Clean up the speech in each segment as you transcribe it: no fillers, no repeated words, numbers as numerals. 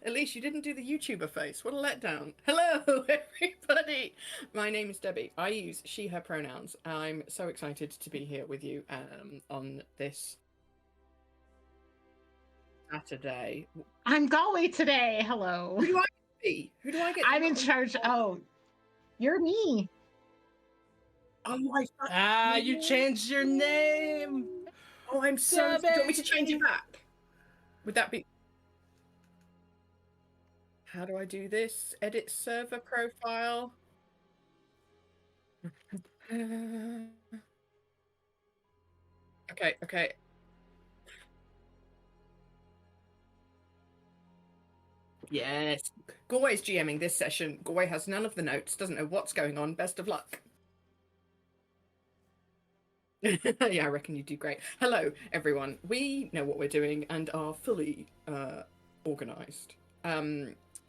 At least you didn't do the YouTuber face. What a letdown. Hello, everybody. My name is Debbie. I use she, her pronouns. I'm so excited to be here with you on this Saturday. I'm Galway today. Hello. Who do I be? Who do I get? I'm in charge. Oh, you're me. Oh, you changed your name. Oh, I'm so. Do you want me to change it back? Would that be? How do I do this? Edit server profile. Okay. Yes. Galway's GMing this session. Galway has none of the notes, doesn't know what's going on. Best of luck. Yeah, I reckon you do great. Hello, everyone. We know what we're doing and are fully organised.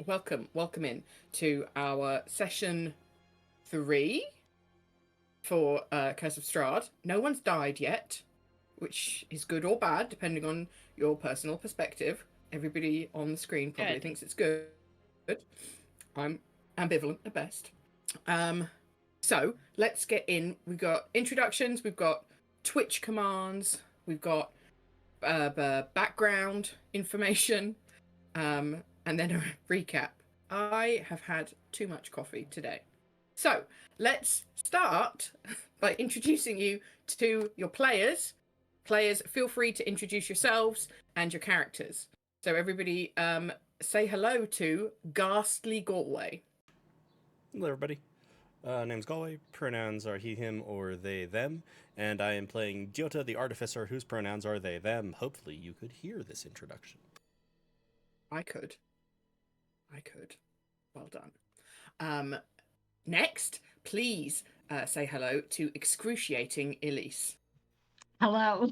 Welcome in to our session 3 for Curse of Strahd. No one's died yet, which is good or bad, depending on your personal perspective. Everybody on the screen probably thinks it's good. I'm ambivalent at best. So let's get in. We've got introductions, we've got Twitch commands, we've got background information, and then a recap. I have had too much coffee today. So let's start by introducing you to your players. Players, feel free to introduce yourselves and your characters. So everybody say hello to Ghastly Galway. Hello, everybody. Name's Galway. Pronouns are he, him, or they, them. And I am playing Jota, the artificer, whose pronouns are they, them. Hopefully you could hear this introduction. I could. Well done. Next, please say hello to Excruciating Elise. Hello.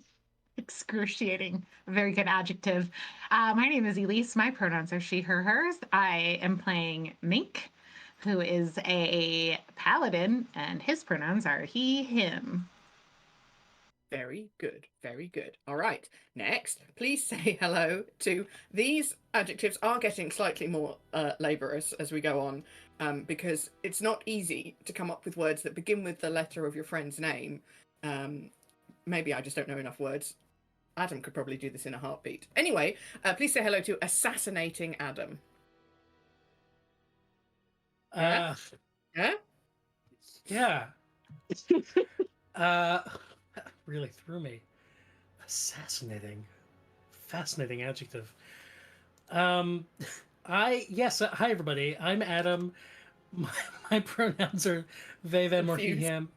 Excruciating. A very good adjective. My name is Elise. My pronouns are she, her, hers. I am playing Mink, who is a paladin, and his pronouns are he, him. Very good. All right. Next, please say hello to these adjectives are getting slightly more laborious as we go on, because it's not easy to come up with words that begin with the letter of your friend's name. Maybe I just don't know enough words. Adam could probably do this in a heartbeat. Anyway, please say hello to Assassinating Adam. Yeah. Really threw me. Assassinating. Fascinating adjective. Hi everybody. I'm Adam. My pronouns are they, them, or he, him.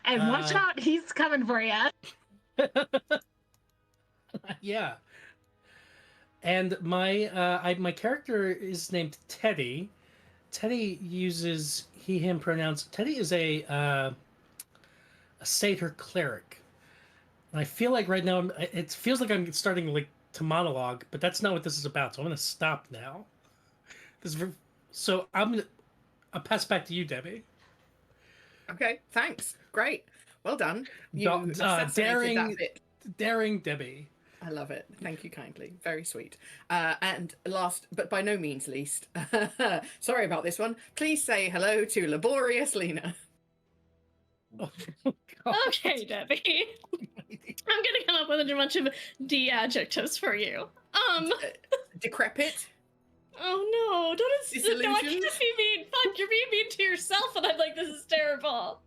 And watch out, he's coming for you. Yeah. And my character is named Teddy. Teddy uses he, him pronouns. Teddy is a satyr cleric. And I feel like right now it feels like I'm starting to monologue, but that's not what this is about. So I'm going to stop now. I'll pass back to you, Debbie. Okay, thanks. Great. Well done. You assassinated that bit. Daring Debbie. I love it. Thank you kindly. Very sweet. And last, but by no means least, sorry about this one, please say hello to Laborious Lena. Oh, okay, Debbie. I'm gonna come up with a bunch of D adjectives for you. Decrepit. Oh no, no, I can't be mean. Fuck, you're being mean to yourself, and I'm like, this is terrible.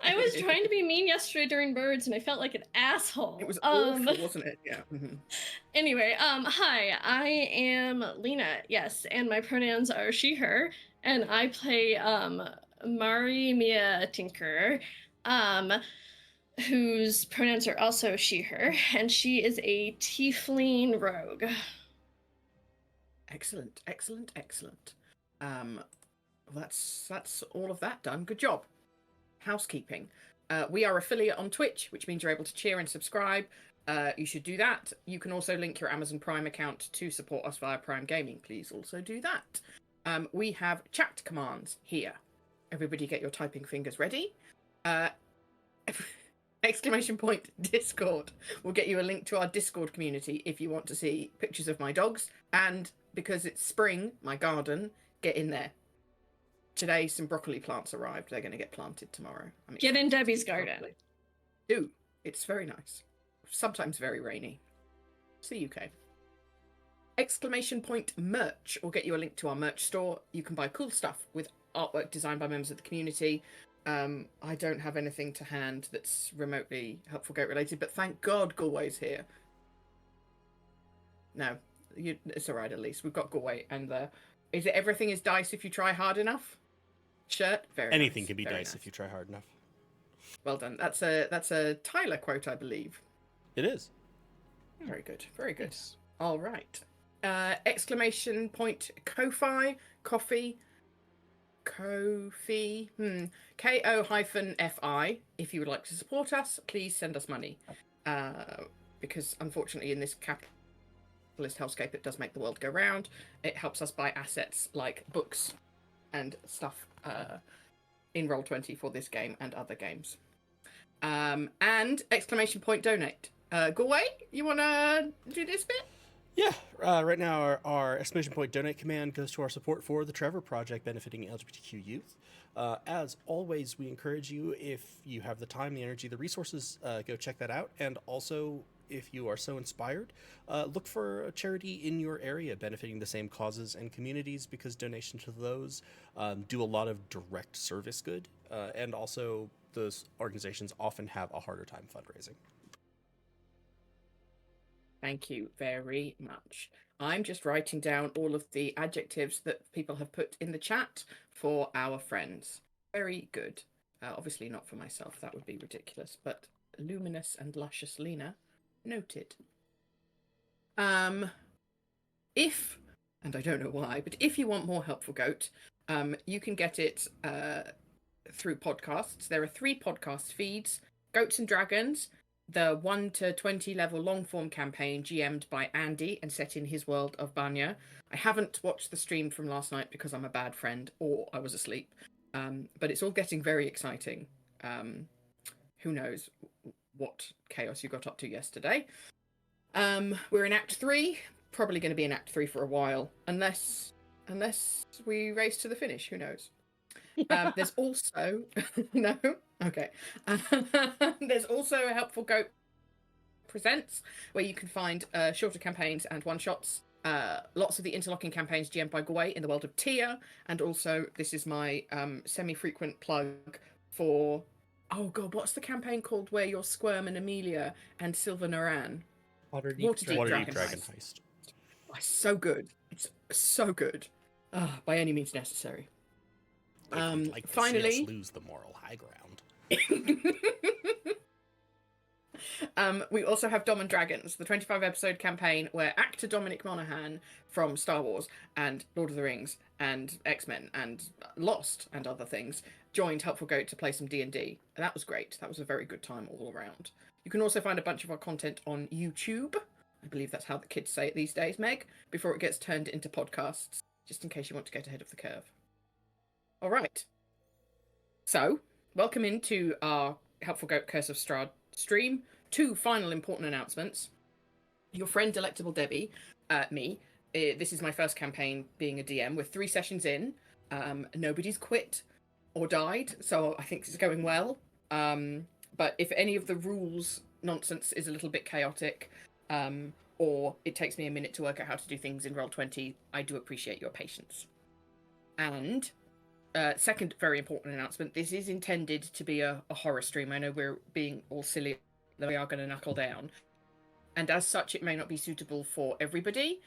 I was trying to be mean yesterday during birds, and I felt like an asshole. It was awful, wasn't it? Yeah. Mm-hmm. Anyway, hi, I am Lena, yes, and my pronouns are she, her, and I play Mari Mia Tinker, whose pronouns are also she, her, and she is a tiefling rogue. Excellent. That's all of that done. Good job. Housekeeping. We are affiliate on Twitch, which means you're able to cheer and subscribe. You should do that. You can also link your Amazon Prime account to support us via Prime Gaming. Please also do that. We have chat commands here. Everybody get your typing fingers ready. Discord will get you a link to our Discord community if you want to see pictures of my dogs. And because it's spring, my garden, get in there. Today, some broccoli plants arrived. They're going to get planted tomorrow. Get in Debbie's garden. Do. It's very nice. Sometimes very rainy. See UK. Merch will get you a link to our merch store. You can buy cool stuff with artwork designed by members of the community. I don't have anything to hand that's remotely Helpful Goat related, but thank God Galway's here. No, it's all right. At least we've got Galway, and is it everything is dice if you try hard enough? Shirt, very Anything nice. can be Very dice nice. if you try hard enough. Well done. That's a Tyler quote, I believe. It is. Very good. Very good. Yes. All right. Ko-fi, coffee, Ko-fi, Ko-fi. If you would like to support us, please send us money. Because unfortunately in this capitalist hellscape, it does make the world go round. It helps us buy assets like books and stuff in Roll20 for this game and other games. And donate. Galway, you want to do this bit? Yeah, right now our !donate command goes to our support for the Trevor Project benefiting LGBTQ youth. As always, we encourage you, if you have the time, the energy, the resources, go check that out. And also, if you are so inspired, look for a charity in your area benefiting the same causes and communities, because donation to those do a lot of direct service good. And also, those organizations often have a harder time fundraising. Thank you very much. I'm just writing down all of the adjectives that people have put in the chat for our friends. Very good. Obviously not for myself, that would be ridiculous, but luminous and luscious Lena, noted. If, and I don't know why, but if you want more Helpful Goat, you can get it through podcasts. There are 3 podcast feeds: Goats and Dragons, the 1 to 20 level long form campaign GM'd by Andy and set in his world of Banya. I haven't watched the stream from last night because I'm a bad friend or I was asleep, but it's all getting very exciting. Who knows what chaos you got up to yesterday. We're in Act 3, probably going to be in Act 3 for a while, unless we race to the finish. Who knows? There's also no. Okay. There's also a Helpful Goat Presents, where you can find shorter campaigns and one-shots. Lots of the interlocking campaigns GM'd by Galway in the world of Tia, and also this is my semi-frequent plug for, oh god, what's the campaign called where you're Squirm and Amelia and Silver Naran? Waterdeep Dragon Dragon Heist. Heist. Oh, it's so good. It's so good. By any means necessary. If you'd like to finally, see us lose the moral high ground. We also have Dom and Dragons, the 25-episode campaign where actor Dominic Monaghan from Star Wars and Lord of the Rings and X-Men and Lost and other things joined Helpful Goat to play some D&D. And that was great. That was a very good time all around. You can also find a bunch of our content on YouTube. I believe that's how the kids say it these days, Meg, before it gets turned into podcasts, just in case you want to get ahead of the curve. All right. So, welcome into our Helpful Goat Curse of Strahd stream. 2 final important announcements. Your friend Delectable Debbie, me, this is my first campaign being a DM. We're 3 sessions in. Nobody's quit or died, so I think it's going well. But if any of the rules nonsense is a little bit chaotic, or it takes me a minute to work out how to do things in Roll20, I do appreciate your patience. And second very important announcement, this is intended to be a horror stream. I know we're being all silly that we are going to knuckle down, and as such it may not be suitable for everybody,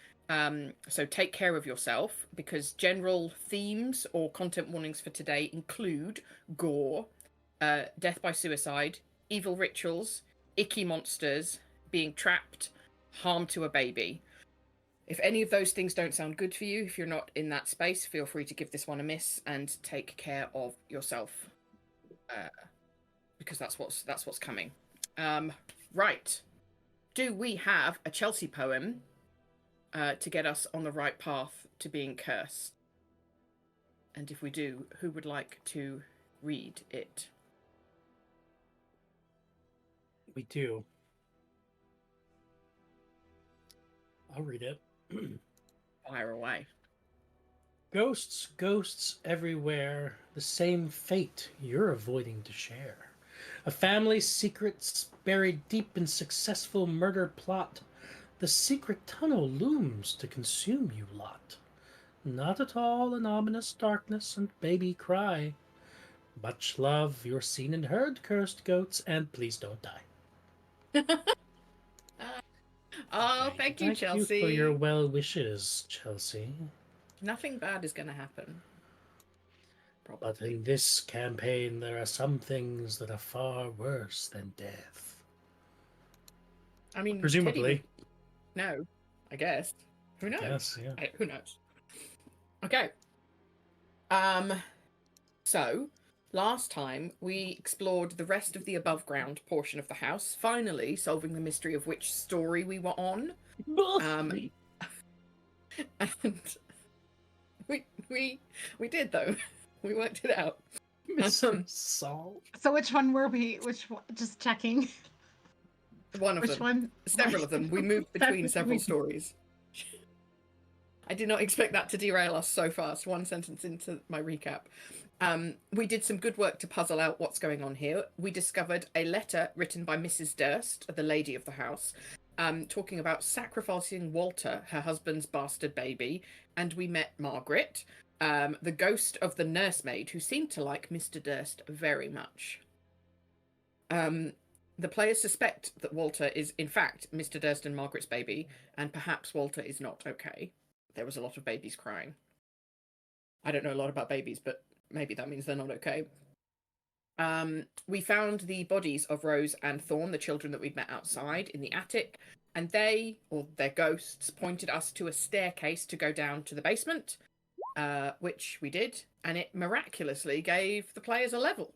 so take care of yourself, because general themes or content warnings for today include gore, death by suicide, evil rituals, icky monsters, being trapped, harm to a baby. If any of those things don't sound good for you, if you're not in that space, feel free to give this one a miss and take care of yourself, because that's what's coming. Right. Do we have a Chelsea poem to get us on the right path to being cursed? And if we do, who would like to read it? We do. I'll read it. Fire away. Ghosts, ghosts everywhere. The same fate you're avoiding to share. A family's secrets buried deep in successful murder plot. The secret tunnel looms to consume you lot. Not at all an ominous darkness and baby cry. Much love, you're seen and heard, cursed goats, and please don't die. Oh, thank you, Chelsea. Thank you for your well wishes, Chelsea. Nothing bad is going to happen. Probably. But in this campaign, there are some things that are far worse than death. I mean, Presumably. No, I guess. Who knows? Yes, yeah. Who knows? Okay. So last time we explored the rest of the above ground portion of the house, finally solving the mystery of which story we were on. And we did though. We worked it out. Mr. Salt. So which one were we? Which one? Just checking. One of Which them. one? Several of them. We moved between several stories. I did not expect that to derail us so fast. One sentence into my recap. We did some good work to puzzle out what's going on here. We discovered a letter written by Mrs. Durst, the lady of the house, talking about sacrificing Walter, her husband's bastard baby, and we met Margaret, the ghost of the nursemaid, who seemed to like Mr. Durst very much. The players suspect that Walter is, in fact, Mr. Durst and Margaret's baby, and perhaps Walter is not okay. There was a lot of babies crying. I don't know a lot about babies, but maybe that means they're not okay. We found the bodies of Rose and Thorn, the children that we'd met outside, in the attic, and they, or their ghosts, pointed us to a staircase to go down to the basement, which we did, and it miraculously gave the players a level.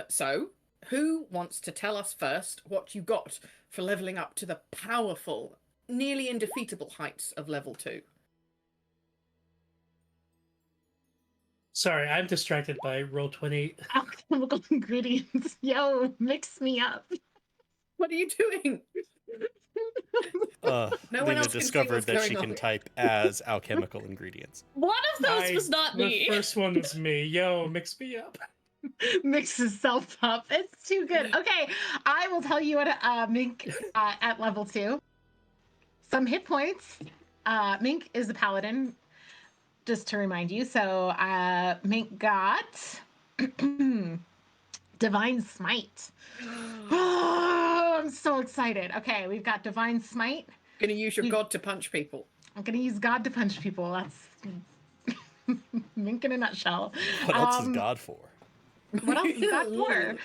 So, who wants to tell us first what you got for leveling up to the powerful, nearly indefeatable heights of level 2? Sorry, I'm distracted by Roll20. Alchemical ingredients. Yo, mix me up. What are you doing? No one Lena else can see discovered what's that she going can on. type as alchemical ingredients. One of those was not me. The first one was me. Yo, mix me up. Mix itself up. It's too good. Okay, I will tell you what Mink at level 2. Some hit points. Mink is a paladin, just to remind you. So Mink got Divine Smite. Oh, I'm so excited. Okay, we've got Divine Smite. Gonna use your god to punch people. I'm gonna use God to punch people. That's Mink in a nutshell. What else is God for? What else is God for?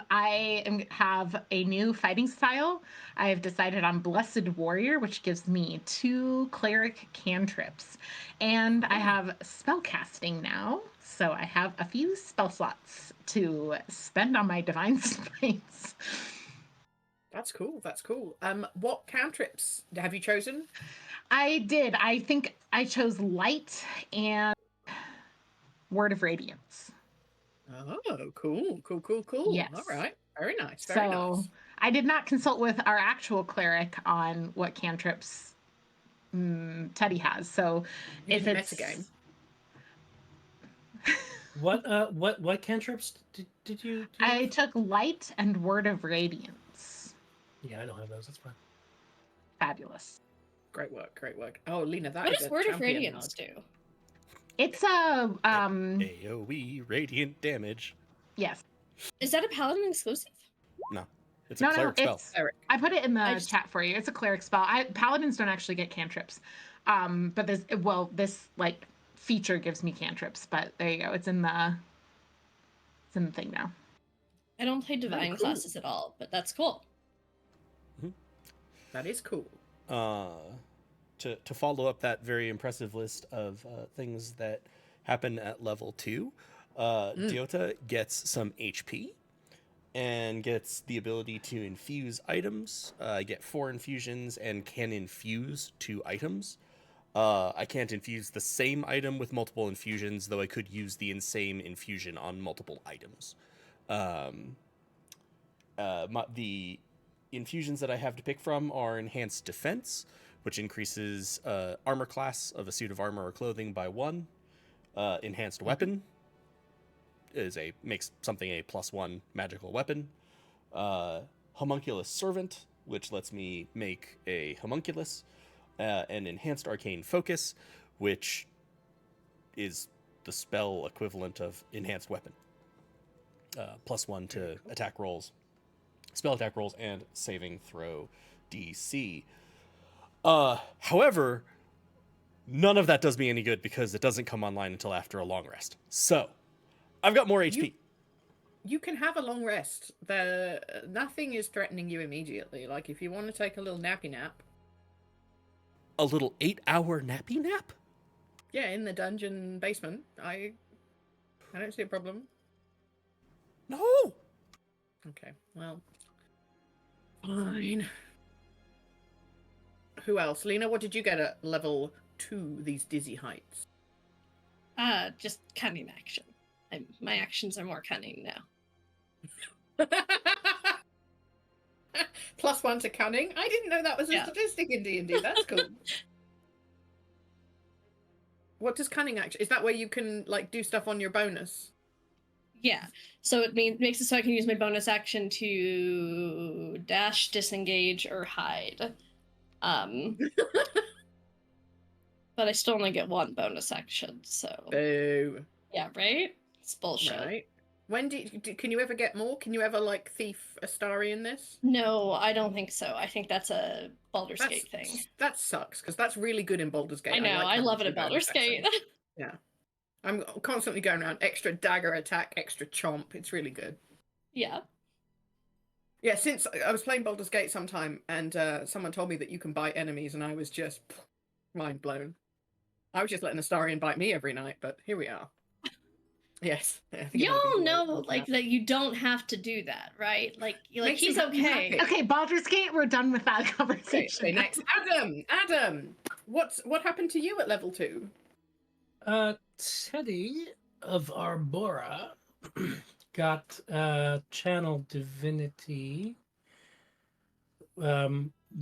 I have a new fighting style. I have decided on Blessed Warrior, which gives me 2 cleric cantrips. And I have spellcasting now. So I have a few spell slots to spend on my divine smites. That's cool. That's cool. What cantrips have you chosen? I did. I think I chose Light and Word of Radiance. Oh, cool. Yes. All right. Very nice. Very nice. I did not consult with our actual cleric on what cantrips Teddy has. So You if didn't it's metagame. What cantrips did you do? I took Light and Word of Radiance. Yeah, I don't have those. That's fine. Fabulous. Great work. Great work. Oh, Lena, that What is does a Word of champion Radiance mug. do? It's a AoE radiant damage. yes. Is that a paladin exclusive? No, it's a cleric spell. It's I put it in the chat for you. It's a cleric spell. Paladins don't actually get cantrips. But this like feature gives me cantrips, but there you go. It's in the thing now. I don't play divine cool. classes at all, but that's cool. That is cool. To follow up that very impressive list of things that happen at level 2, Diota gets some HP and gets the ability to infuse items. I get 4 infusions and can infuse 2 items. I can't infuse the same item with multiple infusions, though I could use the same infusion on multiple items. The infusions that I have to pick from are enhanced defense, which increases armor class of a suit of armor or clothing by 1. Enhanced weapon makes something a +1 magical weapon. Homunculus servant, which lets me make a homunculus. An enhanced arcane focus, which is the spell equivalent of enhanced weapon. +1 to attack rolls, spell attack rolls, and saving throw DC. However, none of that does me any good because it doesn't come online until after a long rest. So, I've got more HP. You can have a long rest. Nothing is threatening you immediately. Like, if you want to take a little nappy nap. A little 8-hour nappy nap? Yeah, in the dungeon basement. I don't see a problem. No! Okay, well. Fine. Who else? Lena, what did you get at level 2, these dizzy heights? Just cunning action. My actions are more cunning now. +1 to cunning? I didn't know that was a statistic in D&D. That's cool. What does cunning action? Is that where you can like do stuff on your bonus? Yeah. So it makes it so I can use my bonus action to dash, disengage, or hide. But I still only get 1 bonus action, so. Boo. Yeah, right? It's bullshit. Right. When can you ever get more? Can you ever like thief Astari in this? No, I don't think so. I think that's a Baldur's Gate thing. That sucks because that's really good in Baldur's Gate. I know, I love it in Baldur's Gate. Yeah. I'm constantly going around extra dagger attack, extra chomp. It's really good. Yeah. Yeah, since I was playing Baldur's Gate sometime and someone told me that you can bite enemies and I was just mind blown. I was just letting Astarion bite me every night, but here we are. Yes. Y'all know like that you don't have to do that, right? Like he's okay. Okay, Baldur's Gate, we're done with that conversation. Okay, next. Adam, what happened to you at level 2? Teddy of Arbora got channel divinity,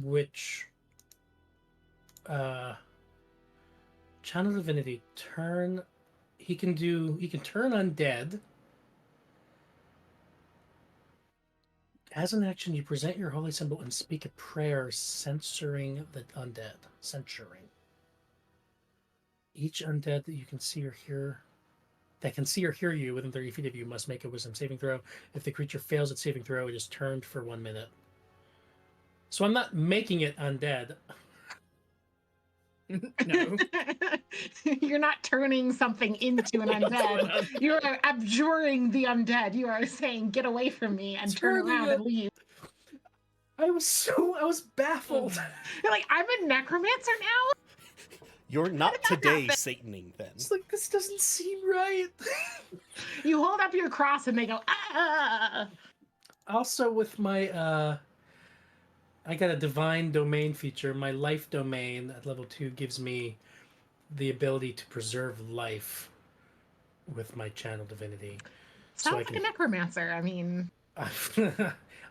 which channel divinity he can turn undead. As an action, you present your holy symbol and speak a prayer censoring the undead. Censuring. Each undead that you can see or hear, that can see or hear you within 30 feet of you must make a wisdom saving throw. If the creature fails its saving throw, it is turned for 1 minute. So I'm not making it undead. No. You're not turning something into an undead. You are abjuring the undead. You are saying, get away from me and turn around and leave. I was baffled. You're like, I'm a necromancer now? You're not today Sataning then. It's like, this doesn't seem right. You hold up your cross and they go, ah! Also with my, I got a divine domain feature. My life domain at level 2 gives me the ability to preserve life with my channel divinity. Sounds like a necromancer. I mean...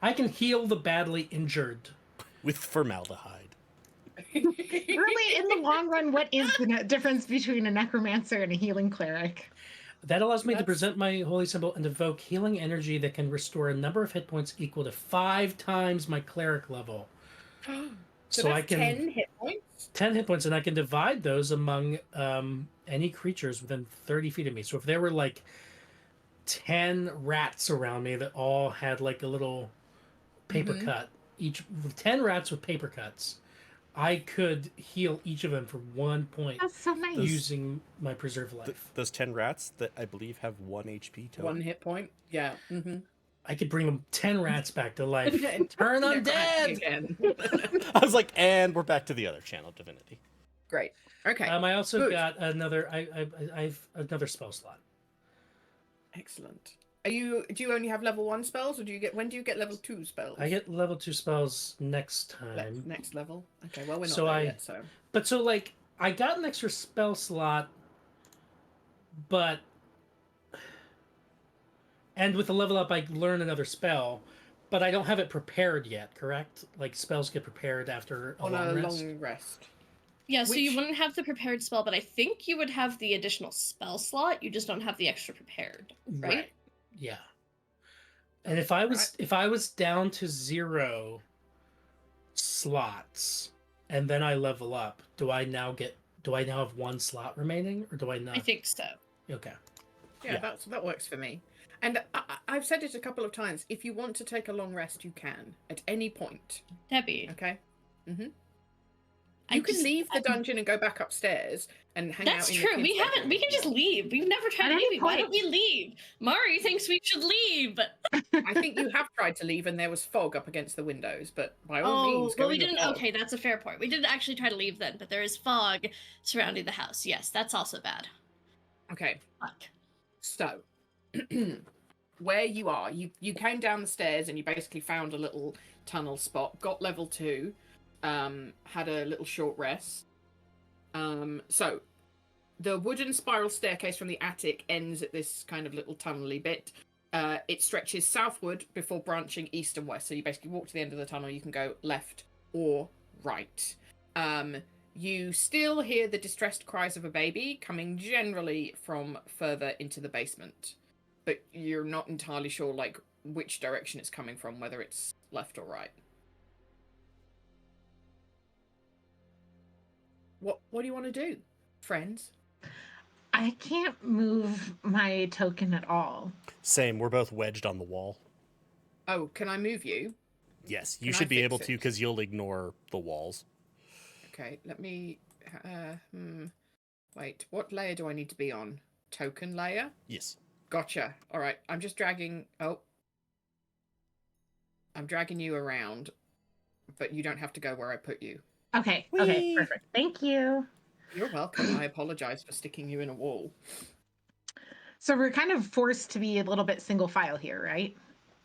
I can heal the badly injured. With formaldehyde. Really, in the long run, what is the difference between a necromancer and a healing cleric? That allows me to present my holy symbol and evoke healing energy that can restore a number of hit points equal to 5 times my cleric level. So I can 10 hit points? 10 hit points, and I can divide those among any creatures within 30 feet of me. So if there were like 10 rats around me that all had like a little paper cut, each 10 rats with paper cuts, I could heal each of them for 1 point. That's so nice. Using my preserve life. Those 10 rats that I believe have 1 HP total. 1 hit point? Yeah. I could bring them 10 rats back to life. Turn undead! Again. I was like, and we're back to the other channel divinity. Great. Okay. I also got another. I've another spell slot. Excellent. Do you only have level 1 spells, or when do you get level 2 spells? I get level 2 spells next time. Next level. Okay. Well, we're not there yet, so. But so like I got an extra spell slot, and with the level up, I learn another spell. But I don't have it prepared yet, correct? Like spells get prepared after a On long a rest. long rest. Yeah, so you Which- wouldn't have the prepared spell, but I think you would have the additional spell slot. You just don't have the extra prepared, right? Yeah. And if I was down to 0 slots and then I level up, do I now have 1 slot remaining, or do I not? I think so. Okay. Yeah, Yeah. that works for me. And I've said it a couple of times. If you want to take a long rest, you can at any point. Debbie. Okay. Mm-hmm. I You can just- leave the dungeon and go back upstairs and hang That's out. true. In We haven't. We can just leave. We've never tried At to any leave. Why point. don't we leave? Mari thinks we should leave. I think you have tried to leave, and there was fog up against the windows. But by all means, go well, we in the didn't. fog. Okay, that's a fair point. We didn't actually try to leave then, but there is fog surrounding the house. Yes, that's also bad. Okay. Fuck. So, where you are, you came down the stairs and you basically found a little tunnel spot. Got level 2, had a little short rest. So, the wooden spiral staircase from the attic ends at this kind of little tunnely bit. It stretches southward before branching east and west. So you basically walk to the end of the tunnel. You can go left or right. You still hear the distressed cries of a baby coming generally from further into the basement, but you're not entirely sure like which direction it's coming from, whether it's left or right. What do you want to do, friends? I can't move my token at all. Same. We're both wedged on the wall. Oh, can I move you? Yes, you Can I should be fix able to it? because you'll ignore the walls. Okay, let me. Wait, what layer do I need to be on? Token layer? Yes. Gotcha. All right, I'm just dragging. Oh, I'm dragging you around, but you don't have to go where I put you. Okay. Okay. Whee! Perfect. Thank you. You're welcome. I apologize for sticking you in a wall. So we're kind of forced to be a little bit single file here, right?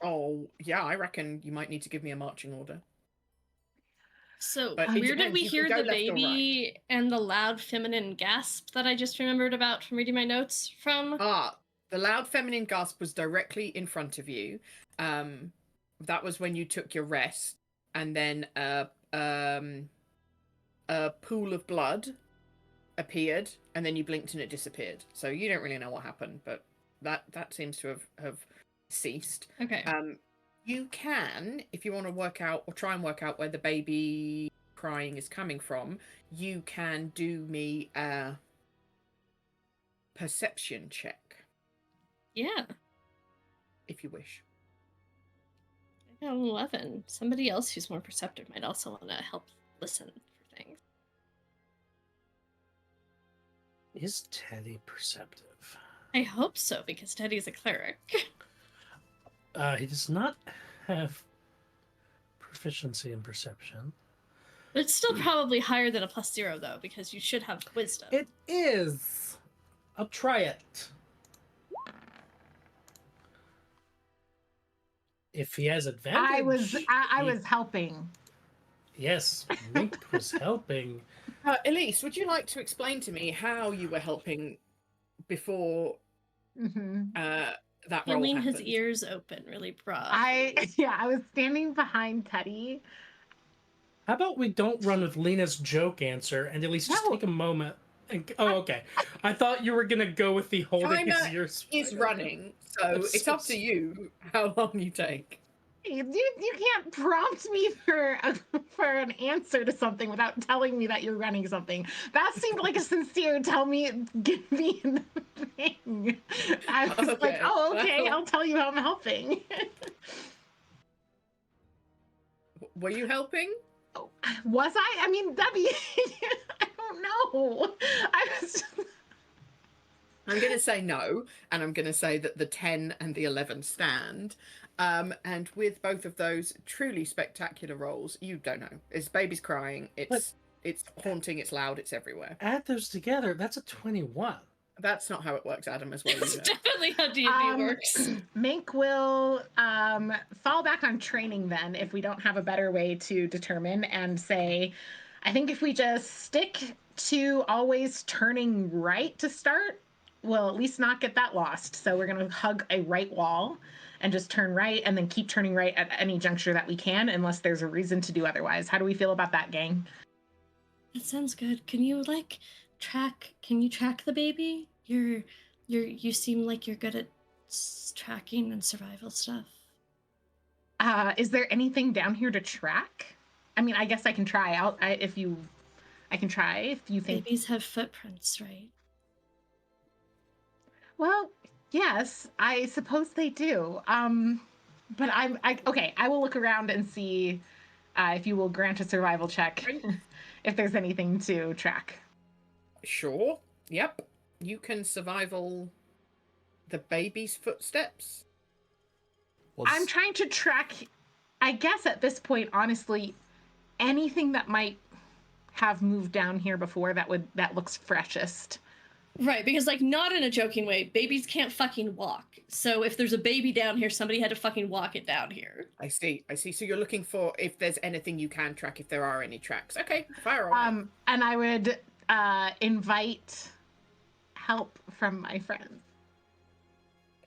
Oh, yeah, I reckon you might need to give me a marching order. So But it where did depends, we you can hear go the left or baby and the loud feminine gasp that I just remembered about from reading my notes from? The loud feminine gasp was directly in front of you. That was when you took your rest, and then a pool of blood appeared, and then you blinked and it disappeared. So you don't really know what happened, but that seems to have ceased. Okay. You can, if you want to work out or try and work out where the baby crying is coming from, you can do me a perception check Yeah. if you wish. I got an 11. Somebody else who's more perceptive might also want to help listen for things. Is Teddy perceptive? I hope so, because Teddy's a cleric. He does not have proficiency in perception. But it's still probably higher than a +0, though, because you should have wisdom. It is. I'll try it. If he has advantage. I was helping. Yes, Mink was helping. Elise, would you like to explain to me how you were helping before Mm-hmm. that roll Feeling happened? his ears open really broad. I was standing behind Teddy. How about we don't run with Lena's joke answer and at least just No. take a moment and oh, okay. I thought you were gonna go with the holding his Timer ears is running, so I'm it's so up to you how long you take. You can't prompt me for an answer to something without telling me that you're running something. That seemed like a sincere tell me, give me the thing. I was like, Okay, oh, okay, well- I'll tell you how I'm helping. Were you helping? Was I? I mean, Debbie, I don't know. I was just... I'm going to say no, and I'm going to say that the 10 and the 11 stand. And with both of those truly spectacular rolls, you don't know. It's baby's crying. It's haunting. It's loud. It's everywhere. Add those together, that's a 21. That's not how it works, Adam. As well. That's You know. definitely how D&D works. Mink will fall back on training then if we don't have a better way to determine and say, I think if we just stick to always turning right to start, we'll at least not get that lost. So we're going to hug a right wall. and just turn right and then keep turning right at any juncture that we can unless there's a reason to do otherwise. How do we feel about that, gang? That sounds good. Can you track the baby? You seem like you're good at tracking and survival stuff. Is there anything down here to track? I mean, I guess I can try. I can try if you think. Babies have footprints, right? Well, yes, I suppose they do. But okay. I will look around and see if you will grant a survival check if there's anything to track. Sure. Yep. You can survival the baby's footsteps. I'm trying to track, I guess at this point, honestly, anything that might have moved down here before that looks freshest. Right, because not in a joking way, babies can't fucking walk. So if there's a baby down here, somebody had to fucking walk it down here. I see. So you're looking for if there's anything you can track, if there are any tracks. Okay, fire away. And I would invite help from my friends.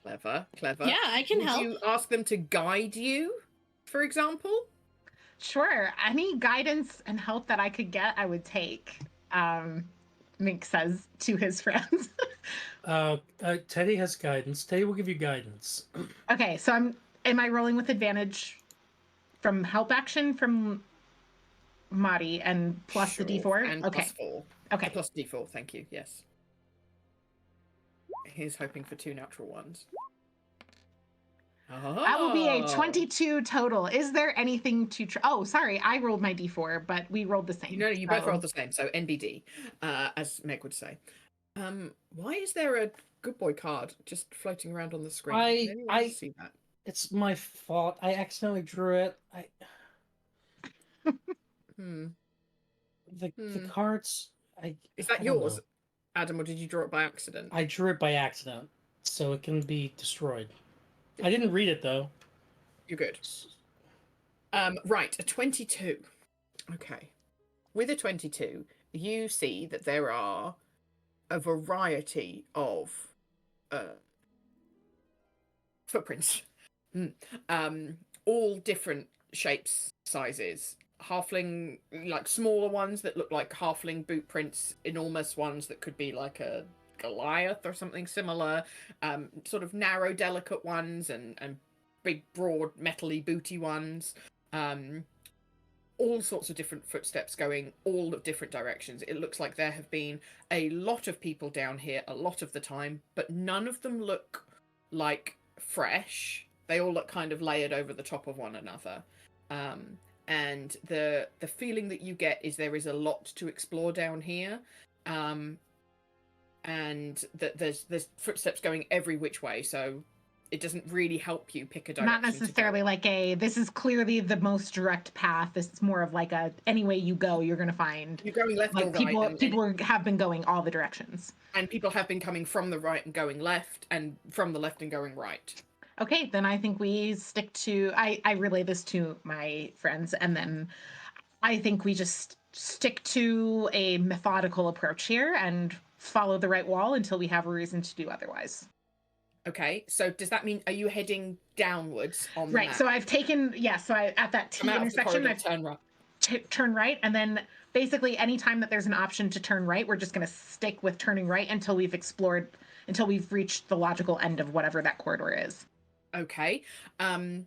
Clever. Yeah, I can help. Would you ask them to guide you, for example? Sure. Any guidance and help that I could get, I would take. Mink says to his friends. Teddy has guidance. Teddy will give you guidance. Okay, so am I rolling with advantage from help action from Mari and plus Sure. the D4? And okay. plus 4. Okay. Plus D4, thank you, yes. He's hoping for 2 natural ones. That will be a 22 total. Is there anything to oh, sorry, I rolled my D4, but we rolled the same. You both rolled the same, so NBD, as Meg would say. Why is there a good boy card just floating around on the screen? I see that. It's my fault. I accidentally drew it. The cards. Is that yours, Adam, or did you draw it by accident? I drew it by accident, so it can be destroyed. I didn't read it though. You're good. Right, a 22. Okay. With a 22, you see that there are a variety of footprints. All different shapes, sizes. Halfling, like smaller ones that look like halfling boot prints, enormous ones that could be like a Goliath or something similar, sort of narrow, delicate ones, and big, broad, metally, booty ones. All sorts of different footsteps going all of different directions. It looks like there have been a lot of people down here a lot of the time, but none of them look like fresh. They all look kind of layered over the top of one another. And the feeling that you get is there is a lot to explore down here. And that there's footsteps going every which way, so it doesn't really help you pick a direction. Not necessarily like this is clearly the most direct path. This is more of like any way you go, you're going to find. You're going left like or right. People have been going all the directions. And people have been coming from the right and going left, and from the left and going right. Okay, then I think we stick to. I relay this to my friends, and then I think we just stick to a methodical approach here and follow the right wall until we have a reason to do otherwise. Okay, so does that mean, are you heading downwards on the right map? So I've taken so at that T intersection I've turn right. Turn right, and then basically anytime that there's an option to turn right, we're just going to stick with turning right until we've reached the logical end of whatever that corridor is. Okay. Can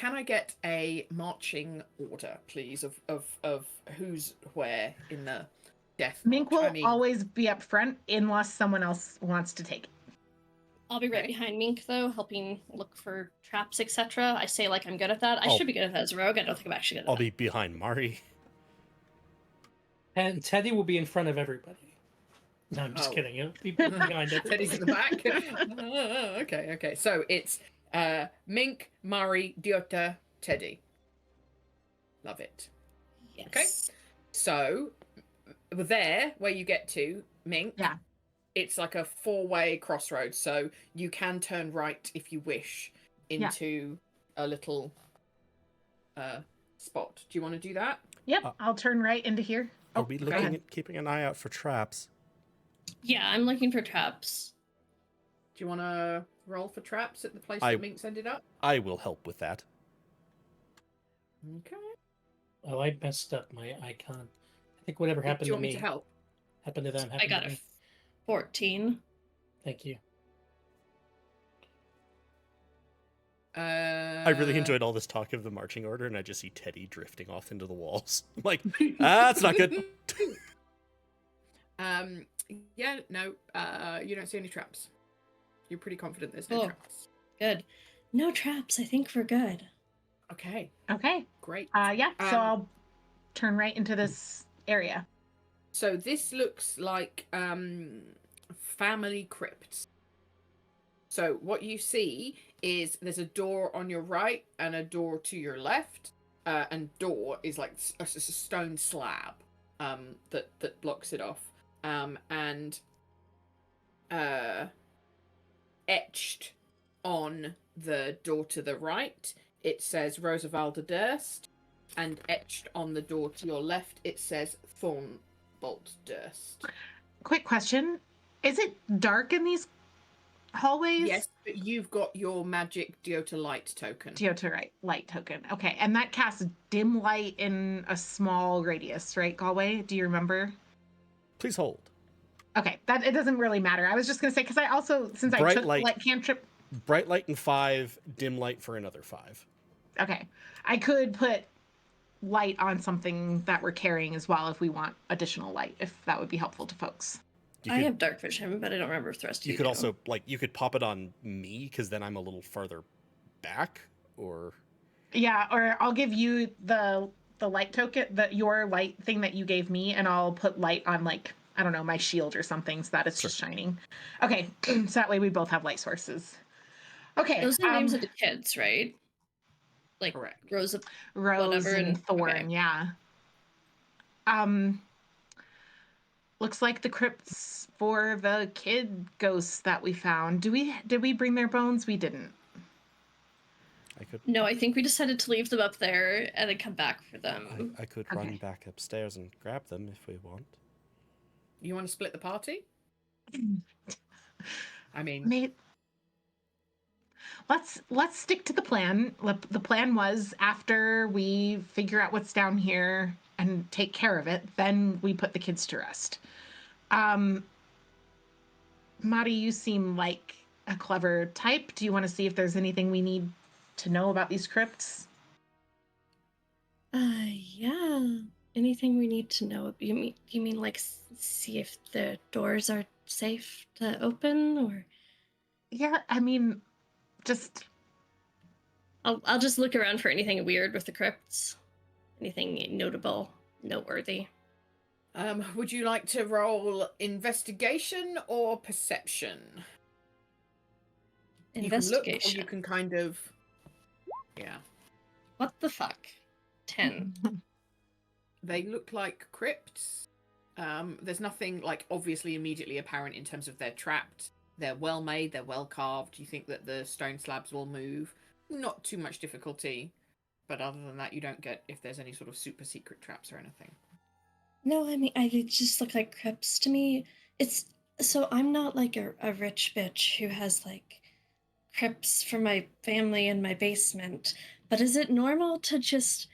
I get a marching order, please, of who's where in the death march? Mink will always be up front unless someone else wants to take it. I'll be right behind Mink, though, helping look for traps, etc. I say I'm good at that. I should be good at that as a rogue. I don't think I'm actually good at that. I'll be behind Mari. And Teddy will be in front of everybody. No, I'm just kidding. He'll be behind it. Teddy's in the back. Okay. So it's Mink, Mari, Diota, Teddy. Love it. Yes. Okay. So there, where you get to, Mink. Yeah. It's like a 4-way crossroads, so you can turn right if you wish into a little spot. Do you want to do that? Yep, I'll turn right into here. Are we looking at keeping an eye out for traps? Yeah, I'm looking for traps. Do you want to roll for traps at the place I- that Minx ended up? I will help with that. Okay. Oh, I messed up my icon. I think whatever Do happened you to want me me to help? happened to them. I Happened got to a me. 14. Thank you. I really enjoyed all this talk of the marching order, and I just see Teddy drifting off into the walls. I'm like, that's not good. Yeah, no, you don't see any traps. You're pretty confident there's no Cool. traps. Good. No traps. I think we're good. Okay, Okay. great. Yeah. So Um, I'll turn right into this area. So this looks like family crypts. So what you see is there's a door on your right and a door to your left, and door is like a stone slab that blocks it off, and etched on the door to the right it says Rosavalda Durst, and etched on the door to your left it says Thornbolt Durst. Quick question. Is it dark in these hallways? Yes, but you've got your magic Deota Light token. Deoterite light token. Okay. And that casts dim light in a small radius, right, Galway? Do you remember? Please hold. Okay. That it doesn't really matter. I was just gonna say, because I also, since I Bright took light. light cantrip. Bright light in 5, dim light for another 5. Okay. I could put light on something that we're carrying as well if we want additional light, if that would be helpful to folks. You I could, have dark vision, but I don't remember if the rest of you you could do. also, like, you could pop it on me, because then I'm a little farther back, or... Yeah, or I'll give you the light token, your light thing that you gave me, and I'll put light on, like, I don't know, my shield or something so that it's just shining. Okay, so that way we both have light sources. Okay. Those are names of the kids, right? Like Correct. Rosa, Rose whatever, and Thorn, okay. yeah. Looks like the crypts for the kid ghosts that we found. Did we bring their bones? We didn't. I could... No, I think we decided to leave them up there and then come back for them. I could Okay. run back upstairs and grab them if we want. You want to split the party? I mean, Mate, let's stick to the plan. The plan was, after we figure out what's down here and take care of it, then we put the kids to rest. Mari, you seem like a clever type. Do you want to see if there's anything we need to know about these crypts? Yeah. Anything we need to know? You mean like see if the doors are safe to open, or? Yeah, I mean, just I'll just look around for anything weird with the crypts. Anything notable, noteworthy. would you like to roll investigation or perception? Investigation. You can look, or you can kind of... Yeah. What the fuck? 10. They look like crypts. There's nothing, like, obviously immediately apparent in terms of they're trapped. They're well made, they're well carved. You think that the stone slabs will move. Not too much difficulty. But other than that, you don't get if there's any sort of super secret traps or anything. No, I mean, they just look like crypts to me. It's so I'm not like a rich bitch who has like crypts for my family in my basement. But is it normal to just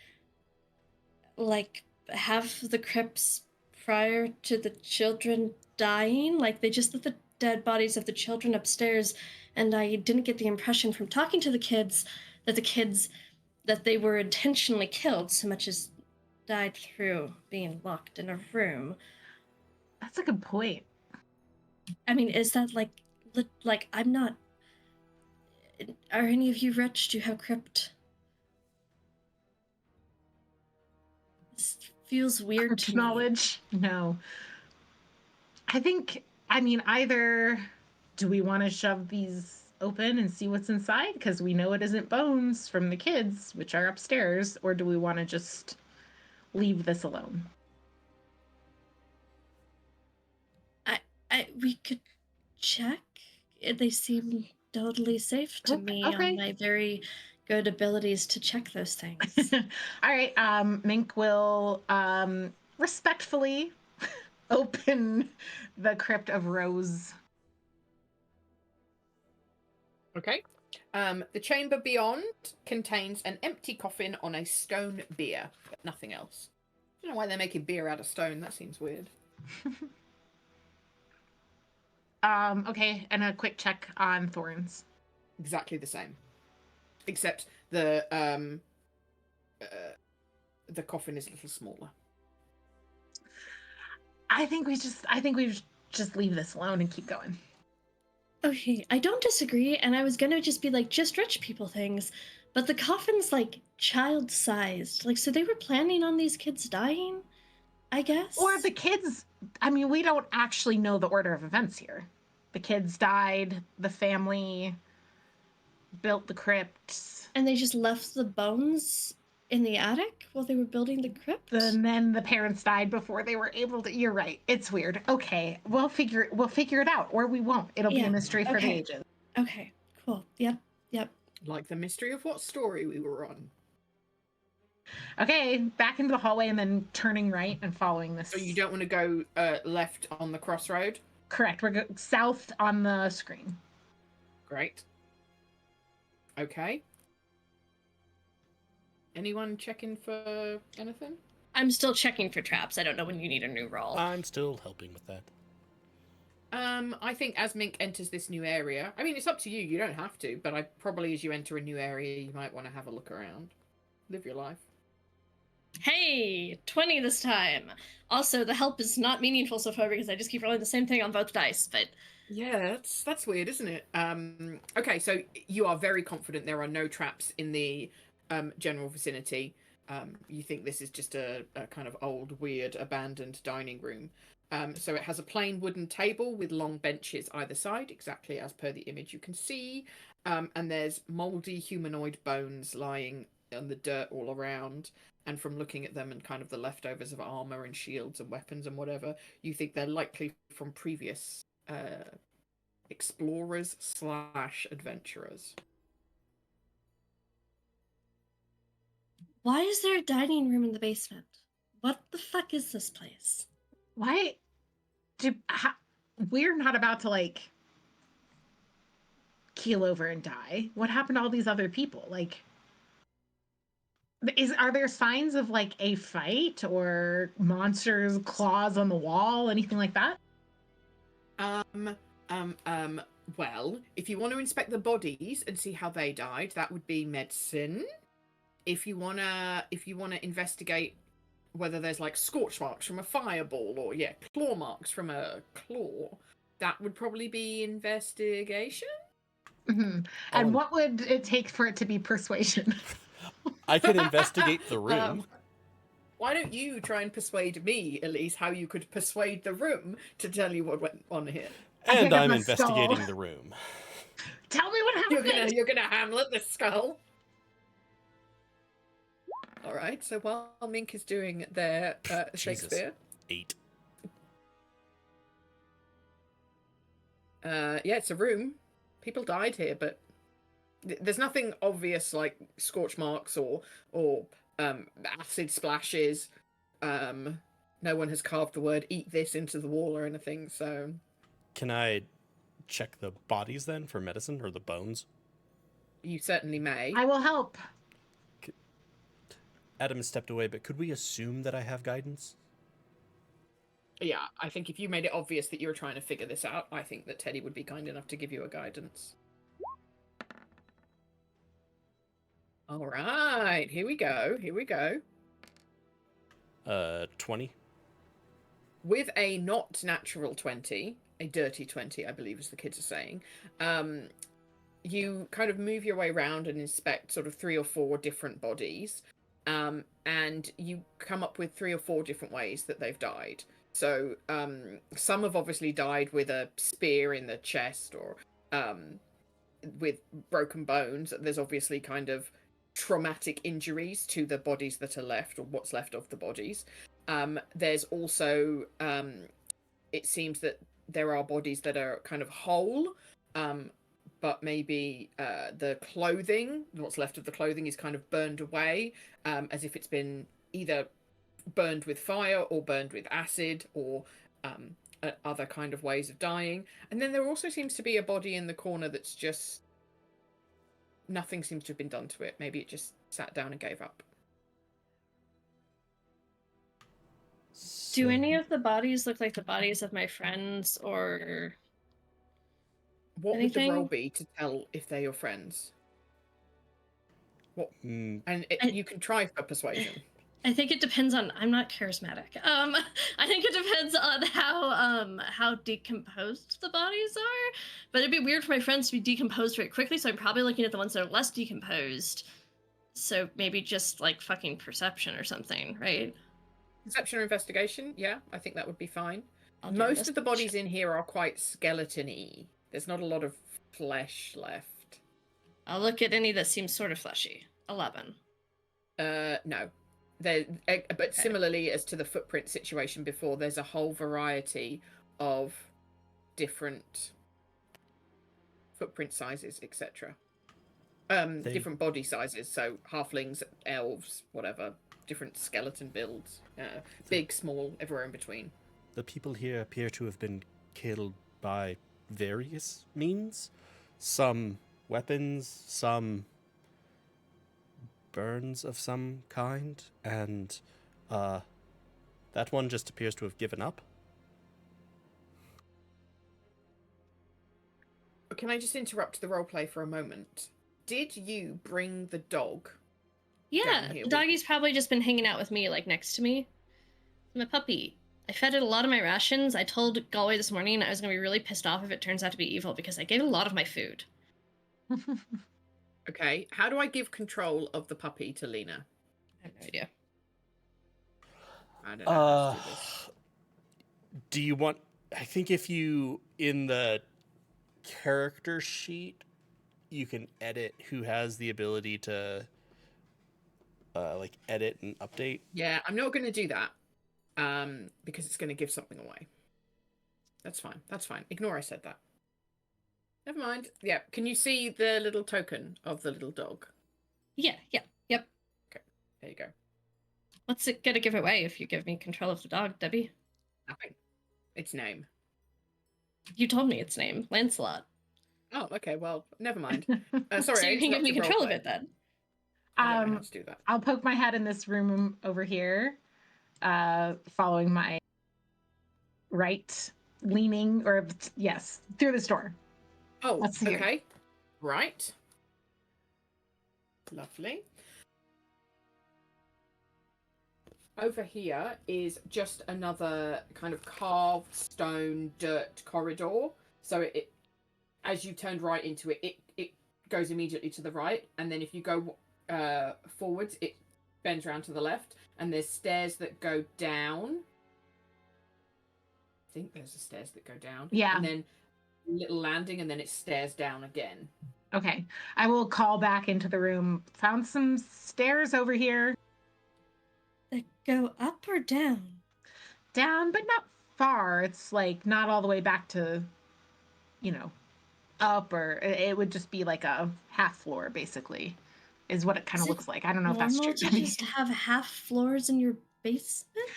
like have the crypts prior to the children dying? Like they just left the dead bodies of the children upstairs, and I didn't get the impression from talking to the kids that they were intentionally killed so much as died through being locked in a room. that's a good point. I mean, is that like I'm not... Are any of you rich? Do you have crypt? This feels weird to me. Knowledge? No. I mean, either do we want to shove these open and see what's inside because we know it isn't bones from the kids, which are upstairs, or do we want to just leave this alone? We could check. They seem totally safe to me Okay. on my very good abilities to check those things. All right. Mink will respectfully open the crypt of Rose. Okay. The chamber beyond contains an empty coffin on a stone bier, but nothing else. I don't know why they're making beer out of stone. That seems weird. Okay, and a quick check on thorns. Exactly the same, except the coffin is a little smaller. I think we just leave this alone and keep going. Okay, I don't disagree, and I was gonna just be like, just rich people things, but the coffin's like child-sized. Like, so they were planning on these kids dying, I guess? Or the kids, I mean, we don't actually know the order of events here. The kids died, the family built the crypts, And they just left the bones in the attic while they were building the crypt? and then the parents died before they were able to. You're right. It's weird. Okay, we'll figure it out, or we won't. It'll be Yeah, a mystery for the okay. ages. Okay, cool. Yep. Like the mystery of what story we were on. Okay, back into the hallway and then turning right and following this. So you don't want to go left on the crossroad? Correct. We're going south on the screen. Great. Okay. Anyone checking for anything? I'm still checking for traps. I don't know when you need a new roll. I'm still helping with that. I think as Mink enters this new area, I mean, it's up to you. You don't have to, but probably as you enter a new area, you might want to have a look around. Live your life. Hey, 20 this time. Also, the help is not meaningful so far because I just keep rolling the same thing on both dice, but Yeah, that's weird, isn't it? Okay, so you are very confident there are no traps in the general vicinity. You think this is just a kind of old, weird, abandoned dining room. So it has a plain wooden table with long benches either side, exactly as per the image you can see. And there's mouldy humanoid bones lying on the dirt all around. And from looking at them and kind of the leftovers of armor and shields and weapons and whatever, you think they're likely from previous explorers / adventurers. why is there a dining room in the basement? What the fuck is this place? Why? We're not about to like keel over and die. What happened to all these other people? Like, are there signs of like a fight or monsters' claws on the wall, anything like that? Well, if you want to inspect the bodies and see how they died, that would be medicine. If you wanna investigate whether there's like scorch marks from a fireball or claw marks from a claw, that would probably be investigation. Mm-hmm. And what would it take for it to be persuasion? I can investigate the room. Why don't you try and persuade me, Elise, how you could persuade the room to tell you what went on here? And I'm investigating the room. Tell me what happened. You're gonna Hamlet the skull. All right. So while Mink is doing their Shakespeare, 8. Yeah, it's a room. People died here, but there's nothing obvious like scorch marks or acid splashes. No one has carved the word "eat this" into the wall or anything. So, can I check the bodies then for medicine or the bones? You certainly may. I will help. Adam has stepped away, but could we assume that I have guidance? Yeah, I think if you made it obvious that you were trying to figure this out, I think that Teddy would be kind enough to give you a guidance. All right, here we go. 20. With a not natural 20, a dirty 20, I believe as the kids are saying, you kind of move your way around and inspect sort of 3 or 4 different bodies, and you come up with 3 or 4 different ways that they've died. So some have obviously died with a spear in the chest or with broken bones. There's obviously kind of traumatic injuries to the bodies that are left, or what's left of the bodies. There's also, it seems that there are bodies that are kind of whole, but maybe the clothing, what's left of the clothing, is kind of burned away, as if it's been either burned with fire or burned with acid or other kind of ways of dying. And then there also seems to be a body in the corner that's just nothing seems to have been done to it. Maybe it just sat down and gave up. Do any of the bodies look like the bodies of my friends or What would the roll anything? be to tell if they're your friends? What? Mm, And I- you can try for persuasion. I think it depends on. I'm not charismatic. I think it depends on how decomposed the bodies are. But it'd be weird for my friends to be decomposed very quickly, so I'm probably looking at the ones that are less decomposed. So maybe just like fucking perception or something, right? Perception or investigation? Yeah, I think that would be fine. I'll do Most of the bodies investigation. in here are quite skeleton-y. There's not a lot of flesh left. I'll look at any that seem sort of fleshy. 11. No. But Okay. similarly as to the footprint situation before, there's a whole variety of different footprint sizes, etc. Different body sizes, so halflings, elves, whatever, different skeleton builds, big, small, everywhere in between. the people here appear to have been killed by various means. Some weapons, some burns of some kind, and that one just appears to have given up. Can I just interrupt the roleplay for a moment? Did you bring the dog? Yeah, Down here the with doggy's probably just been hanging out with me, like next to me. I'm a puppy. I fed it a lot of my rations. I told Galway this morning I was gonna be really pissed off if it turns out to be evil because I gave it a lot of my food. Okay, how do I give control of the puppy to Lena? I have no idea. I don't know how to do this. Do you want? I think if you in the character sheet, you can edit who has the ability to like edit and update. Yeah, I'm not going to do that because it's going to give something away. That's fine. That's fine. Ignore I said that. Never mind. Yeah, can you see the little token of the little dog? Yeah, yep. There you go. What's it gonna give away if you give me control of the dog, Debbie? Nothing. Its name. You told me its name, Lancelot. Oh, okay. Well, never mind. So Sorry, I you can give me interrupted control of roleplay. it then. I don't know how to do that. I'll poke my head in this room over here, following my right leaning, or yes, through this door. Oh, That's here. okay. Right. Lovely. Over here is just another kind of carved stone dirt corridor. So it as you turned right into it, it goes immediately to the right, and then if you go forwards, it bends around to the left, and there's stairs that go down. I think there's the stairs that go down. Yeah. And then a little landing, and then it stairs down again. Okay. I will call back into the room. Found some stairs over here. They go up or down? Down, but not far. It's like not all the way back to, up, or it would just be like a half floor, basically, is what it kind Is of it looks like. I don't know if that's Normal true. to just have half floors in your basement?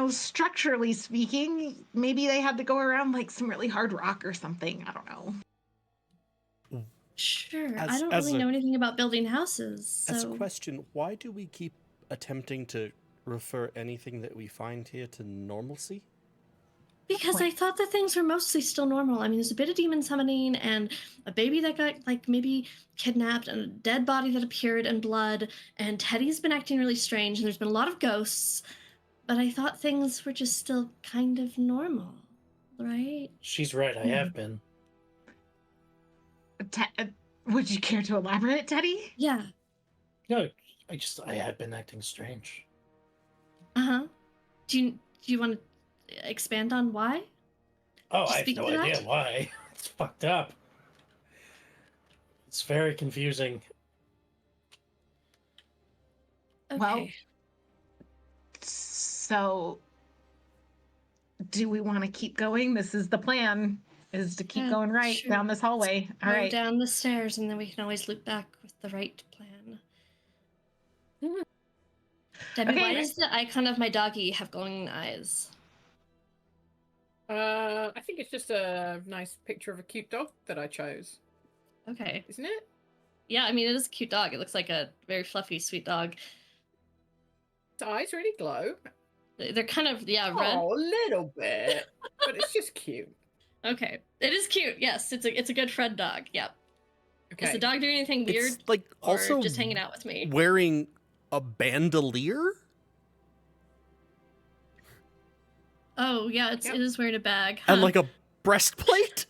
Structurally speaking, maybe they had to go around like some really hard rock or something. I don't know. Sure. I As- don't as really a- know anything about building houses, As a so question, why do we keep attempting to refer anything that we find here to normalcy? because I point. thought that things were mostly still normal. I mean, there's a bit of demon summoning and a baby that got like maybe kidnapped and a dead body that appeared in blood, and Teddy's been acting really strange and there's been a lot of ghosts, but I thought things were just still kind of normal, right? She's right. I have been. Would you care to elaborate, Teddy? Yeah. No, I have been acting strange. Uh-huh. Do you want to expand on why? Oh, Just I have speak no to idea that? why. It's fucked up. It's very confusing. Okay. Well, so do we want to keep going? This is the plan, is to keep Yeah, going right sure. down this hallway. All Go right. down the stairs and then we can always loop back with the right plan. Debbie, Okay. why does the icon of my doggy have glowing eyes? I think it's just a nice picture of a cute dog that I chose. Okay. isn't it? Yeah, I mean, it is a cute dog. It looks like a very fluffy, sweet dog. Its eyes really glow. They're kind of, yeah, red. Oh, a little bit, but it's just cute. Okay. It is cute. Yes, it's a good friend dog. Yep. Okay. Is the dog doing anything weird? It's like or also just hanging out with me? wearing a bandolier. Oh, yeah, Yep. it is wearing a bag. And huh. like a breastplate.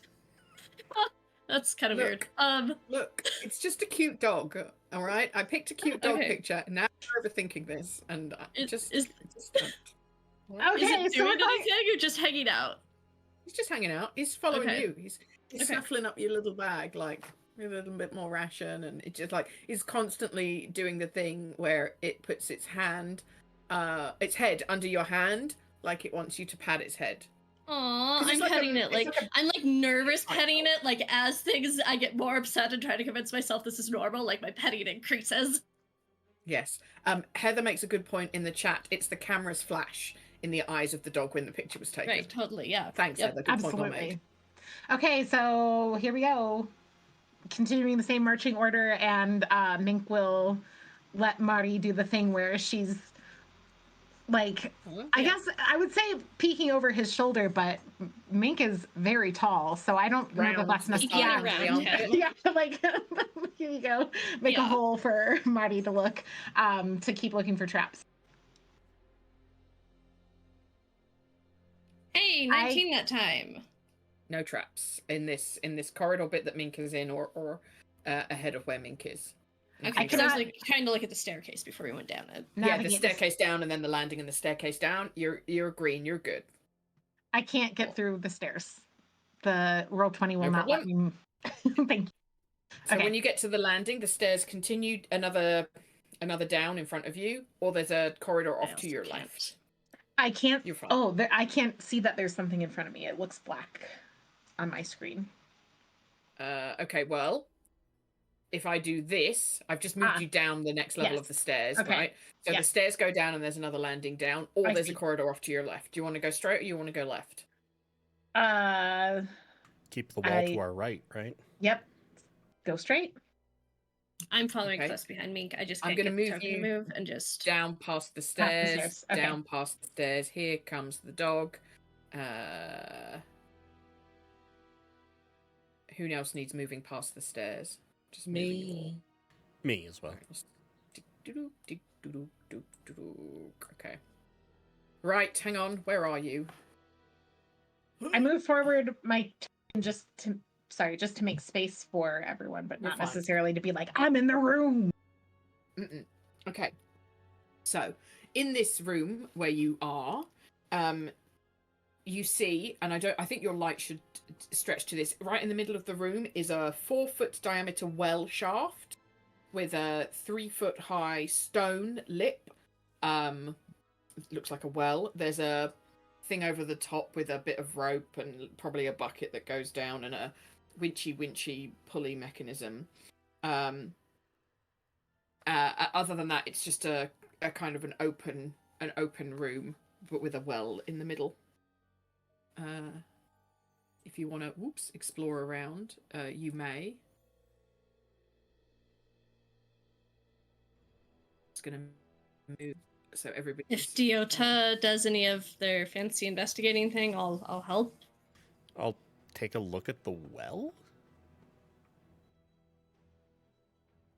That's kind of Look. weird. Look, it's just a cute dog. All right, I picked a cute dog Okay. picture. And now you're overthinking this, and I Is- just, is- just don't. Okay, Is it so doing we're going. anything or just hanging out? He's just hanging out. He's following Okay. you. He's Okay. snuffling up your little bag, like with a little bit more ration, and it's just like he's constantly doing the thing where it puts its head under your hand, like it wants you to pat its head. Aw, 'Cause I'm it's like a- petting it. it's Like, like a- I'm like nervous I petting know. it. Like as things, I get more upset and try to convince myself this is normal. Like my petting increases. Yes. Heather makes a good point in the chat. It's the camera's flash in the eyes of the dog when the picture was taken. Right. Totally. Yeah. Thanks, Yep. Heather. Good point well made. Absolutely. Okay, so here we go. Continuing the same marching order, and Mink will let Mari do the thing where she's like, I Yeah. guess I would say peeking over his shoulder, but Mink is very tall, so I don't know that Round that's the necessarily. side Yeah, of the armpit. him. yeah, like here you go. Make a Yeah. hole for Mari to look, to keep looking for traps. Hey, 19 that time. No traps in this corridor bit that Mink is in, or ahead of where Mink is. Okay, I because I was cannot- like trying to look at the staircase before we went down it. Yeah, the Navigate this- staircase down and then the landing and the staircase down. You're green. You're good. I can't get through the stairs. The roll 20 will No not let me. Thank you. So Okay. when you get to the landing, the stairs continue another down in front of you, or there's a corridor I off to also your can't. left. I can't. You're fine. Oh, I can't see that there's something in front of me. It looks black on my screen. Okay, well, if I do this, I've just moved you down the next level yes. of the stairs, Okay. right? So the Yes. stairs go down and there's another landing down, or I there's see. a corridor off to your left. Do you want to go straight or you want to go left? Keep the wall I- to our right, right? Yep. Go straight. I'm following Okay. close behind Mink. I just I'm can't gonna get the move token to you move and just. Down past the the stairs, stairs, okay. down past the stairs. Here comes the dog. Who else needs moving past the stairs? Just moving you all. Me as well. Okay. Right, hang on. Where are you? I move forward just to make space for everyone, but You're not fine. necessarily to be like, I'm in the room. Mm-mm. Okay. So, in this room where you are, you see, and I think your light should stretch to this. Right in the middle of the room is a 4-foot diameter well shaft with a 3-foot high stone lip. Looks like a well. There's a thing over the top with a bit of rope and probably a bucket that goes down and a winchy pulley mechanism. Other than that, it's just a kind of an open room, but with a well in the middle. If you want to, explore around, you may. It's gonna move so everybody. If Diota does any of their fancy investigating thing, I'll help. I'll take a look at the well.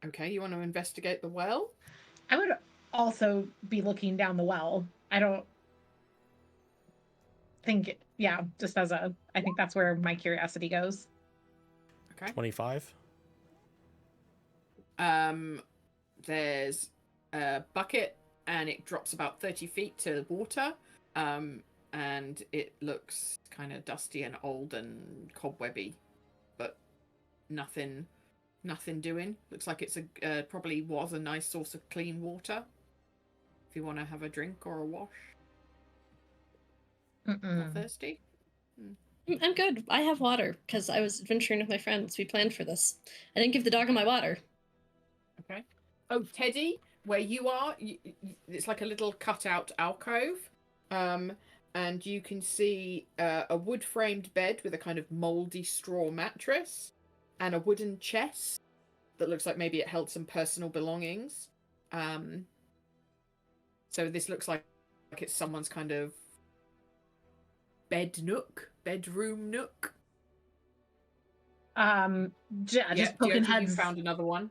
Okay, you want to investigate the well? I would also be looking down the well. I don't think, just I think that's where my curiosity goes. Okay. 25. There's a bucket and it drops about 30 feet to water. And it looks kind of dusty and old and cobwebby, but nothing doing. Looks like it's probably was a nice source of clean water. If you want to have a drink or a wash. Not thirsty? I'm good. I have water because I was adventuring with my friends. We planned for this. I didn't give the dog my water. Okay. Oh, Teddy, where you are, it's like a little cutout alcove. And you can see a wood-framed bed with a kind of mouldy straw mattress and a wooden chest that looks like maybe it held some personal belongings. So this looks like it's someone's kind of bedroom nook. Just poking Deota, you heads. found another one.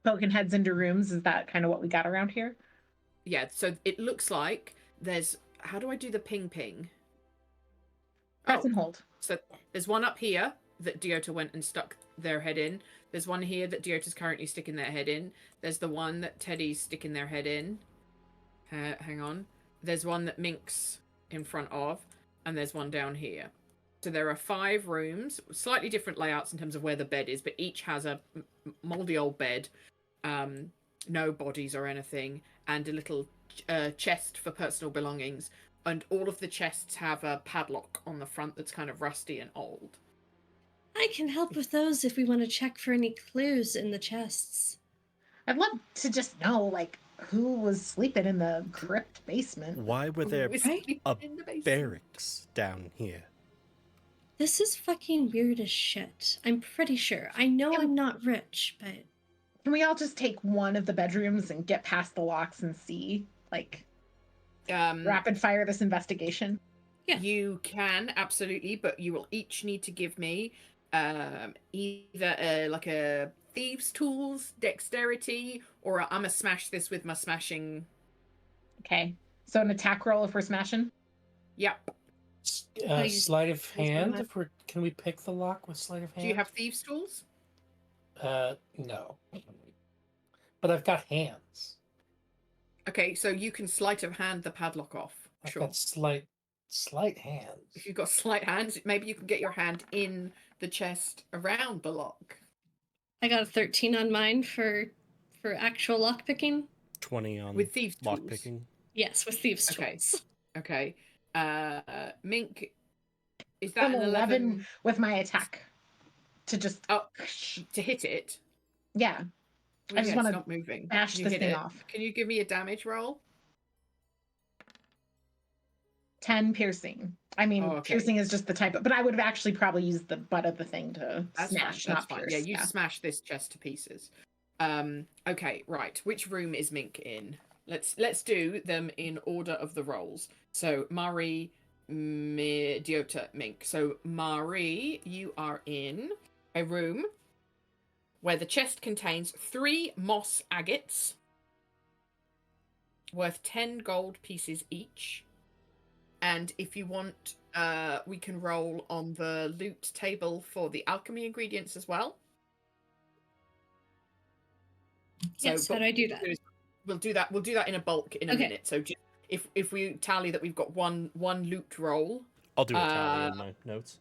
Poking heads into rooms. Is that kind of what we got around here? Yeah, so it looks like there's. How do I do the ping? Press and hold. So there's one up here that Deota went and stuck their head in. There's one here that Deota's currently sticking their head in. There's the one that Teddy's sticking their head in. Hang on. There's one that Mink's in front of, and there's one down here. So there are 5 rooms, slightly different layouts in terms of where the bed is, but each has a moldy old bed, no bodies or anything, and a little chest for personal belongings. And all of the chests have a padlock on the front that's kind of rusty and old. I can help with those if we want to check for any clues in the chests. I'd love to just know, like, who was sleeping in the crypt basement. Why were there Right? a barracks down here? This is fucking weird as shit. I'm pretty sure. I know I'm not rich, but... Can we all just take one of the bedrooms and get past the locks and see, like, rapid fire this investigation? Yeah. You can, absolutely, but you will each need to give me either like a thieves' tools, dexterity, or I'm gonna smash this with my smashing. Okay. So an attack roll if we're smashing? Yep. Sleight of hand. Can we pick the lock with sleight of hand? Do you have thieves' tools? No. But I've got hands. Okay, so you can sleight of hand the padlock off. I've Sure. got slight hands. If you've got sleight hands, maybe you can get your hand in the chest around the lock. I got a 13 on mine for actual lockpicking. 20 on With thieves' tools. lockpicking. Yes, with thieves' Okay. tools. Okay. Mink, is that An an 11 with my attack. To just... Oh, to hit it? Yeah. Well, I just yeah, wanna it's not moving. bash Can you this hit thing it? off. Can you give me a damage roll? 10 piercing. I mean, Oh, okay. piercing is just the type of... But I would have actually probably used the butt of the thing to That's smash, fine. not That's fine. pierce. Yeah, you smash this chest to pieces. Okay, right. Which room is Mink in? Let's do them in order of the rolls. So Mari, Deota, Mink. So Mari, you are in a room where the chest contains 3 moss agates worth 10 gold pieces each. And if you want, we can roll on the loot table for the alchemy ingredients as well. Yes, how do I do that? We'll do that. We'll do that in a bulk in a minute. So just, if we tally that we've got one loot roll. I'll do a tally in my notes.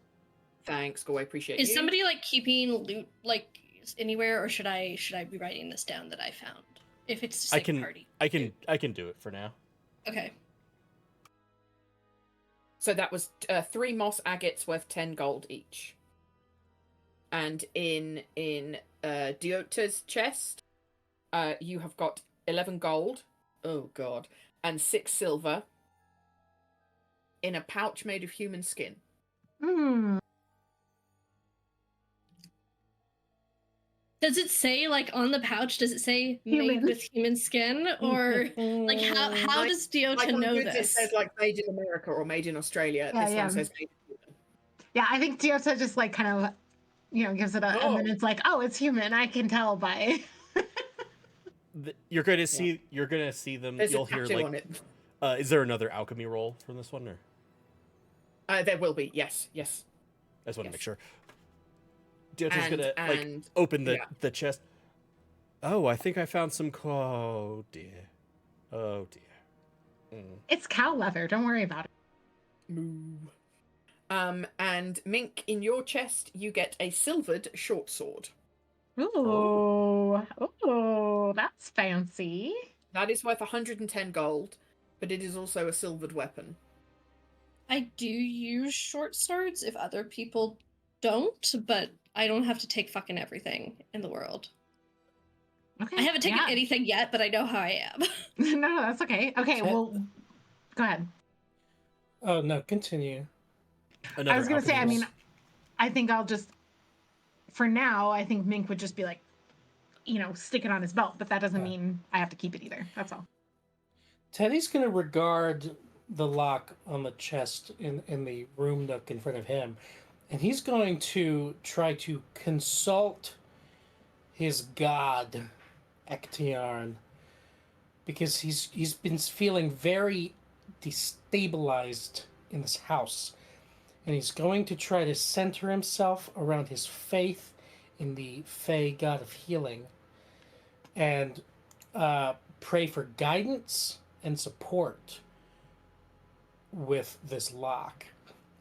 Thanks, Go. I appreciate Is you. somebody like keeping loot like anywhere, or should I be writing this down that I found? If it's just, like, party. I can do it for now. Okay. So that was 3 moss agates worth 10 gold each. And in Deota's chest, you have got 11 gold. Oh god. And 6 silver in a pouch made of human skin. Does it say, like, on the pouch, does it say Human. made with human skin? Or, like, how Like- does Deota Like on know goods, it this? says like made in America or made in Australia. Yeah, This yeah. one says made in human. Yeah, I think Deota just, like, kind of, gives it a... And then it's like, oh, it's human. I can tell by... You're gonna see. You're gonna see them. There's You'll a hear tattoo like. on it. Is there another alchemy roll from this one, or? There will be. Yes. I just want to Yes. make sure. Deota's And- gonna like and- open the yeah. the chest. Oh, I think I found some. Oh dear. Oh dear. It's cow leather. Don't worry about it. Moo. And Mink, in your chest, you get a silvered short sword. Ooh. Ooh, that's fancy. That is worth 110 gold, but it is also a silvered weapon. I do use short swords if other people don't, but I don't have to take fucking everything in the world. Okay. I haven't taken yeah. anything yet, but I know how I am. No, that's okay. Okay, well, go ahead. Oh no, continue. I was going to say, I mean, I think I'll just for now, I think Mink would just be like, stick it on his belt, but that doesn't mean I have to keep it either. That's all. Teddy's going to regard the lock on the chest in the room nook in front of him, and he's going to try to consult his god, Ektiarn, because he's been feeling very destabilized in this house, and he's going to try to center himself around his faith in the Fey god of healing, and pray for guidance and support with this lock.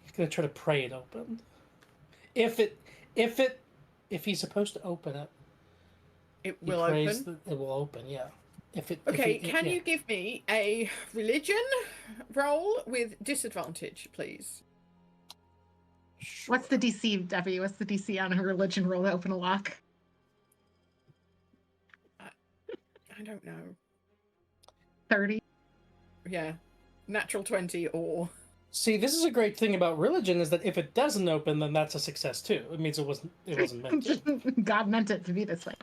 He's gonna try to pray it open. If he's supposed to open it, It will open. It will open. Yeah. Can you give me a religion roll with disadvantage, please? Sure. What's the DC, Debbie? What's the DC on a religion roll to open a lock? I don't know. 30. Yeah, natural 20 or. See, this is a great thing about religion is that if it doesn't open, then that's a success too. It means it wasn't meant to. God meant it to be this way.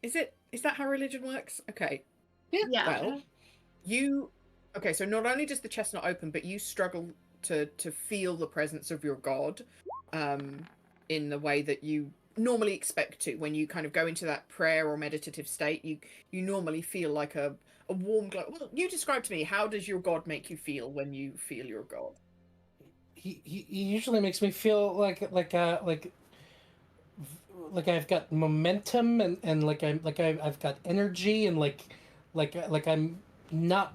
Is that how religion works? Okay. Yeah. Well, okay, so not only does the chest not open, but you struggle to feel the presence of your god in the way that you normally expect to. When you kind of go into that prayer or meditative state, you normally feel like a warm glow. Well, you describe to me, how does your god make you feel when you feel your god? He usually makes me feel like I've got momentum and I've got energy and like I'm not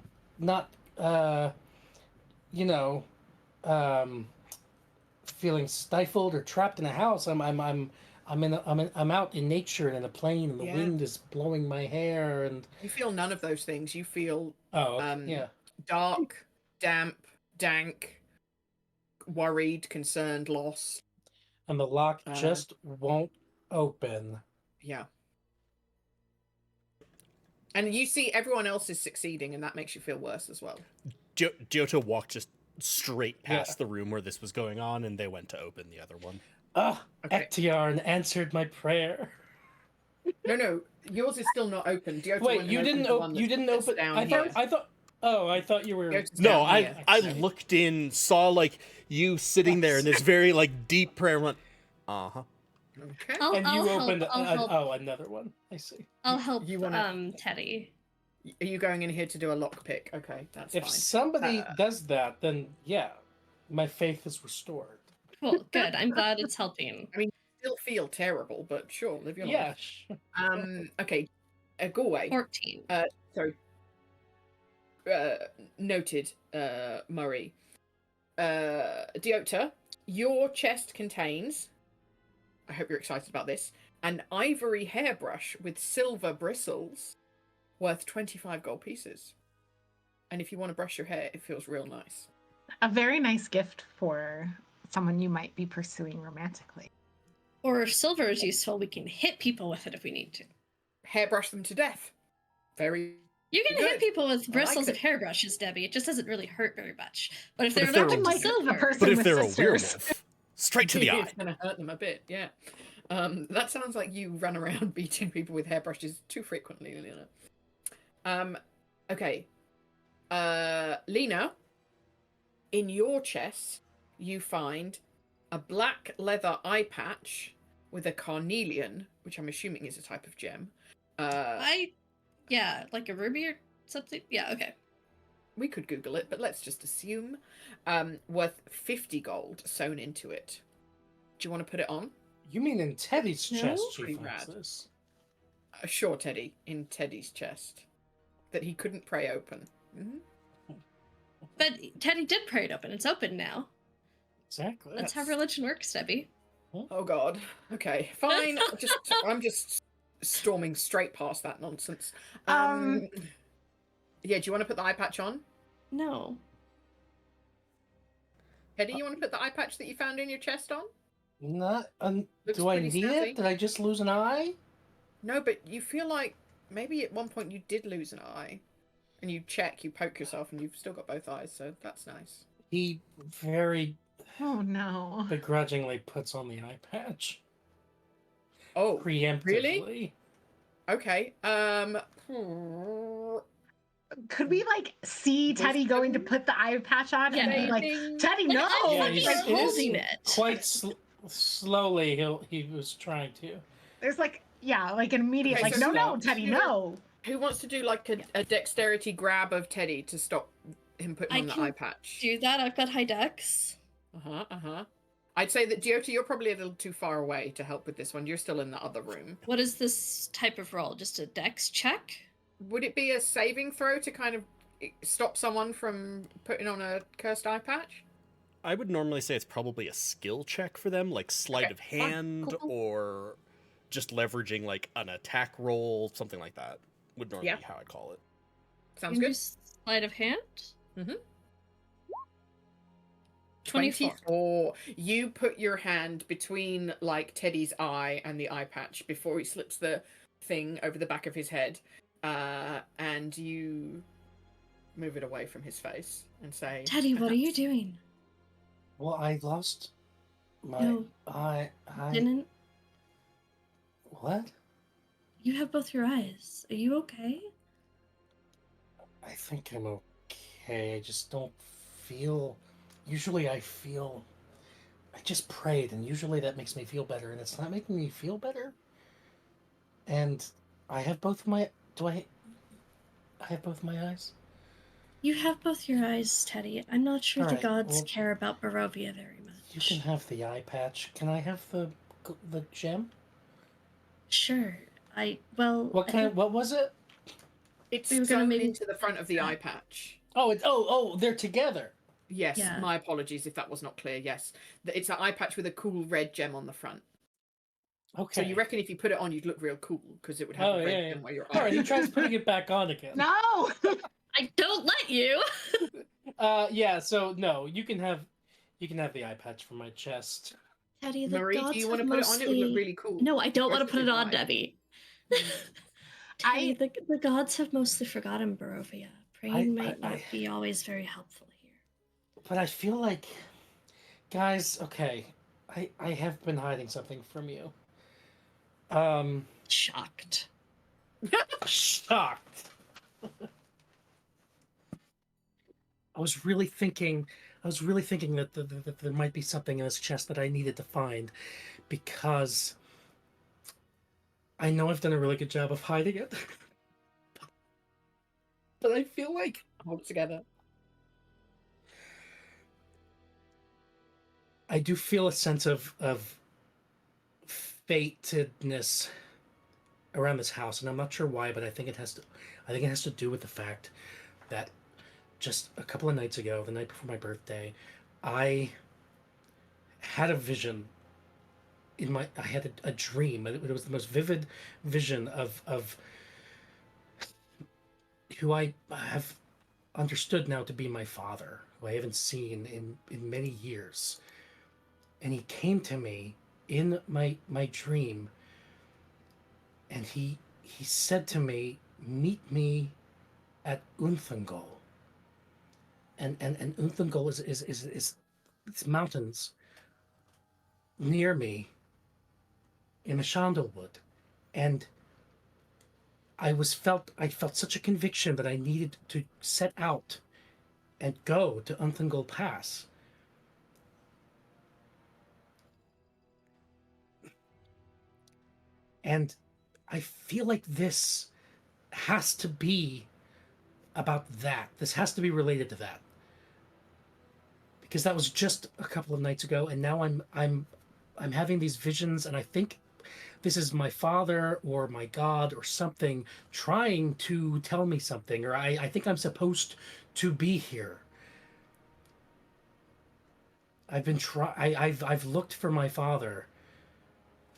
feeling stifled or trapped in a house. I'm out in nature and in a plane, and the wind is blowing my hair, and you feel none of those things. You feel yeah, dark, damp, dank, worried, concerned, lost. And the lock just won't open. Yeah. And you see everyone else is succeeding, and that makes you feel worse as well. Giotto walked just straight past the room where this was going on, and they went to open the other one. Okay. Ektiarn answered my prayer. No, yours is still not open. Wait, you didn't open. You didn't open. I thought. Oh, I thought you were. No, I looked in, saw like you sitting there in this very like deep prayer. Went, Okay. And you opened. I'll help. Another one. I see. I'll help. You wanna... Teddy. Are you going in here to do a lockpick? Okay, that's fine. If somebody does that, then yeah, my faith is restored. Cool, good. I'm glad it's helping. I mean, you still feel terrible, but sure, live your life. Yeah. Okay. Galway. 14. Sorry. Noted, Murray. Diota, your chest contains, I hope you're excited about this, an ivory hairbrush with silver bristles worth 25 gold pieces. And if you want to brush your hair, it feels real nice. A very nice gift for someone you might be pursuing romantically. Or if silver is useful, we can hit people with it if we need to. Hairbrush them to death. Very You can good. hit people with bristles like of hairbrushes, Debbie. It just doesn't really hurt very much. But if But they're if they're allergic to like silver, a person but if with they're a sisters. werewolf, straight to the eye. It's going to hurt them a bit, yeah. That sounds like you run around beating people with hairbrushes too frequently, Lena. Okay. Lena, in your chest, you find a black leather eye patch with a carnelian, which I'm assuming is a type of gem. yeah, like a ruby or something. Yeah, okay. We could Google it, but let's just assume. Worth 50 gold sewn into it. Do you want to put it on? You mean in Teddy's No? chest, Chief Pretty rad. Francis? Sure, Teddy. In Teddy's chest. That he couldn't pray open. Mm-hmm. But Teddy did pray it open. It's open now. Exactly. That's how religion works, Debbie. Oh God. Okay, fine. I'm just storming straight past that nonsense. Yeah, do you want to put the eye patch on? No. Teddy, you want to put the eye patch that you found in your chest on? Not. Looks Do I pretty need snazzy. it? Did I just lose an eye? No, but you feel like maybe at one point you did lose an eye. And you poke yourself, and you've still got both eyes, so that's nice. He very Oh no. begrudgingly puts on the eye patch. Oh, preemptively. really? Okay. Could we like see Teddy going to put the eye patch on and be like, Saving- Teddy, Like, no! I'm Yeah, fucking Like, it is holding it. quite slowly. He was trying to. there's like, yeah, like an immediate, Okay, like, so no, no, stop. Teddy, no. Who wants to do like a dexterity grab of Teddy to stop him putting I on the can eye patch? do that. I've got high dex. I'd say that Giota, you're probably a little too far away to help with this one. You're still in the other room. What is this type of roll? Just a dex check? Would it be a saving throw to kind of stop someone from putting on a cursed eye patch? I would normally say it's probably a skill check for them, like sleight Okay, of fine. hand Cool. or just leveraging like an attack roll, something like that. Would normally be how I'd call it. Sounds You can good. do sleight of hand? Mhm. 24. 24. You put your hand between like Teddy's eye and the eye patch before he slips the thing over the back of his head, and you move it away from his face and say, Teddy, what are you doing? Well, I lost my No. I Didn't what? you have both your eyes? Are you okay? I think I'm okay. I just don't feel. Usually I feel. I just prayed, and usually that makes me feel better, and it's not making me feel better. And I have both my. Do I have both my eyes? You have both your eyes, Teddy. I'm not sure All the right, gods well- care about Barovia very much. You can have the eye patch. Can I have the gem? Sure. What kind? What was it? It's We were gonna sewn maybe into the front of the eye patch. Oh, they're together. Yes, Yeah. my apologies if that was not clear. Yes, it's an eye patch with a cool red gem on the front. Okay. So you reckon if you put it on, you'd look real cool because it would have Oh a red yeah. gem where your All right, eye. he tries putting it back on again. No! I don't let you. Yeah. So no, you can have the eye patch from my chest. Teddy, the Marie, gods do you want have to put it on? It would look mostly. really cool. No, I don't Goes want to with put it his on, eye. Debbie. I- Teddy, the gods have mostly forgotten Barovia. Praying I- might not be always very helpful here. But I feel like, guys, okay, I have been hiding something from you. Shocked. Shocked. I was really thinking that there might be something in this chest that I needed to find, because I know I've done a really good job of hiding it. But I feel like Hold together. I do feel a sense of fatedness around this house, and I'm not sure why, but I think it has to do with the fact that just a couple of nights ago, the night before my birthday, I had a vision I had a dream. It was the most vivid vision of who I have understood now to be my father, who I haven't seen in many years. And he came to me in my dream, and he said to me, "Meet me at Unthangol." And Unthangol is it's mountains near me in the Shandalwood. And I felt such a conviction that I needed to set out and go to Unthangol Pass. And I feel like this has to be about that. This has to be related to that. Because that was just a couple of nights ago, and now I'm having these visions, and I think this is my father or my God or something trying to tell me something, or I think I'm supposed to be here. I've looked for my father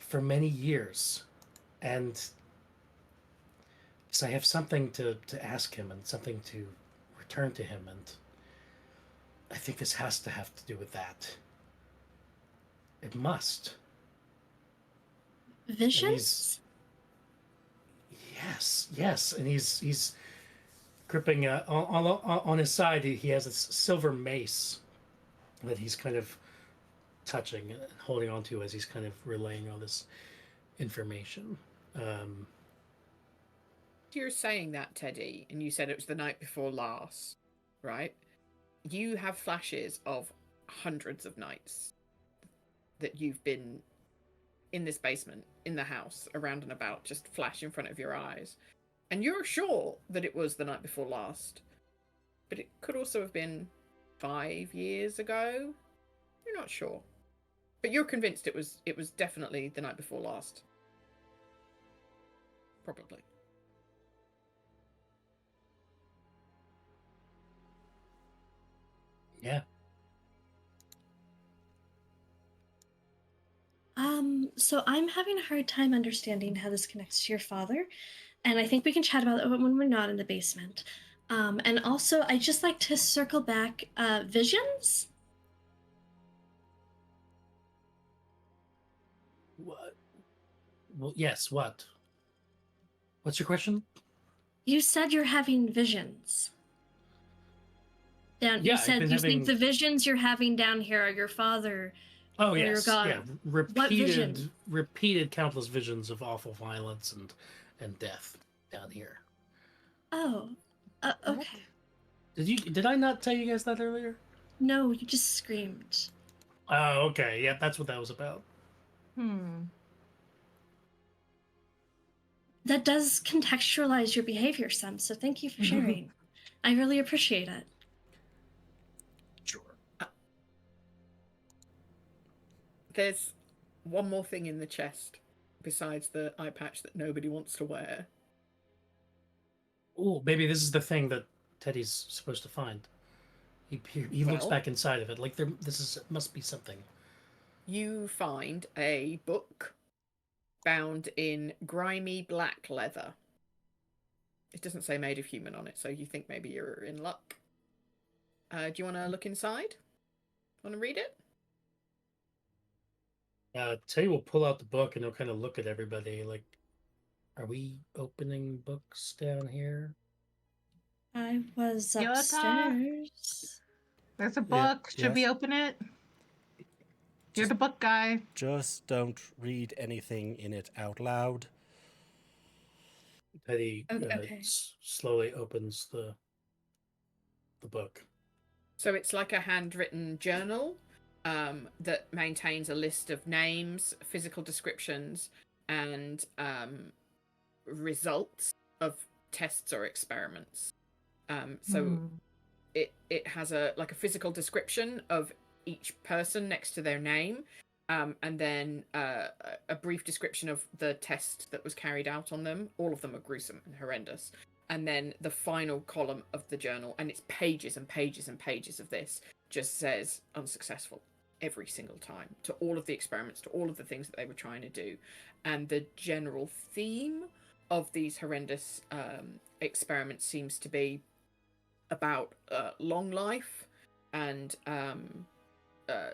for many years, and so I have something to ask him and something to return to him, and I think this has to have to do with that. It must. Visions? Yes, and he's gripping on his side. He has this silver mace that he's kind of touching and holding on to as he's kind of relaying all this information. You're saying that, Teddy, and you said it was the night before last, right? You have flashes of hundreds of nights that you've been in this basement, in the house, around and about, just flash in front of your eyes. And you're sure that it was the night before last, but it could also have been 5 years ago. You're not sure, but you're convinced it was definitely the night before last. Probably. Yeah. So I'm having a hard time understanding how this connects to your father, and I think we can chat about it when we're not in the basement. And also, I just like to circle back, visions. What? Well, yes. What? What's your question? You said you're having visions. Down, Yeah, you I've said been you think having. the visions you're having down here are your father Oh or your yes, yeah. god. What vision? Repeated, countless visions of awful violence and death down here. Oh, What? okay. Did I not tell you guys that earlier? No, you just screamed. Oh, okay. Yeah, that's what that was about. That does contextualize your behavior some, so thank you for sharing. I really appreciate it. Sure. There's one more thing in the chest besides the eye patch that nobody wants to wear. Oh, maybe this is the thing that Teddy's supposed to find. He looks Well- back inside of it like must be something. You find a book bound in grimy black leather. It doesn't say made of human on it, so you think maybe you're in luck. Do you want to look inside? Want to read it? Teddy will pull out the book and he'll kind of look at everybody like, "Are we opening books down here?" I was Yota? upstairs. There's a Yeah, book. Should we yes. open it? You're Just- the book guy. Just don't read anything in it out loud. Teddy Okay. slowly opens the book. So it's like a handwritten journal that maintains a list of names, physical descriptions, and results of tests or experiments. So it has a physical description of each person next to their name, and then a brief description of the test that was carried out on them. All of them are gruesome and horrendous. And then the final column of the journal, and it's pages and pages and pages of this, just says unsuccessful every single time to all of the experiments, to all of the things that they were trying to do. And the general theme of these horrendous experiments seems to be about long life and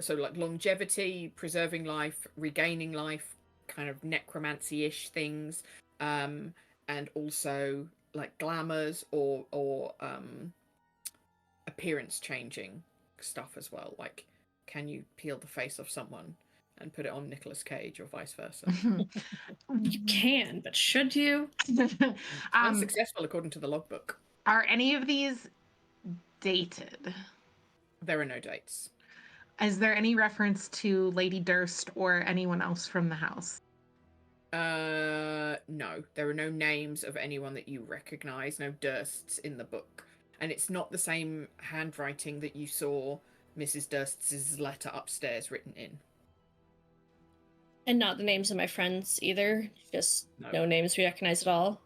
so like longevity, preserving life, regaining life, kind of necromancy-ish things, and also like glamours or appearance changing stuff as well. Like, can you peel the face off someone and put it on Nicolas Cage or vice versa? You can, but should you? Unsuccessful according to the logbook. Are any of these dated? There are no dates. Is there any reference to Lady Durst or anyone else from the house? No. There are no names of anyone that you recognize, no Dursts in the book. And it's not the same handwriting that you saw Mrs. Durst's letter upstairs written in. And not the names of my friends either. Just no names we recognize at all.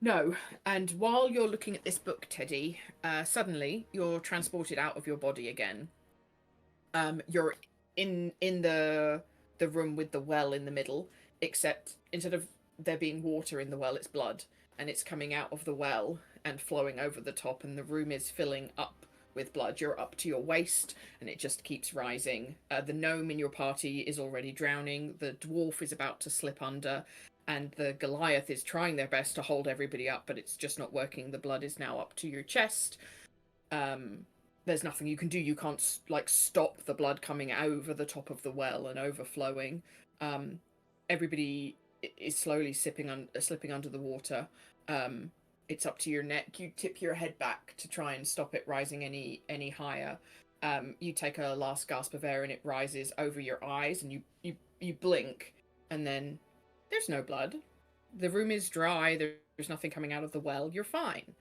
No. And while you're looking at this book, Teddy, suddenly you're transported out of your body again. You're in the room with the well in the middle, except instead of there being water in the well, it's blood, and it's coming out of the well and flowing over the top, and the room is filling up with blood. You're up to your waist, and it just keeps rising. The gnome in your party is already drowning. The dwarf is about to slip under, and the Goliath is trying their best to hold everybody up, but it's just not working. The blood is now up to your chest. There's nothing you can do. You can't like stop the blood coming over the top of the well and overflowing. Everybody is slowly slipping under the water. It's up to your neck. You tip your head back to try and stop it rising any higher. You take a last gasp of air and it rises over your eyes, and you blink, and then there's no blood. The room is dry. There's nothing coming out of the well. You're fine.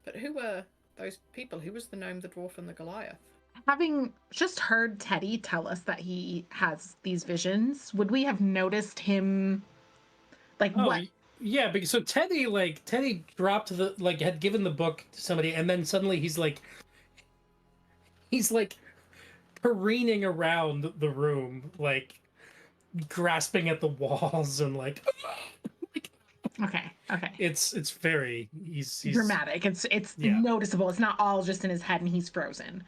But who were those people? Who was the gnome, the dwarf, and the Goliath? Having just heard Teddy tell us that he has these visions, would we have noticed him? Like Oh, what? yeah, because so Teddy dropped the had given the book to somebody, and then suddenly he's like careening around the room, like grasping at the walls and like Okay, okay. it's very he's Dramatic. It's yeah. noticeable. It's not all just in his head and he's frozen.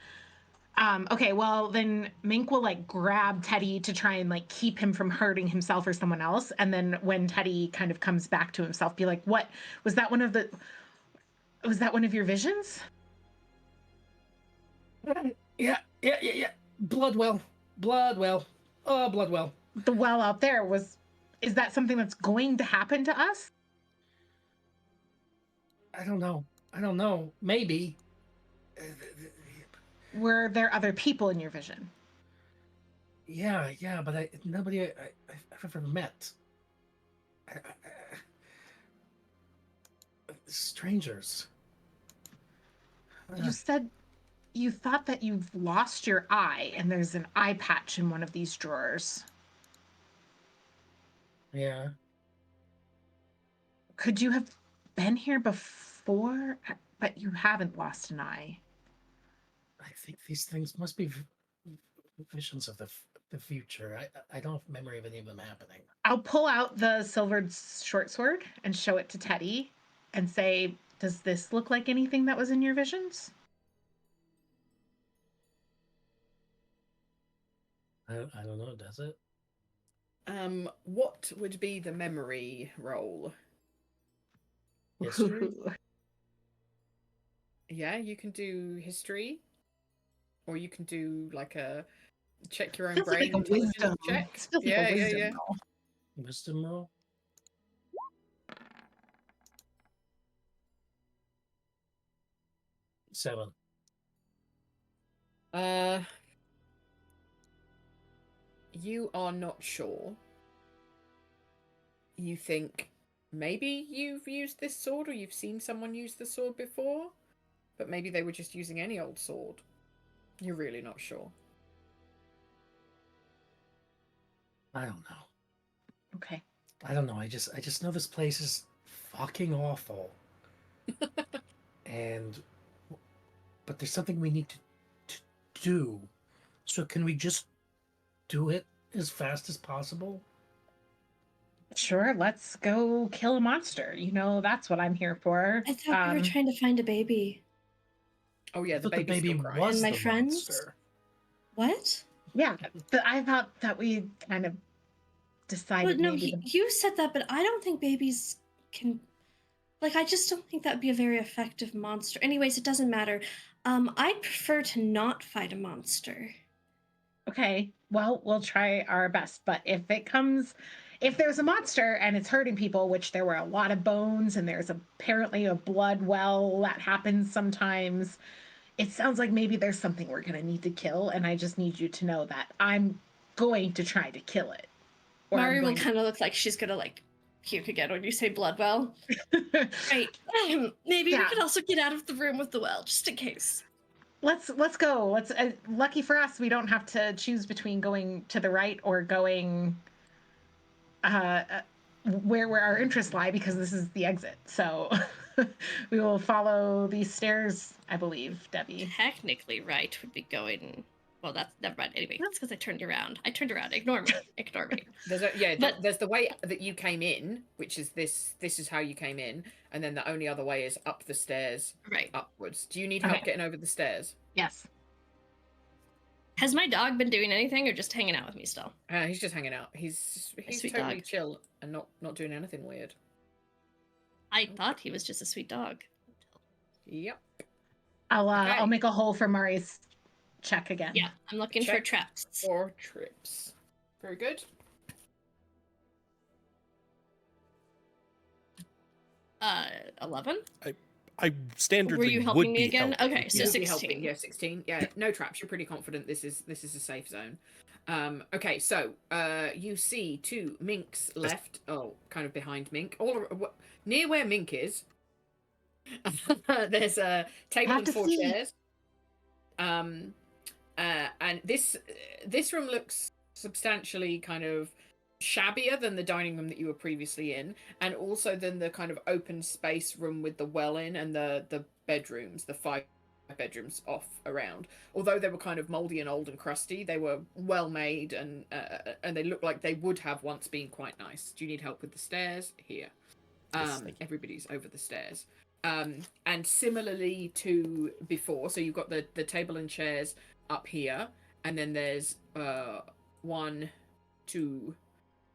Okay, well then Mink will like grab Teddy to try and like keep him from hurting himself or someone else. And then when Teddy kind of comes back to himself, be like, "What was that? Was that one of your visions?" Yeah. Bloodwell. Oh, Bloodwell. The well out there is that something that's going to happen to us? I don't know. Maybe. Were there other people in your vision? Yeah, but nobody I've ever met. Strangers. You said you thought that you've lost your eye and there's an eye patch in one of these drawers. Yeah. Could you have been here before? But you haven't lost an eye. I think these things must be visions of the future. I don't have memory of any of them happening. I'll pull out the silvered short sword and show it to Teddy and say, "Does this look like anything that was in your visions?" I don't know, does it? What would be the memory roll? History? Yeah, you can do history, or you can do like a check your own Feels brain like a intelligence wisdom. check. It feels like a wisdom Yeah. roll. Wisdom roll? 7. You are not sure. You think maybe you've used this sword, or you've seen someone use the sword before, but maybe they were just using any old sword. You're really not sure. I don't know. Okay. I don't know. I just know this place is fucking awful. But there's something we need to do. So can we just do it as fast as possible? Sure, let's go kill a monster. You know, that's what I'm here for. I thought we were trying to find a baby. Oh yeah, I the thought the baby's baby still crying. was And my the friends? monster. What? Yeah, but I thought that we kind of decided But no, maybe the you said that, but I don't think babies can. Like, I just don't think that would be a very effective monster. Anyways, it doesn't matter. I'd prefer to not fight a monster. Okay, well, we'll try our best. But if there's a monster and it's hurting people, which there were a lot of bones and there's apparently a blood well that happens sometimes, it sounds like maybe there's something we're going to need to kill. And I just need you to know that I'm going to try to kill it. Or Mari I'm will going kind of look like she's gonna, like, puke again when you say blood well. to... Right. Maybe Yeah. we could also get out of the room with the well, just in case. Let's go. Let's. Lucky for us, we don't have to choose between going to the right or going where our interests lie, because this is the exit. So we will follow these stairs, I believe, Debbie. Technically, right would be going. Well, that's never mind. Anyway, that's because I turned around. Ignore me. Ignore me. There's the way that you came in, which is this. This is how you came in, and then the only other way is up the stairs, Right. upwards. Do you need help Okay. getting over the stairs? Yes. Has my dog been doing anything or just hanging out with me still? He's just hanging out. He's sweet totally dog. chill and not doing anything weird. I thought he was just a sweet dog. Yep. I'll Okay. make a hole for Murray's check again. Yeah, I'm looking for Check. traps. 4 trips. Very good. 11. I standardly Were you would helping me be again? helping. Okay, so You Yeah. would be 16. helping. Yeah, 16. Yeah, no traps. You're pretty confident this is a safe zone. Okay, so you see two minks left. Oh, kind of behind Mink. Near where Mink is. There's a table Have and to 4 see. chairs. And this room looks substantially kind of shabbier than the dining room that you were previously in, and also than the kind of open space room with the well in and the bedrooms, the 5 bedrooms off around. Although they were kind of moldy and old and crusty, they were well made, and they look like they would have once been quite nice. Do you need help with the stairs? Here. Yes, thank you. Everybody's over the stairs. And similarly to before, so you've got the table and chairs up here, and then there's 1, 2,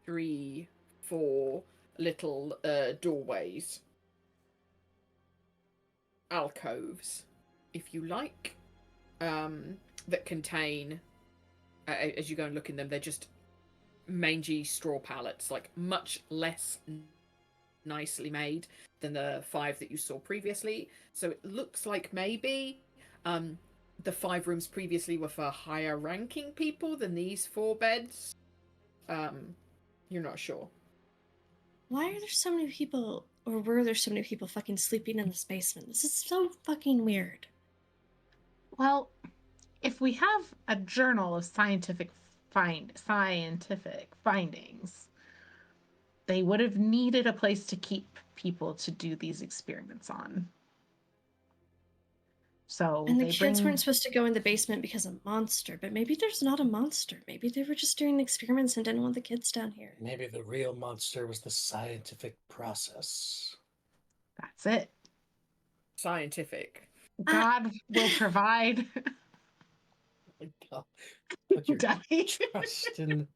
3, 4 little doorways, alcoves, if you like, that contain, as you go and look in them, they're just mangy straw pallets, like much less nicely made than the 5 that you saw previously. So it looks like maybe the 5 rooms previously were for higher ranking people than these 4 beds. You're not sure. Why are there so many people, or were there so many people fucking sleeping in this basement? This is so fucking weird. Well, if we have a journal of scientific findings, they would have needed a place to keep people to do these experiments on. So And the they kids bring weren't supposed to go in the basement because of monster, but maybe there's not a monster. Maybe they were just doing experiments and didn't want the kids down here. Maybe the real monster was the scientific process. That's it. Scientific. God will provide. My God. Put your Daddy. trust in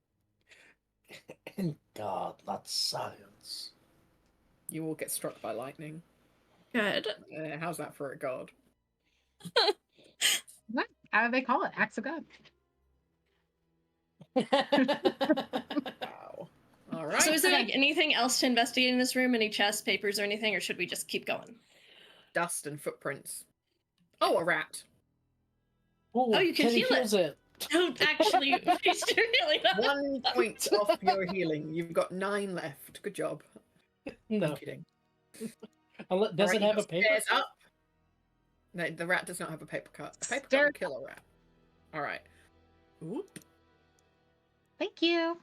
God, not science. You all get struck by lightning. Good. How's that for a god? What? How do they call it? Acts of God. Wow. All right. So is there like anything else to investigate in this room? Any chests, papers, or anything, or should we just keep going? Dust and footprints. Oh, a rat. Ooh, Oh, you can Teddy heal it. heals it. Don't actually waste your healing. 1 point off your healing. You've got 9 left. Good job. No. I'm kidding. Does Alright, it have you've a got paper? stairs up. No, the rat does not have a paper cut. A paper cut Stair- will kill a rat. All right. Oop. Thank you.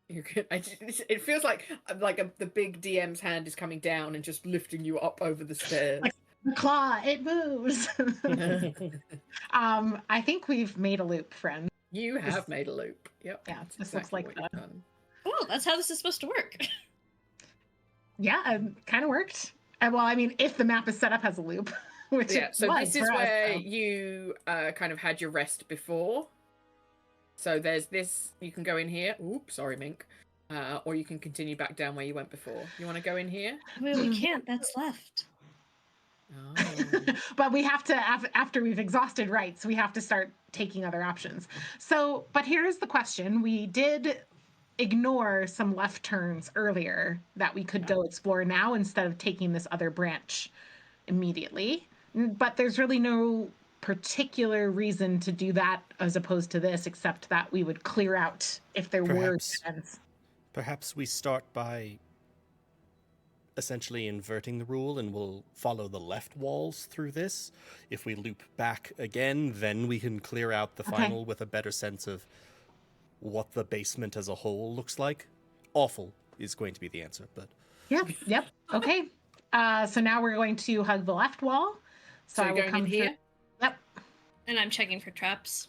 You're good. It feels like the big DM's hand is coming down and just lifting you up over the stairs. Like- The claw, it moves. I think we've made a loop, friend. You have made a loop. Yep. Yeah, That's this looks exactly like what fun. you've done. Oh, that's how this is supposed to work. Yeah, kind of worked. Well, I mean, if the map is set up as a loop, which Yeah. it So was this is for us, where so. you kind of had your rest before. So there's this. You can go in here. Oops, sorry, Mink. Or you can continue back down where you went before. You want to go in here? Well, we can't. That's left. Oh. But we have to, after we've exhausted rights, we have to start taking other options. So, but here's the question. We did ignore some left turns earlier that we could go explore now instead of taking this other branch immediately. But there's really no particular reason to do that as opposed to this, except that we would clear out if there Perhaps. were dead ends. Perhaps we start by essentially inverting the rule and we'll follow the left walls through this. If we loop back again, then we can clear out the Okay. final with a better sense of what the basement as a whole looks like. Awful is going to be the answer, but Yep. Okay. So now we're going to hug the left wall. So I you're will going come in here? through. Yep. And I'm checking for traps.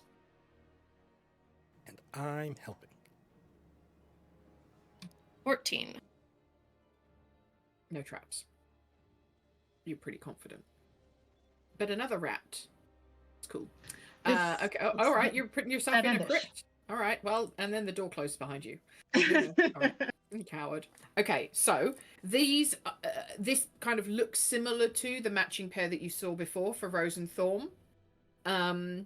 and I'm helping. 14. No traps. You're pretty confident. But another rat. It's cool. Okay. Oh, all right. You're putting yourself in a Dead-endish. crypt. All right. Well, and then the door closed behind you. All right. You coward. Okay. So these, this kind of looks similar to the matching pair that you saw before for Rose and Thorn. The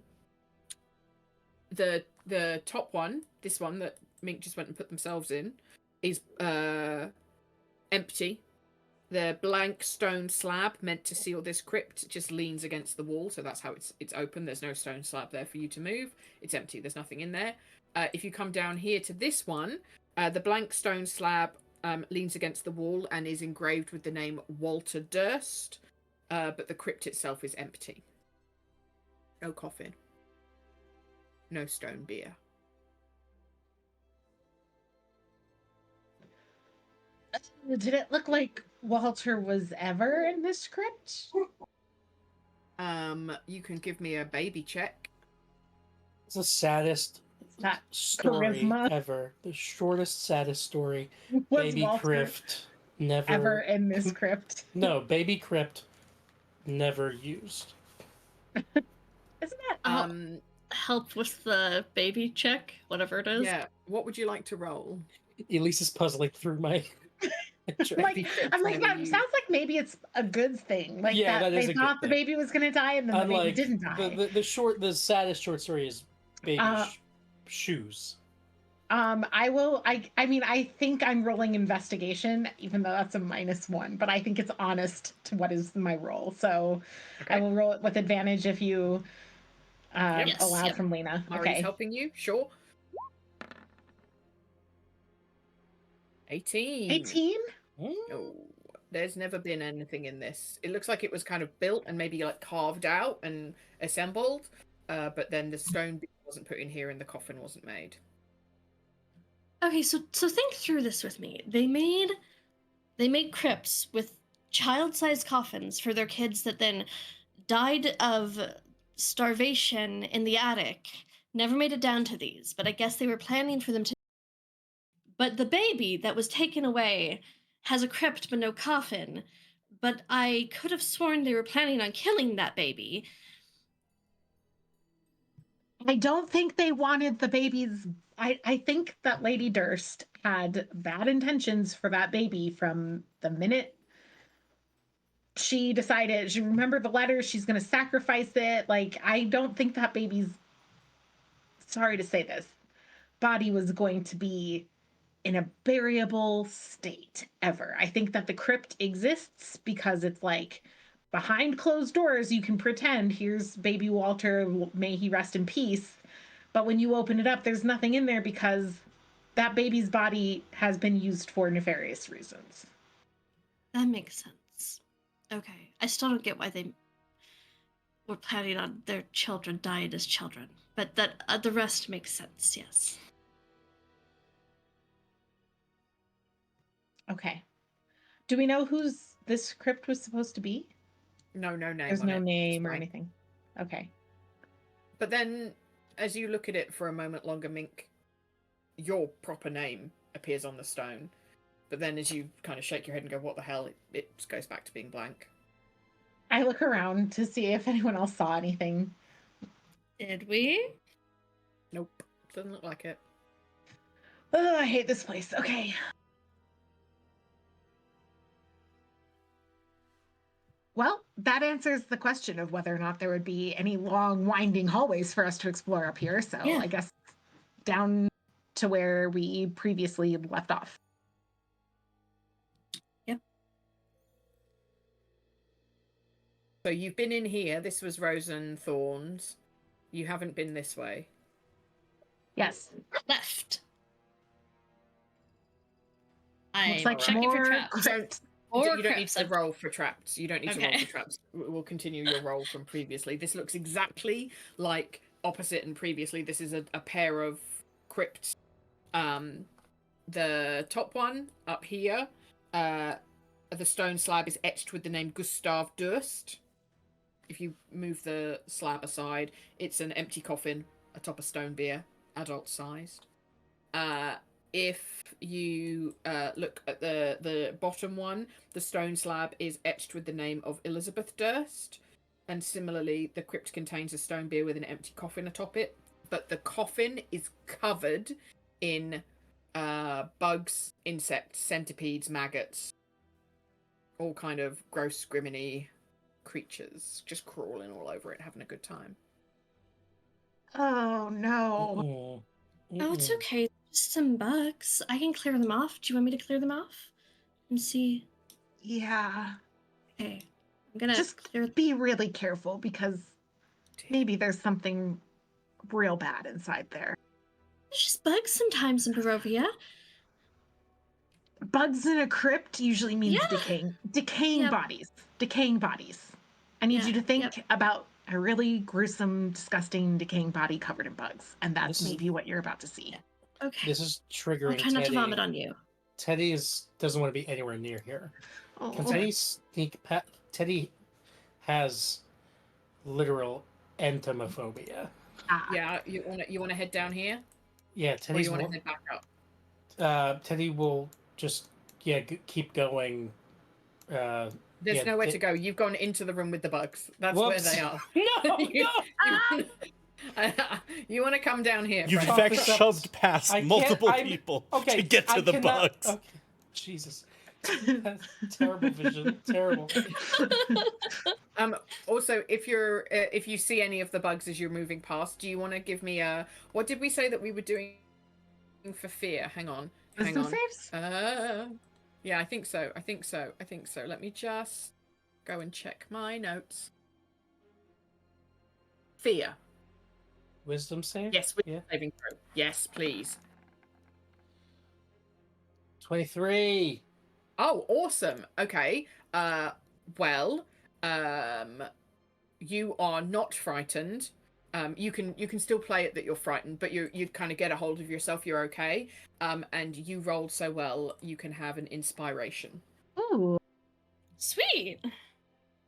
top one, this one that Mink just went and put themselves in, is empty. The blank stone slab meant to seal this crypt just leans against the wall, so that's how it's open. There's no stone slab there for you to move. It's empty. There's nothing in there. If you come down here to this one, the blank stone slab leans against the wall and is engraved with the name Walter Durst, but the crypt itself is empty. No coffin. No stone bier. Did it look like Walter was ever in this script? You can give me a baby check. It's the saddest It's not story charisma. ever. The shortest, saddest story. Was Baby Walter Crypt never ever in this crypt? No, Baby Crypt never used. Isn't that I'll help with the baby check, whatever it is. Yeah. What would you like to roll? Elise is puzzling through my. like? Baby crypt I'm like, never that used. sounds like maybe it's a good thing. Like Yeah, that is they a good thought the thing. baby was gonna die and then the baby Unlike didn't die. the saddest short story is Baby Shoes. I mean, I think I'm rolling investigation, even though that's a -1, but I think it's honest to what is my roll. So Okay. I will roll it with advantage if you Yes, allow yep. from Lena. Mari's Okay. helping you, sure. 18. 18? Oh, there's never been anything in this. It looks like it was kind of built and maybe like carved out and assembled, but then the stone wasn't put in here and the coffin wasn't made. Okay, so think through this with me. They made crypts with child-sized coffins for their kids that then died of starvation in the attic. Never made it down to these, but I guess they were planning for them to. But the baby that was taken away has a crypt but no coffin. But I could have sworn they were planning on killing that baby. I don't think they wanted the baby's. I think that Lady Durst had bad intentions for that baby from the minute she decided. She remembered the letter, she's going to sacrifice it. Like, I don't think that baby's, sorry to say this, body was going to be in a buriable state ever. I think that the crypt exists because it's like behind closed doors, you can pretend here's baby Walter, may he rest in peace. But when you open it up, there's nothing in there because that baby's body has been used for nefarious reasons. That makes sense. Okay. I still don't get why they were planning on their children dying as children. But that the rest makes sense, yes. Okay. Do we know whose this crypt was supposed to be? No name. There's on no it. name It's or blank. anything. Okay. But then, as you look at it for a moment longer, Mink, your proper name appears on the stone. But then, as you kind of shake your head and go, "What the hell?" It goes back to being blank. I look around to see if anyone else saw anything. Did we? Nope, doesn't look like it. Oh, I hate this place. Okay. Well, that answers the question of whether or not there would be any long, winding hallways for us to explore up here. So Yeah. I guess down to where we previously left off. Yep. So you've been in here. This was Rose and Thorns. You haven't been this way. Yes. Left. Looks I'm like checking for more traps. crypt. Or You don't need crypts. to roll for traps. You don't need to roll Okay. for traps. We'll continue your roll from previously. This looks exactly like opposite and previously. This is a pair of crypts. The top one up here, the stone slab is etched with the name Gustav Durst. If you move the slab aside, it's an empty coffin atop a stone bier, adult sized. If you look at the bottom one, the stone slab is etched with the name of Elizabeth Durst, and similarly, the crypt contains a stone bier with an empty coffin atop it. But the coffin is covered in bugs, insects, centipedes, maggots, all kind of gross, griminy creatures just crawling all over it, having a good time. Oh no. Mm-mm. Oh, it's okay. Just some bugs. I can clear them off. Do you want me to clear them off? And see. Yeah. Okay. I'm gonna Just clear. be really careful because maybe there's something real bad inside there. There's just bugs sometimes in Barovia. Bugs in a crypt usually means Yeah. decaying Yep. bodies. Decaying bodies. I need you to think about a really gruesome, disgusting, decaying body covered in bugs. And that's This is- maybe what you're about to see. Okay. This is I'll triggering try not to vomit Teddy. on you. Teddy doesn't want to be anywhere near here. Oh, Teddy has literal entomophobia. Yeah, you wanna head down here, Yeah, or Teddy's you wanna head back up? Teddy will just keep going. There's Yeah, nowhere to go. You've gone into the room with the bugs. That's Whoops. where they are. No, You- no. you want to come down here? You've in friend? fact shoved past I can't- multiple I'm- people Okay, to get to I the cannot- bugs. Okay. Jesus. Terrible vision. Terrible. Also, if you see any of the bugs as you're moving past, do you want to give me a? What did we say that we were doing for fear? Hang on. Wisdom saves? Yeah, I think so. Let me just go and check my notes. Fear. Wisdom save? Yes, we're Yeah. saving throw. Yes, please. 23. Oh, awesome. Okay. Well, you are not frightened. You can still play it that you're frightened, but you kind of get a hold of yourself. You're okay. And you rolled so well, you can have an inspiration. Ooh. Sweet.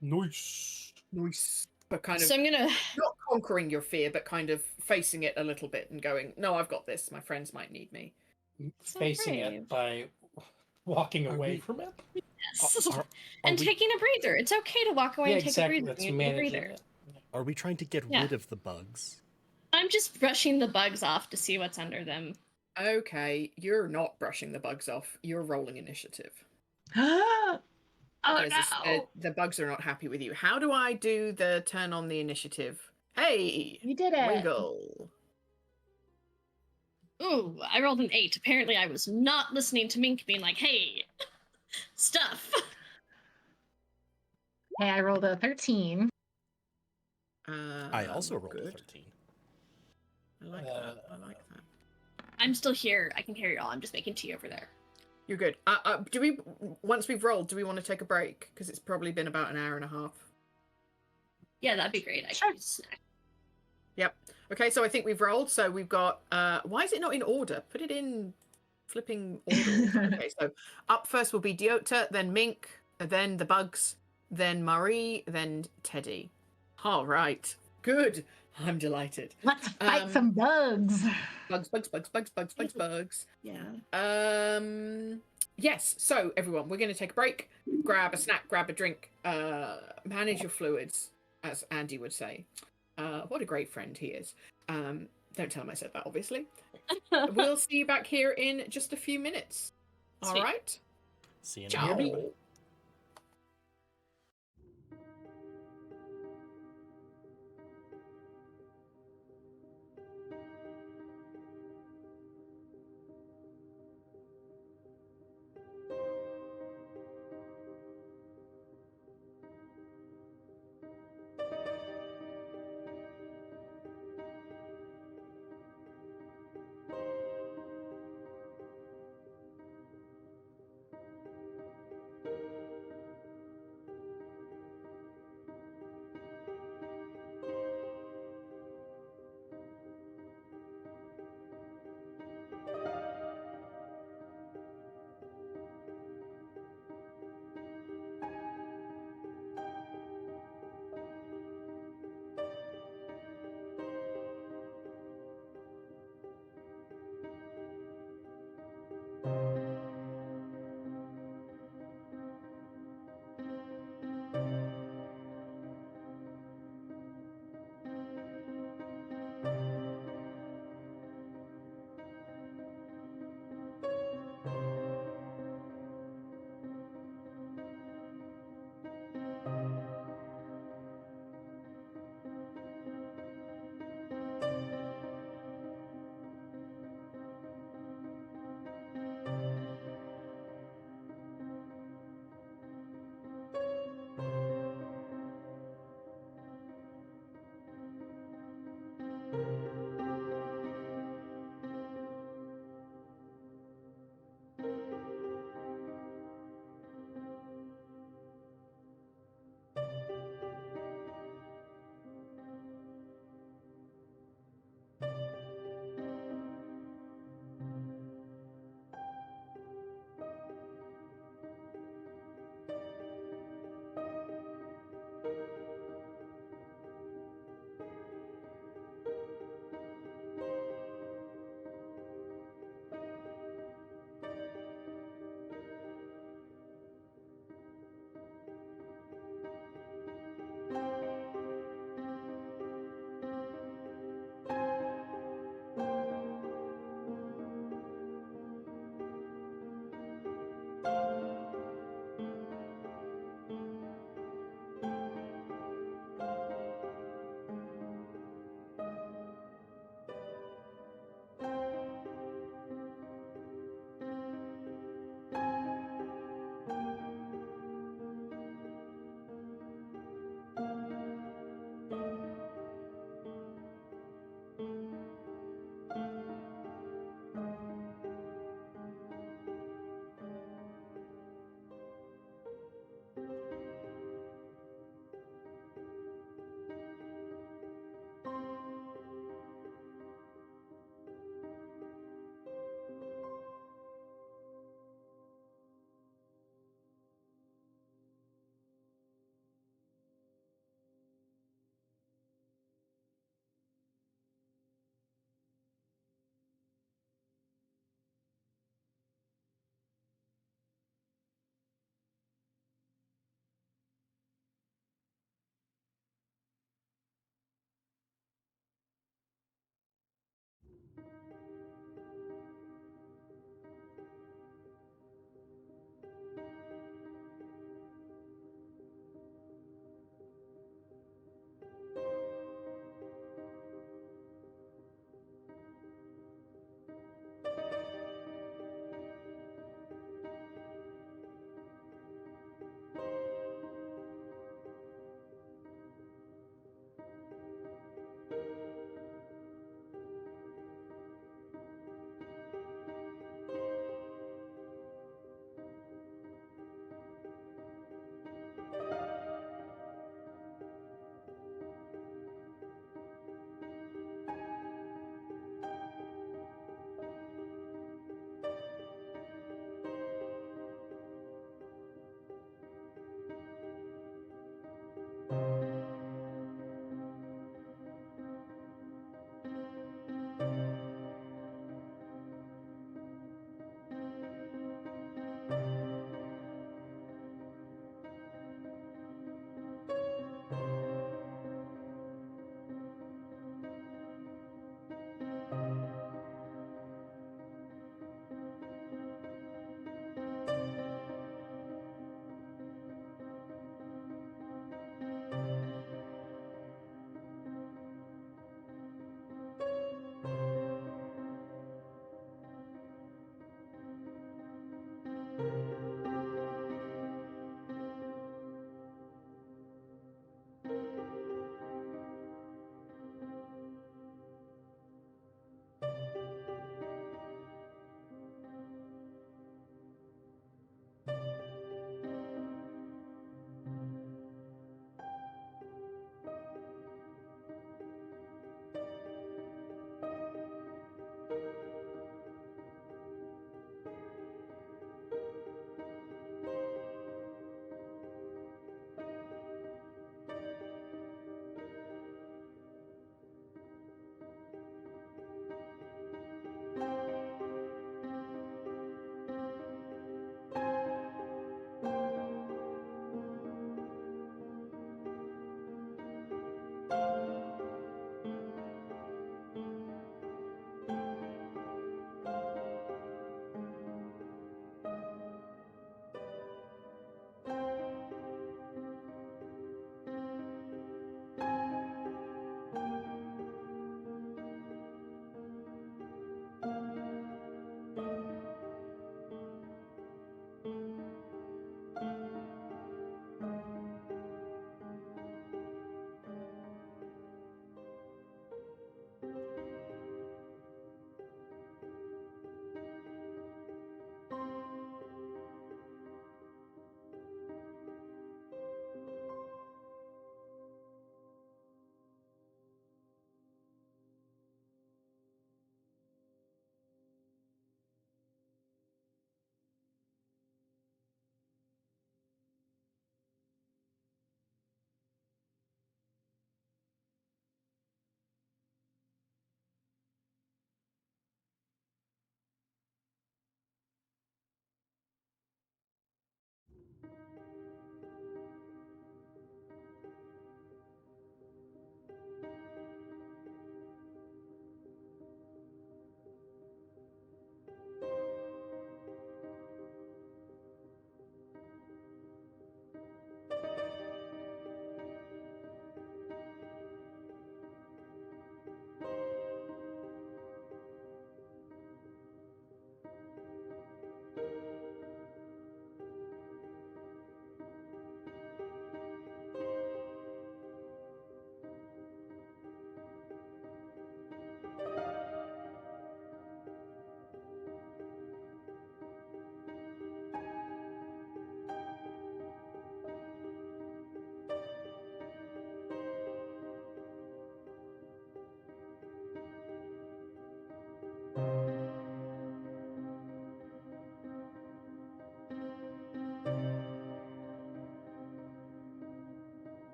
Nice. Nice. But kind of So I'm gonna. not conquering your fear, but kind of facing it a little bit and going, "No, I've got this. My friends might need me." So Facing brave. it by walking Are away we- from it. Yes. Are And we- taking a breather. It's okay to walk away Yeah, and take exactly. a breather. That's when you need a managing breather. it. Are we trying to get Yeah. rid of the bugs? I'm just brushing the bugs off to see what's under them. Okay, you're not brushing the bugs off. You're rolling initiative. Oh Because the bugs are not happy with you. How do I do the turn on the initiative? Hey, You did it. Wingle. Ooh, I rolled an 8. Apparently, I was not listening to Mink being like, hey, stuff. Hey, I rolled a 13. I also rolled a good. 13. I like that. I like that. I'm still here. I can hear y'all. I'm just making tea over there. You're good. Once we've rolled, do we want to take a break? Because it's probably been about an hour and a half. Yeah, that'd be great. I Sure. can use a snack. Yep. Okay, so I think we've rolled. So we've got. Why is it not in order? Put it in flipping order. Okay, so up first will be Diota, then Mink, then the bugs, then Marie, then Teddy. All right. Good. I'm delighted. Let's fight some bugs. Bugs. Yeah. Yes. So everyone, we're going to take a break. Grab a snack. Grab a drink. Manage your fluids, as Andy would say. What a great friend he is. Don't tell him I said that, obviously. We'll see you back here in just a few minutes. All Sweet. right. See you in a Ciao. minute.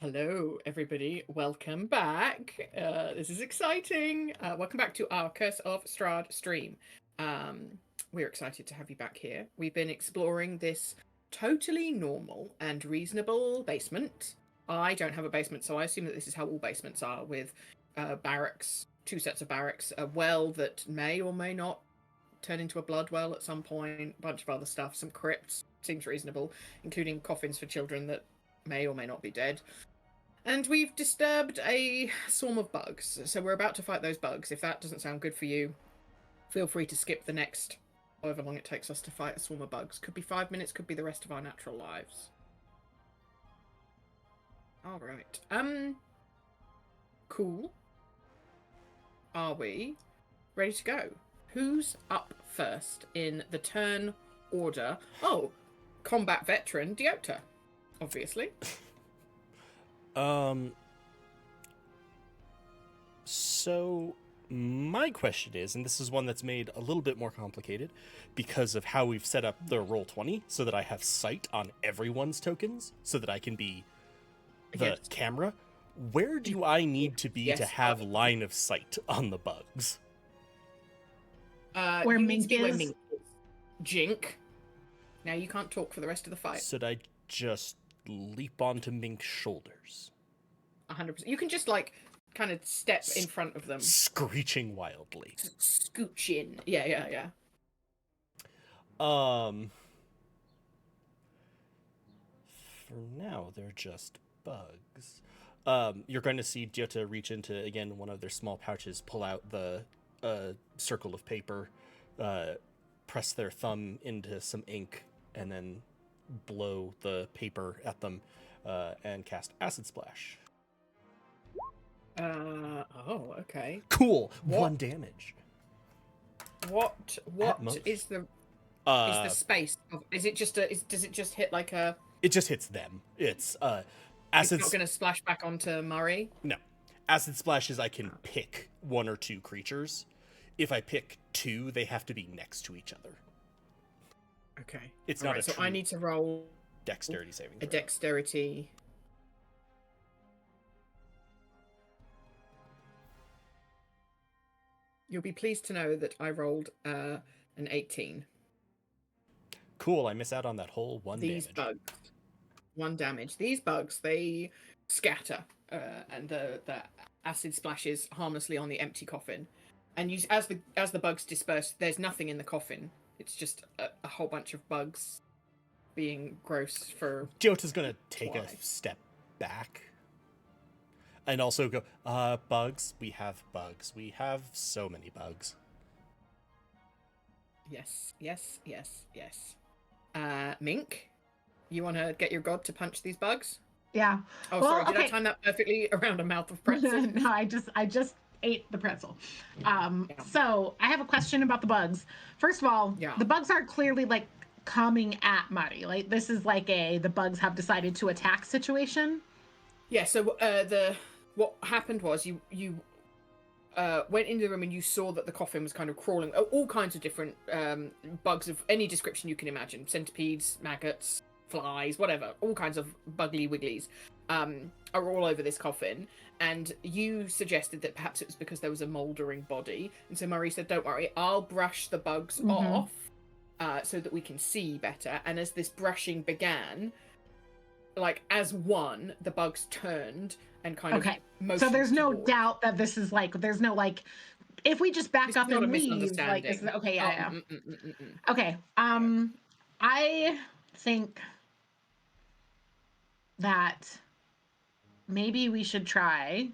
Hello, everybody. Welcome back. This is exciting. Welcome back to our Curse of Strahd stream. We're excited to have you back here. We've been exploring this totally normal and reasonable basement. I don't have a basement, so I assume that this is how all basements are, with barracks, 2 sets of barracks, a well that may or may not turn into a blood well at some point, a bunch of other stuff, some crypts, seems reasonable, including coffins for children that may or may not be dead. And we've disturbed a swarm of bugs, so we're about to fight those bugs. If that doesn't sound good for you, feel free to skip the next however long it takes us to fight a swarm of bugs. Could be 5 minutes, could be the rest of our natural lives. Alright. Cool. Are we ready to go? Who's up first in the turn order? Oh, combat veteran Diota, obviously. So my question is, and this is one that's made a little bit more complicated because of how we've set up the Roll20, so that I have sight on everyone's tokens, so that I can be the camera. Where do I need to be to have line of sight on the bugs? Where Mink is? Jink. Now you can't talk for the rest of the fight. Should I just leap onto Mink's shoulders? 100%. You can just, like, kind of step in front of them. Screeching wildly. Scooch in. Yeah. For now, they're just bugs. You're going to see Diota reach into, again, one of their small pouches, pull out the circle of paper, press their thumb into some ink, and then blow the paper at them, and cast Acid Splash. Oh, okay. Cool. What? 1 damage. What is the space of, is it just does it just hit like a... It just hits them. It's Acid... It's not going to splash back onto Murray? No. Acid Splash is I can pick 1 or 2 creatures. If I pick 2, they have to be next to each other. Okay. It's not so I need to roll dexterity saving throw. A dexterity. You'll be pleased to know that I rolled an 18. Cool, I miss out on that whole 1 These damage. bugs. 1 damage. These bugs, they scatter, and the acid splashes harmlessly on the empty coffin. And as the bugs disperse, there's nothing in the coffin. It's just a whole bunch of bugs being gross for... Diota's gonna take a step back. And also go, bugs. We have bugs. We have so many bugs. Yes. Mink, you want to get your god to punch these bugs? Yeah. Oh, well, sorry. Did I time that perfectly around a mouth of pretzel? No, I just ate the pretzel. So I have a question about the bugs. First of all, the bugs are clearly like coming at Mari. Like this is like the bugs have decided to attack situation. Yeah. So what happened was you went into the room and you saw that the coffin was kind of crawling. All kinds of different bugs of any description you can imagine: centipedes, maggots, flies, whatever. All kinds of buggly wigglies are all over this coffin. And you suggested that perhaps it was because there was a mouldering body. And so Murray said, "Don't worry, I'll brush the bugs off so that we can see better." And as this brushing began, like as one, the bugs turned and kind of motioned. So there's no towards. doubt that this is like, there's no like, if we just back up and leave, like, okay, yeah. Okay. I think that maybe we should try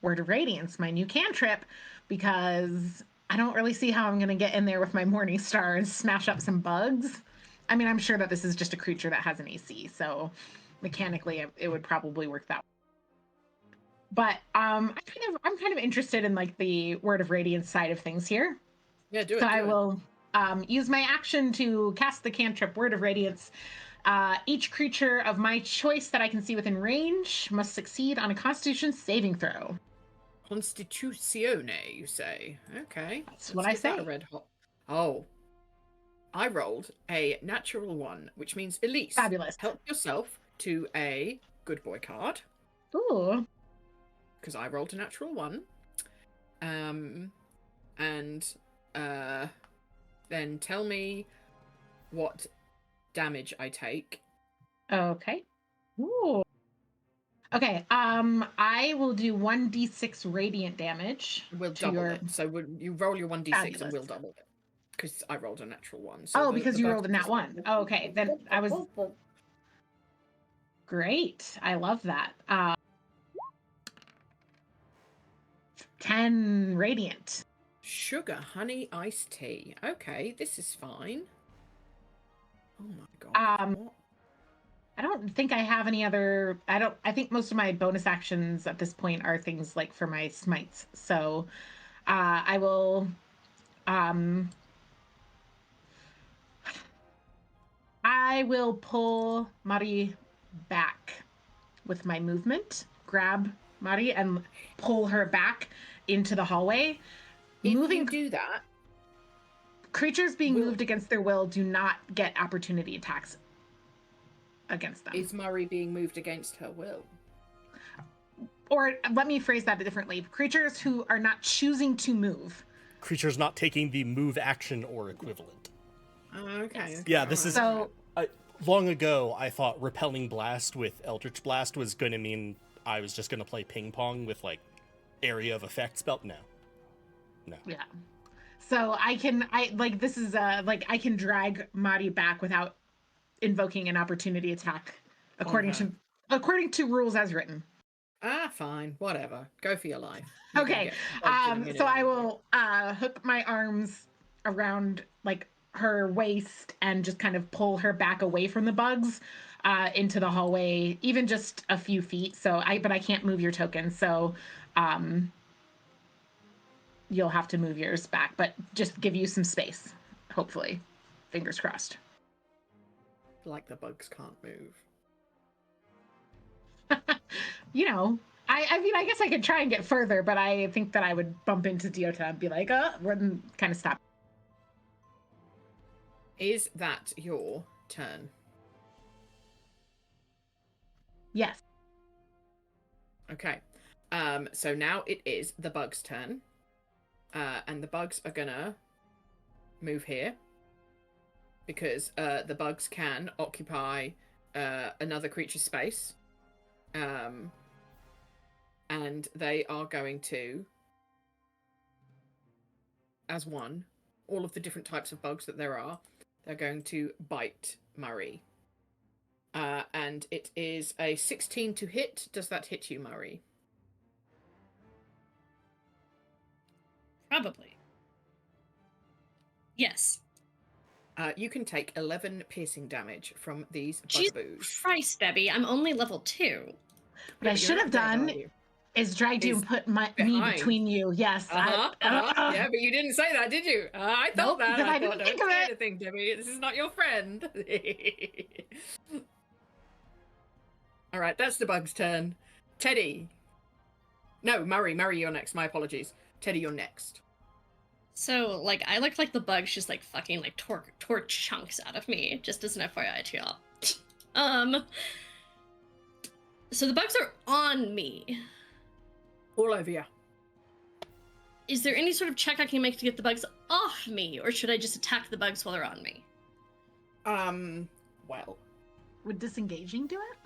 Word of Radiance, my new cantrip, because I don't really see how I'm going to get in there with my Morning Star and smash up some bugs. I mean, I'm sure that this is just a creature that has an AC, so mechanically it would probably work that way. But I'm kind of interested in like the Word of Radiance side of things here. Yeah, do it. So I will use my action to cast the cantrip Word of Radiance. Each creature of my choice that I can see within range must succeed on a Constitution saving throw. Constituzione, you say? Okay. That's what I say. A red hot. Oh. I rolled a natural 1, which means Elise. Fabulous. Help yourself to a good boy card Ooh. because I rolled a natural 1. And then tell me what damage I take. Okay. Ooh. Okay. I will do 1d6 radiant damage. We'll to double your... it. So you roll your 1d6 Fabulous. and we'll double it. Because I rolled a natural 1. So because the you bugs rolled a nat just- 1. Oh, okay. Then I was... Great. I love that. 10 radiant. Sugar, honey, iced tea. Okay, this is fine. Oh my god. What? I don't think I have any other... I think most of my bonus actions at this point are things like for my smites. So I will... I will pull Mari back with my movement, grab Mari and pull her back into the hallway. If you do that, Creatures being moved against their will do not get opportunity attacks against them. is Murray being moved against her will? Or let me phrase that differently. Creatures who are not choosing to move. Creatures not taking the move action or equivalent. Okay. Yes. Yeah, this is... So long ago, I thought Repelling Blast with Eldritch Blast was going to mean I was just going to play ping pong with, like, area of effect spell. No. yeah. So I can drag Mari back without invoking an opportunity attack according to rules as written. Fine. Whatever. Go for your life. Okay. So I will hook my arms around like her waist and just kind of pull her back away from the bugs into the hallway, even just a few feet. But I can't move your token, so you'll have to move yours back, but just give you some space, hopefully. Fingers crossed. Like the bugs can't move. You know, I mean, I guess I could try and get further, but I think that I would bump into Diota and be like, and kind of stop. Is that your turn? Yes. Okay. So now it is the bug's turn. And the bugs are gonna move here. Because the bugs can occupy another creature's space. And they are going to, as one, all of the different types of bugs that there are, they're going to bite Murray. And it is a 16 to hit. Does that hit you, Murray? Probably. Yes. Mm-hmm. You can take 11 piercing damage from these Jesus bugboos. Christ, Debbie, I'm only level 2. What I should have done is dragged you Is and put me behind. between you. Yes. Yeah, but you didn't say that, did you? I thought Nope, that. because I I didn't thought, think don't of say it. anything, Debbie. This is not your friend. All right, that's the bug's turn. Teddy. No, Murray, you're next. My apologies. Teddy, you're next. So, like, I look like the bugs just, like, fucking, like, torch chunks out of me, just as an FYI to y'all. So the bugs are on me. All over you. Is there any sort of check I can make to get the bugs off me, or should I just attack the bugs while they're on me? Well. Would disengaging do it?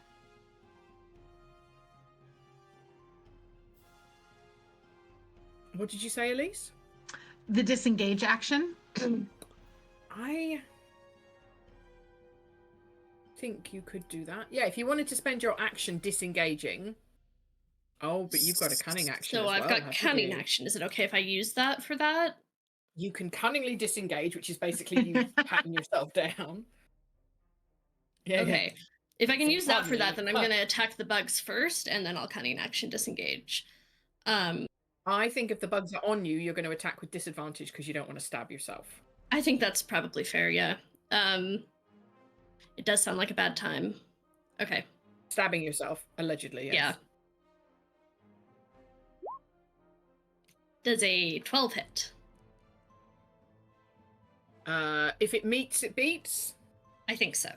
What did you say, Elise? The disengage action? I think you could do that. Yeah, if you wanted to spend your action disengaging. Oh, but you've got a cunning action. So as I've well, got haven't cunning you? action. Is it okay if I use that for that? You can cunningly disengage, which is basically you patting yourself down. Yeah. Okay. Yeah. If I can So use that for cunning, that, then I'm cun- going to attack the bugs first, and then I'll cunning action disengage. I think if the bugs are on you, you're going to attack with disadvantage because you don't want to stab yourself. I think that's probably fair, yeah. It does sound like a bad time. Okay. Stabbing yourself, allegedly, yes. Yeah. Does a 12 hit? If it meets, it beats. I think so.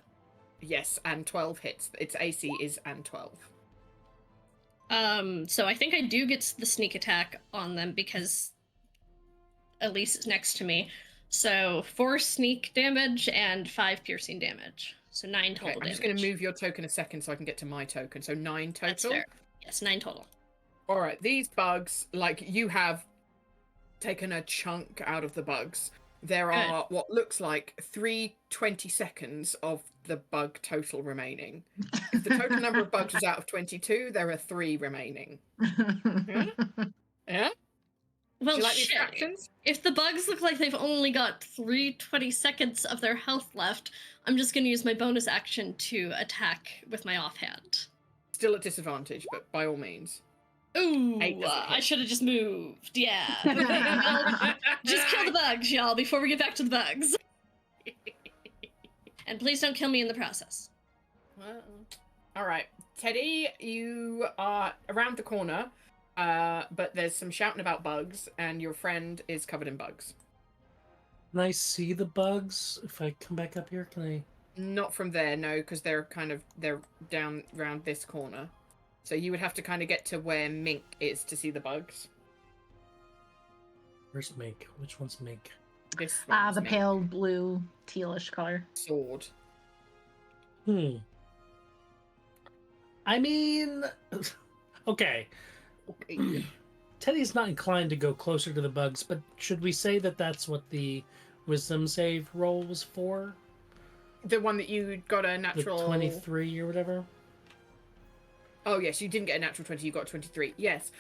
Yes, and 12 hits. Its AC is and 12. So I think I do get the sneak attack on them because Elise is next to me. So 4 sneak damage and 5 piercing damage. So 9 total Okay, I'm damage. just going to move your token a second so I can get to my token. So 9 total. That's fair. Yes, 9 total. All right, these bugs, like you have taken a chunk out of the bugs. There are what looks like 3 20-seconds of the bug total remaining. If the total number of bugs is out of 22, there are 3 remaining. Yeah? Yeah? Well, Do you like these shit. fractions? If the bugs look like they've only got 3 20 seconds of their health left, I'm just going to use my bonus action to attack with my offhand. Still at disadvantage, but by all means. Ooh, 8 doesn't I hit. should have just moved. Yeah. Well, just kill the bugs, y'all, before we get back to the bugs. And please don't kill me in the process. Well, all right, Teddy, you are around the corner, but there's some shouting about bugs, and your friend is covered in bugs. Can I see the bugs if I come back up here? Can I? Not from there, no, because they're down around this corner. So you would have to kind of get to where Mink is to see the bugs. Where's Mink? Which one's Mink? This one's The Mink. pale blue, tealish color. Sword. I mean, okay. Teddy's not inclined to go closer to the bugs, but should we say that that's what the wisdom save roll was for? The one that you got a The natural 23 or whatever? Oh yes, you didn't get a natural 20, you got 23. Yes.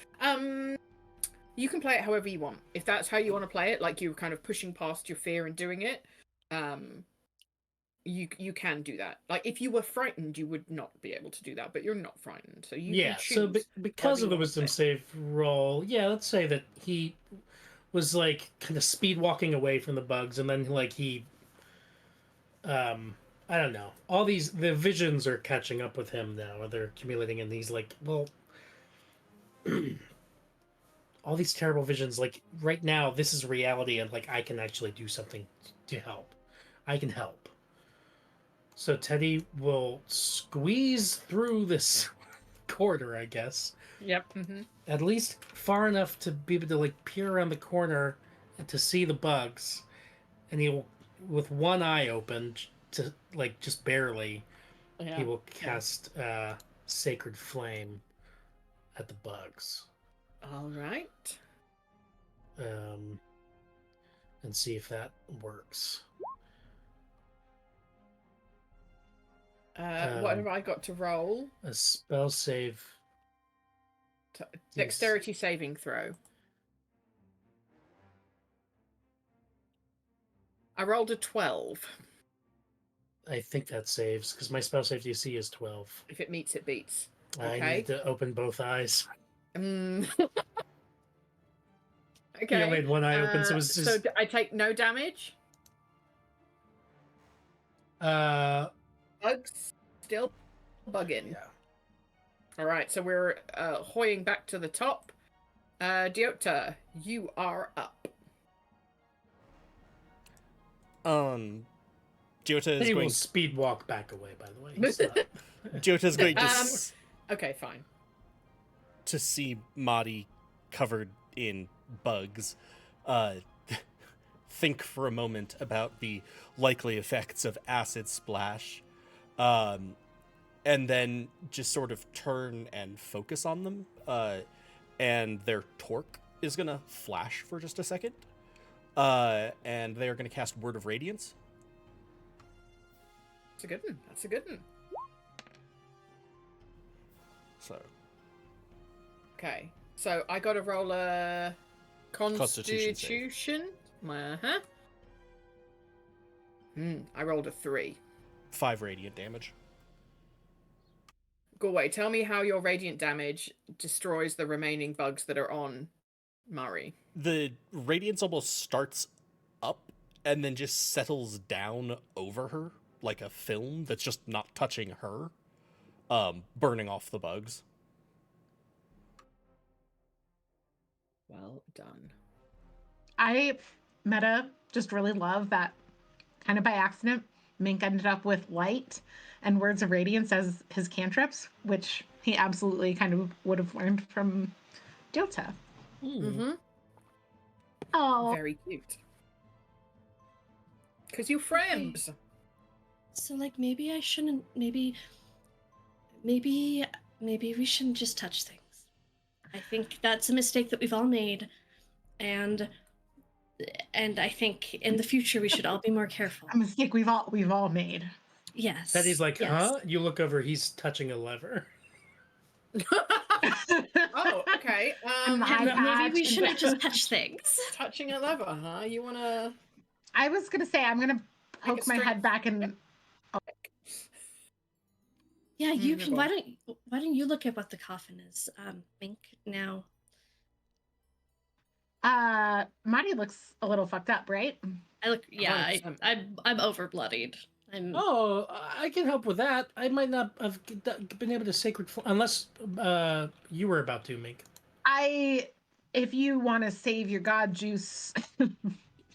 You can play it however you want. If that's how you want to play it, like you're kind of pushing past your fear and doing it, you can do that. Like if you were frightened, you would not be able to do that, but you're not frightened, so you can choose. So because however of the you wanna wisdom play save roll, yeah, let's say that he was like kind of speed walking away from the bugs, and then like he, I don't know. All the visions are catching up with him now. They're accumulating, and he's like, well, all these terrible visions. Like right now, this is reality, and like I can actually do something to help. I can help. So Teddy will squeeze through this corridor, I guess. Yep. Mm-hmm. At least far enough to be able to like peer around the corner and to see the bugs, and he will, with one eye open, to like just barely, Yeah. he will cast Sacred Flame at the bugs. All right. And see if that works. What have I got to roll? A spell save. Dexterity saving throw. I rolled a 12. I think that saves because my spell save DC is 12. If it meets, it beats. I Okay. need to open both eyes. Okay. You made one eye open, so it's just. So I take no damage. Bugs still bugging. Yeah. All right, so we're hoying back to the top. Diota, you are up. Jota is He going. will speed walk back away. By the way, so. Jota is going to Okay, fine. to see Madi covered in bugs. Think for a moment about the likely effects of acid splash, and then just sort of turn and focus on them. And their torque is gonna flash for just a second. And they are gonna cast Word of Radiance. That's a good one. That's a good one. So Okay, so I got to roll a Constitution Constitution. I rolled a 3. 5 radiant damage. Go away. Tell me how your radiant damage destroys the remaining bugs that are on Mari. The radiance almost starts up and then just settles down over her like a film that's just not touching her, burning off the bugs. Well done. I, Meta, just really love that kind of by accident. Mink ended up with light and words of radiance as his cantrips, which he absolutely kind of would have learned from Jota. Mm-hmm. Oh, Very cute. Because you're friends. So like maybe I shouldn't. Maybe we shouldn't just touch things. I think that's a mistake that we've all made, and I think in the future we should all be more careful. a mistake we've all made. Yes. Teddy's like, yes. huh? You look over, he's touching a lever. Oh, okay. Maybe we shouldn't just touch things. Touching a lever, huh? You wanna I was gonna say I'm gonna Make a poke my head strength back and Yeah, you Mm, can. go Why on. don't you look at what the coffin is, Mink? Now, Marty looks a little fucked up, right? I look. Yeah, 100%. I'm over bloodied. I'm. Oh, I can help with that. I might not have been able to unless you were about to, Mink. If you want to save your god juice,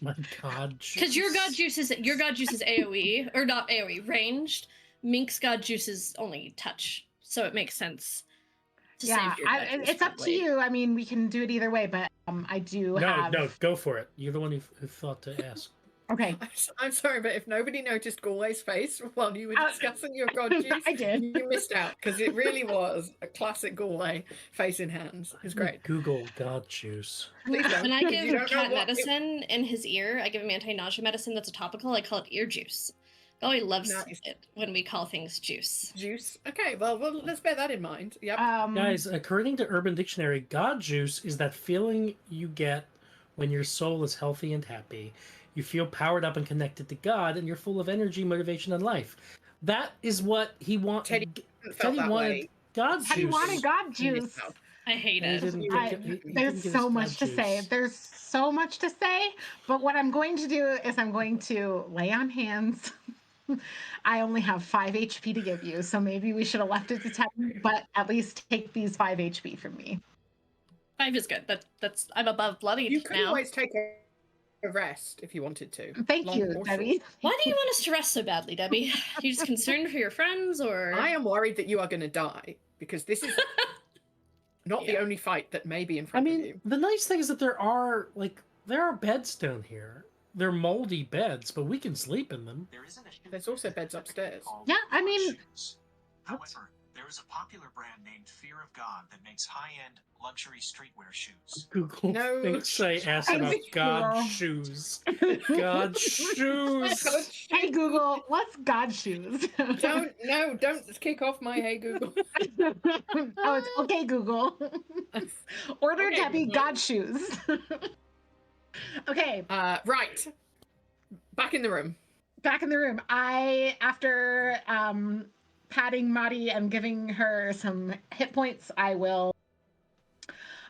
My God, Because your god juice is AOE or not AOE ranged. Mink's god juice is only touch, so it makes sense to yeah, save your god juice. it's up to probably. you. I mean, we can do it either way, but I do have. No, go for it. You're the one who thought to ask. Okay, I'm sorry, but if nobody noticed Galway's face while you were discussing your god juice, I did. you missed out because it really was a classic Galway face in hands. It's great. Google God juice. Please don't. When I 'cause you give don't know cat what medicine in his ear, I give him anti-nausea medicine that's a topical. I call it ear juice. Golly loves Nice. it when we call things juice. Juice. Okay, well, let's bear that in mind. Yep. Guys, according to Urban Dictionary, God juice is that feeling you get when your soul is healthy and happy. You feel powered up and connected to God, and you're full of energy, motivation, and life. That is what he wanted. Teddy felt that wanted way. God Teddy juice. wanted god in juice. his mouth. I hate And he it. didn't I- get- he didn't There's get so his much God to say. juice. There's so much to say, but what I'm going to do is I'm going to lay on hands. I only have 5 HP to give you, so maybe we should have left it to 10, but at least take these 5 HP from me. 5 is good. That's I'm above bloodied You could now. always take a rest if you wanted to. Thank Long you, or short. Debbie. Why do you want us to rest so badly, Debbie? You just concerned for your friends, or I am worried that you are going to die because this is not the Yeah. only fight that may be in I front of mean, you. the nice thing is that there are beds down here. They're moldy beds, but we can sleep in them. There's also beds upstairs. Yeah, I mean- However, there is a popular brand named Fear of God that makes high-end luxury streetwear shoes. Google No. thinks I asked Hey, about God Google. shoes. God shoes. Hey Google, what's god shoes? Don't kick off my Hey Google. Oh, it's okay, Google. Order Okay, Debbie Google. god shoes. Okay, Right. Back in the room. back in the room. After patting Madi and giving her some hit points, I will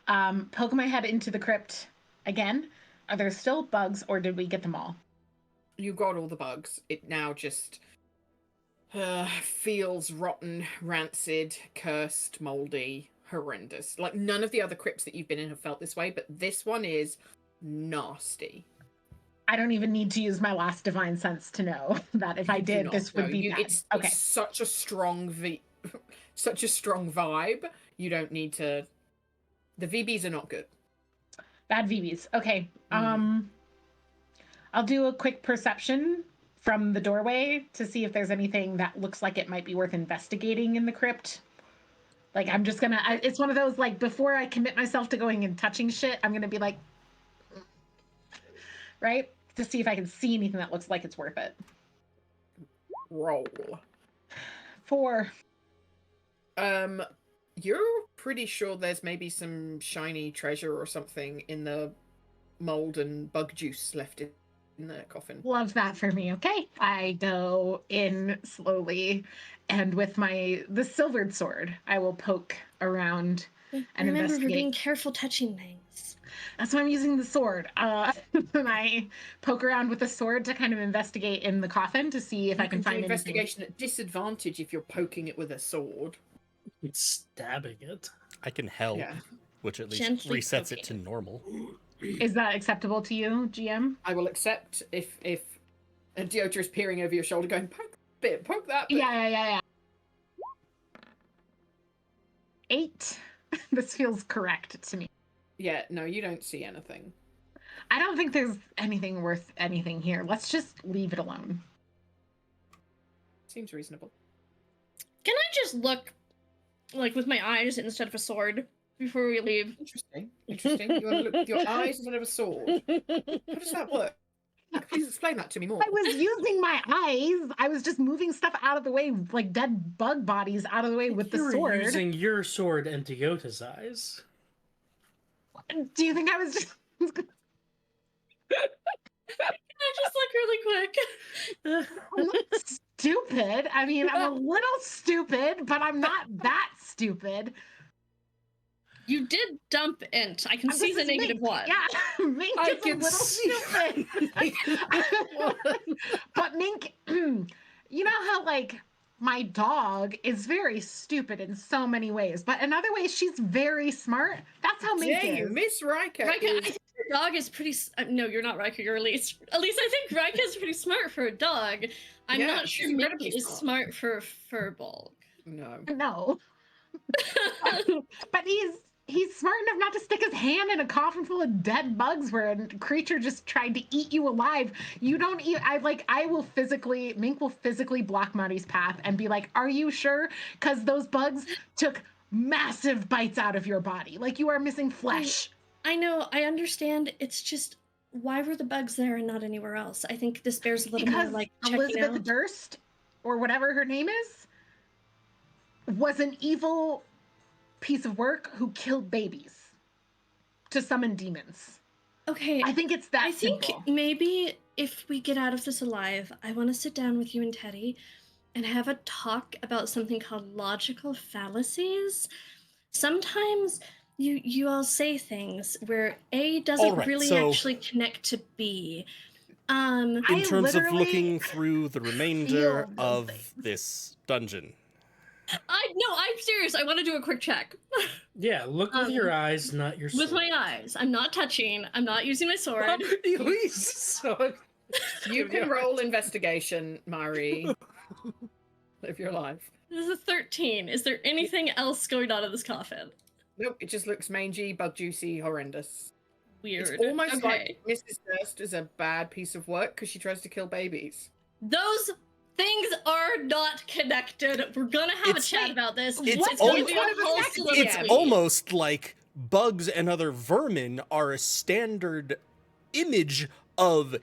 poke my head into the crypt again. Are there still bugs, or did we get them all? You got all the bugs. It now just feels rotten, rancid, cursed, moldy, horrendous. Like none of the other crypts that you've been in have felt this way, but this one is nasty. I don't even need to use my last divine sense to know that if I You do did, not this would know. be bad. It's Okay. such a strong such a strong vibe. You don't need to. The VBs are not good. Bad VBs. Okay. Mm. I'll do a quick perception from the doorway to see if there's anything that looks like it might be worth investigating in the crypt. Like I'm just gonna. It's one of those like before I commit myself to going and touching shit, I'm gonna be like, right, to see if I can see anything that looks like it's worth it. Roll. 4. You're pretty sure there's maybe some shiny treasure or something in the mold and bug juice left in the coffin. Love that for me. Okay, I go in slowly, and with the silvered sword, I will poke around and remember, we're investigate. being careful touching things. That's why I'm using the sword. And I poke around with the sword to kind of investigate in the coffin to see if I can do find anything. investigation at disadvantage if you're poking it with a sword. It's stabbing it. I can help, Yeah. which at least Gently resets it to poking. normal. Is that acceptable to you, GM? I will accept if And Deotra is peering over your shoulder going, poke that bit, poke that bit. Yeah. 8. This feels correct to me. Yeah, no, you don't see anything. I don't think there's anything worth anything here. Let's just leave it alone. Seems reasonable. Can I just look, like, with my eyes instead of a sword before we leave? Interesting. You want to look with your eyes instead of a sword. How does that work? Please explain that to me more. I was using my eyes. I was just moving stuff out of the way, like dead bug bodies out of the way with the You sword. were using your sword and Deota's eyes. Do you think I was just... I just look really quick. I'm not stupid. I mean, I'm a little stupid, but I'm not that stupid. You did dump int. I can see This the is negative Mink. one. Yeah, Mink I is a can little see. stupid. But Mink, you know how, like, my dog is very stupid in so many ways, but in other ways, she's very smart. That's how Mink Dare is. you, Miss Riker Rika, I is... think your dog is pretty. No, you're not Rika. You're Elise. Elise, I think Rika is pretty smart for a dog. I'm Yeah, not she's sure Mink incredibly is smart for a furball. No. No. But he's smart enough not to stick his hand in a coffin full of dead bugs where a creature just tried to eat you alive. You don't eat. Mink will physically block Marty's path and be like, "Are you sure? Because those bugs took massive bites out of your body. Like, you are missing flesh." I know. I understand. It's just, why were the bugs there and not anywhere else? I think this bears a little more Because like checking Elizabeth out. Durst, or whatever her name is, was an evil piece of work who killed babies to summon demons. Okay, I think it's that I think simple. maybe if we get out of this alive, I want to sit down with you and Teddy and have a talk about something called logical fallacies. Sometimes you all say things where A doesn't Alright, really so- actually connect to B. In I terms of literally looking through the remainder feel those of things. this dungeon. I'm serious. I want to do a quick check. Yeah, look with your eyes, not your sword. With my eyes. I'm not touching. I'm not using my sword. Elise, so You can roll investigation, Mari. Live your life. This is a 13. Is there anything else going on in this coffin? Nope, it just looks mangy, bug juicy, horrendous. Weird. It's almost Okay. like Mrs. Durst is a bad piece of work because she tries to kill babies. Those things are not connected. We're gonna have It's- a chat about this. it's What's gonna almost- be a whole it's It's soliloquy. almost like bugs and other vermin are a standard image of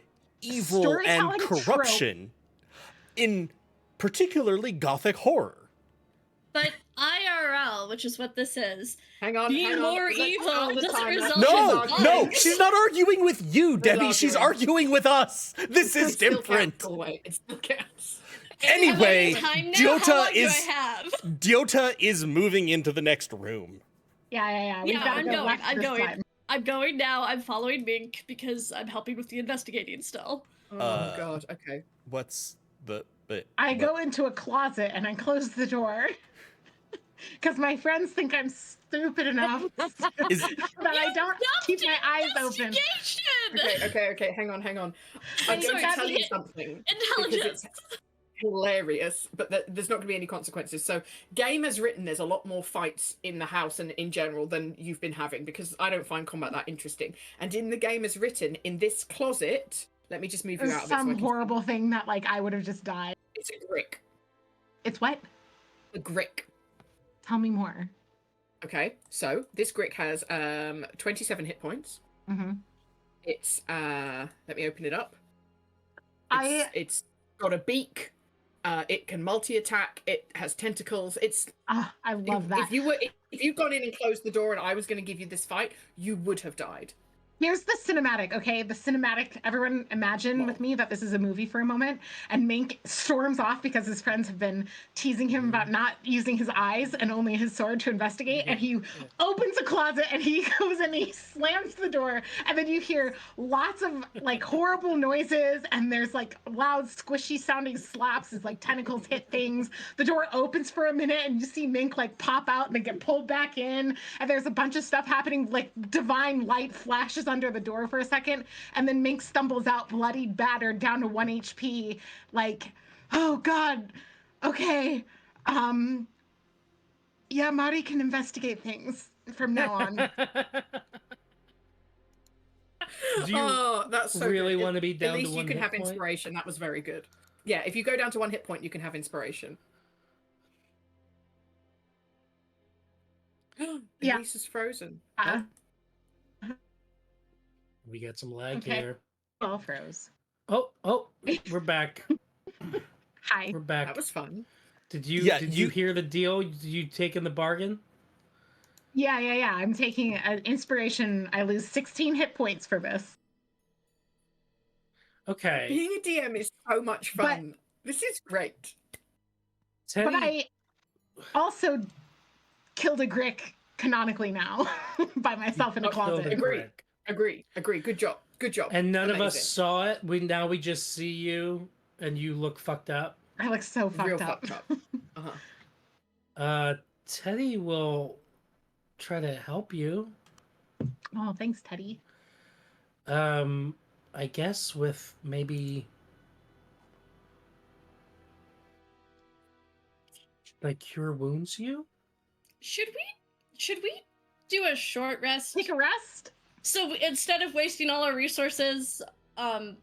evil and Storytelling corruption in particularly gothic horror. But IRL, which is what this is, Hang on, being hang on. more Let's evil start the doesn't timer. result No, in no, bugs. she's not arguing with you, Debbie. She's arguing. arguing with us. This is It still different. counts, Galway. It still counts. Anyway, Am I in time now? Jota How long is- do I have? Diota is moving into the next room. Yeah. We've Yeah, got to I'm go going. left I'm this going. time. I'm going now. I'm following Mink because I'm helping with the investigating still. Oh Uh, god, okay. What's the but I what- go into a closet and I close the door because my friends think I'm stupid enough Is- that I don't keep my eyes open. Investigation! Okay, hang on. I'm I'm going sorry, to tell you Elliot. something. Because Intelligence. it's hilarious, but there's not going to be any consequences. So, game as written, there's a lot more fights in the house and in general than you've been having because I don't find combat that interesting. And in the game as written, in this closet, let me just move you There's out of it. So I some can- horrible thing that, like, I would have just died. It's a grick. It's what? A grick. Tell me more. Okay, so this grick has 27 hit points. Mm-hmm. It's let me open it up. I It's got a beak. It can multi-attack. It has tentacles. It's love that. If you'd gone in and closed the door and I was going to give you this fight, you would have died. Here's the cinematic, okay? The cinematic, everyone imagine with me that this is a movie for a moment, and Mink storms off because his friends have been teasing him about not using his eyes and only his sword to investigate, and he opens a closet and he goes and he slams the door, and then you hear lots of, like, horrible noises, and there's, like, loud, squishy sounding slaps as, like, tentacles hit things. The door opens for a minute and you see Mink, like, pop out and then get pulled back in, and there's a bunch of stuff happening, like, divine light flashes crouches under the door for a second, and then Mink stumbles out, bloodied, battered, down to 1 HP. Like, oh God, okay. Yeah, Mari can investigate things from now on. Do you Oh, that's so really good. want to be At down to least you one can hit have point? inspiration. That was very good. Yeah, if you go down to 1 hit point, you can have inspiration. Yeah. Elise is frozen. Uh, We got some lag Okay. here. all froze. Oh, we're back. Hi. We're back. That was fun. Did you Yeah, did you you- hear the deal? Did you take in the bargain? Yeah. I'm taking an inspiration. I lose 16 hit points for this. Okay. Being a DM is so much fun. This is great. Teddy, But I also killed a Grick canonically now by myself in a You killed closet. a Agree. Grick. Agree. Good job. And none of us Amazing. saw it. We just see you, and you look fucked up. I look so fucked Real up. fucked up. Teddy will try to help you. Oh, thanks, Teddy. I guess with maybe like cure wounds you. Should we do a short rest? Take a rest. So instead of wasting all our resources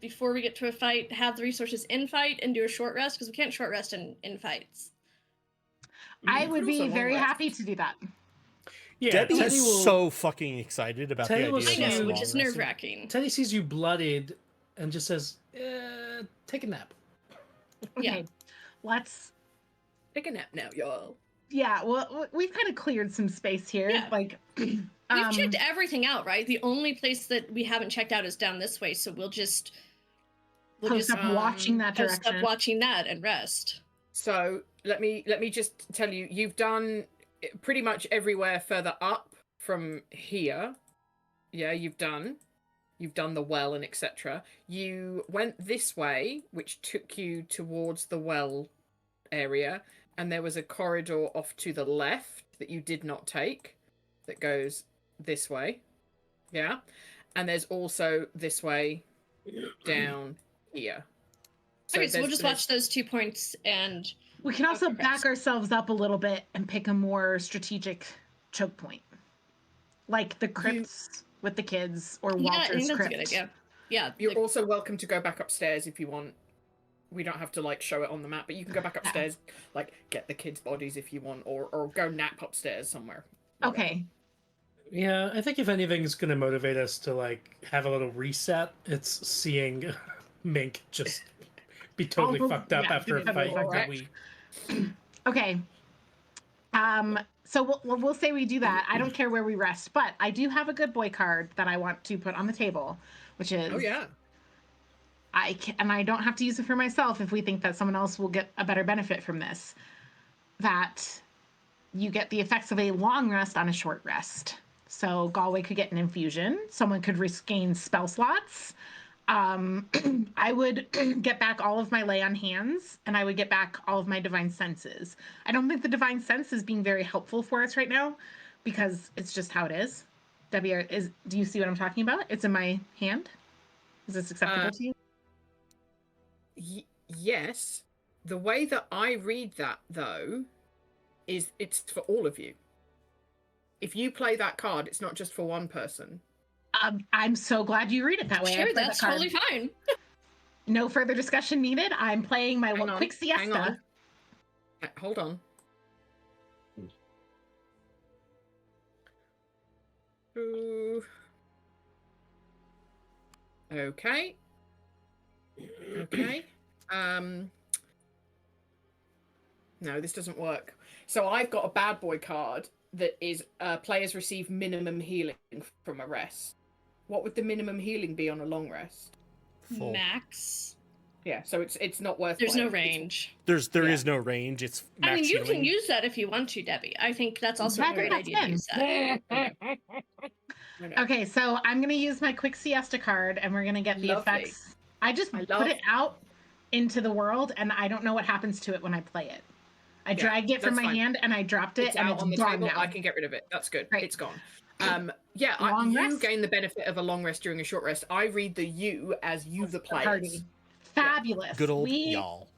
before we get to a fight, have the resources in fight and do a short rest, because we can't short rest in fights. I You would could be also long very rest. happy to do that. Yeah, Debbie Teddy is will. so fucking excited about Teddy the will idea I of see us know, you- which long is resting. nerve-wracking. Teddy sees you bloodied and just says, "Take a nap." Yeah. Okay, let's. Take a nap now, y'all. Yeah, well, we've kind of cleared some space here. Yeah. Like, We've checked everything out, right? The only place that we haven't checked out is down this way, so we'll just post up watching that post up direction. watching that and rest. So let me just tell you, you've done pretty much everywhere further up from here. Yeah, you've done the well and etc. You went this way, which took you towards the well area, and there was a corridor off to the left that you did not take that goes this way. Yeah. And there's also this way down here. Okay, so we'll there's- just watch those 2 points and We can also Okay. back ourselves up a little bit and pick a more strategic choke point, like the crypts with the kids or yeah, I Walter's think that's crypt. a good idea. Yeah, You're also welcome to go back upstairs if you want. We don't have to like show it on the map, but you can go back upstairs, like get the kids' bodies if you want, or go nap upstairs somewhere. Whatever. Okay. Yeah, I think if anything's gonna motivate us to like have a little reset, it's seeing Mink just be totally All the- fucked up yeah, after a be fight fucked that up. we. Okay. So we'll say we do that. I don't care where we rest, but I do have a good boy card that I want to put on the table, which is Oh yeah. and I don't have to use it for myself if we think that someone else will get a better benefit from this. That you get the effects of a long rest on a short rest. So Galway could get an infusion. Someone could regain spell slots. I would get back all of my lay on hands, and I would get back all of my divine senses. I don't think the divine sense is being very helpful for us right now, because it's just how it is. Debbie, do you see what I'm talking about? It's in my hand. Is this acceptable to you? Yes. The way that I read that, though, is it's for all of you. If you play that card, it's not just for one person. I'm so glad you read it that way. I sure, played that's that card. totally fine. No further discussion needed. I'm playing my Hang on, quick hang siesta. on. Hold on. Ooh. Okay. Okay. No, this doesn't work. So I've got a bad boy card that is players receive minimum healing from a rest. What would the minimum healing be on a long rest? Full. Max. Yeah, so it's not worth. There's no playing. range. There Yeah. is no range. It's I max mean, you can healing. use that if you want to, Debbie. I think that's also I a great think idea that's to use that. I know. Okay, so I'm gonna use my quick siesta card, and we're gonna get the Lovely. effects. I just I put love- it out into the world, and I don't know what happens to it when I play it. I Yeah, dragged it from that's my fine. hand, and I dropped it, It's and out it's on the gone table. now. I can get rid of it. That's good. Right. It's gone. Yeah, Long you rest? gain the benefit of a long rest during a short rest. I read the you as you, the players. Party. Fabulous. Good old We y'all.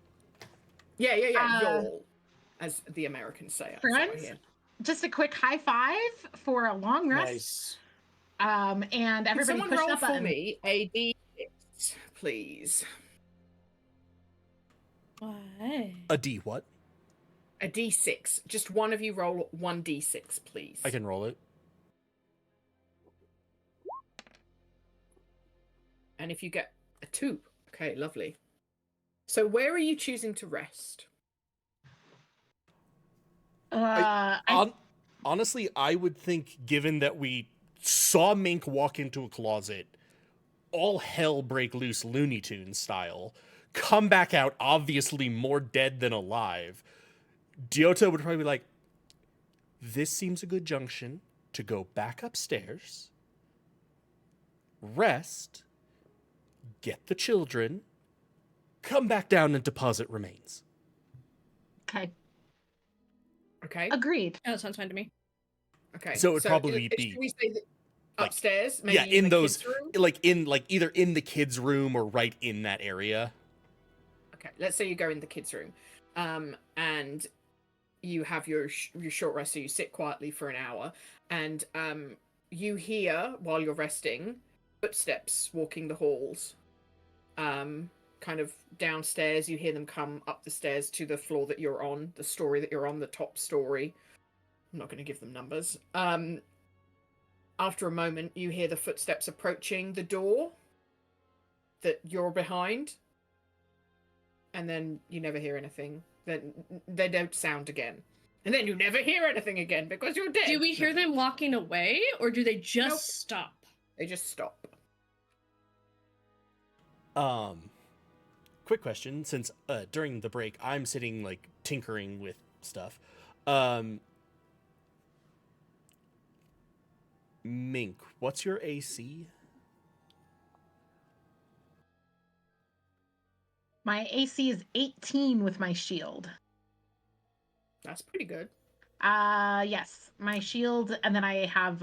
Yeah, Uh, y'all, as the Americans say. friends, just a quick high five for a long rest. Nice. And Can everybody someone push roll that for button. me a d6, please? Why? A D what? A d6. Just one of you roll 1d6, please. I can roll it. And if you get a 2, okay, lovely. So where are you choosing to rest? Honestly, I would think, given that we saw Mink walk into a closet, all hell break loose Looney Tunes style, come back out obviously more dead than alive, Diota would probably be like, this seems a good junction to go back upstairs, rest, get the children, come back down and deposit remains. Okay. Okay. Agreed. Oh, that sounds fine to me. Okay. So it would probably should be we say that like, upstairs? Maybe yeah, in the those, kids' room? like either in the kids' room or right in that area. Okay, let's say you go in the kids' room, and you have your short rest, so you sit quietly for an hour, and you hear while you're resting footsteps walking the halls, kind of downstairs. You hear them come up the stairs to the floor that you're on, the story that you're on, the top story. I'm not going to give them numbers. After a moment, you hear the footsteps approaching the door that you're behind, and then you never hear anything. Then they don't sound again, and then you never hear anything again because you're dead. Do we hear them walking away, or do they just Nope. stop? They just stop. Quick question, since during the break I'm sitting like tinkering with stuff. Mink, what's your AC? My AC is 18 with my shield. That's pretty good. Yes, my shield, and then I have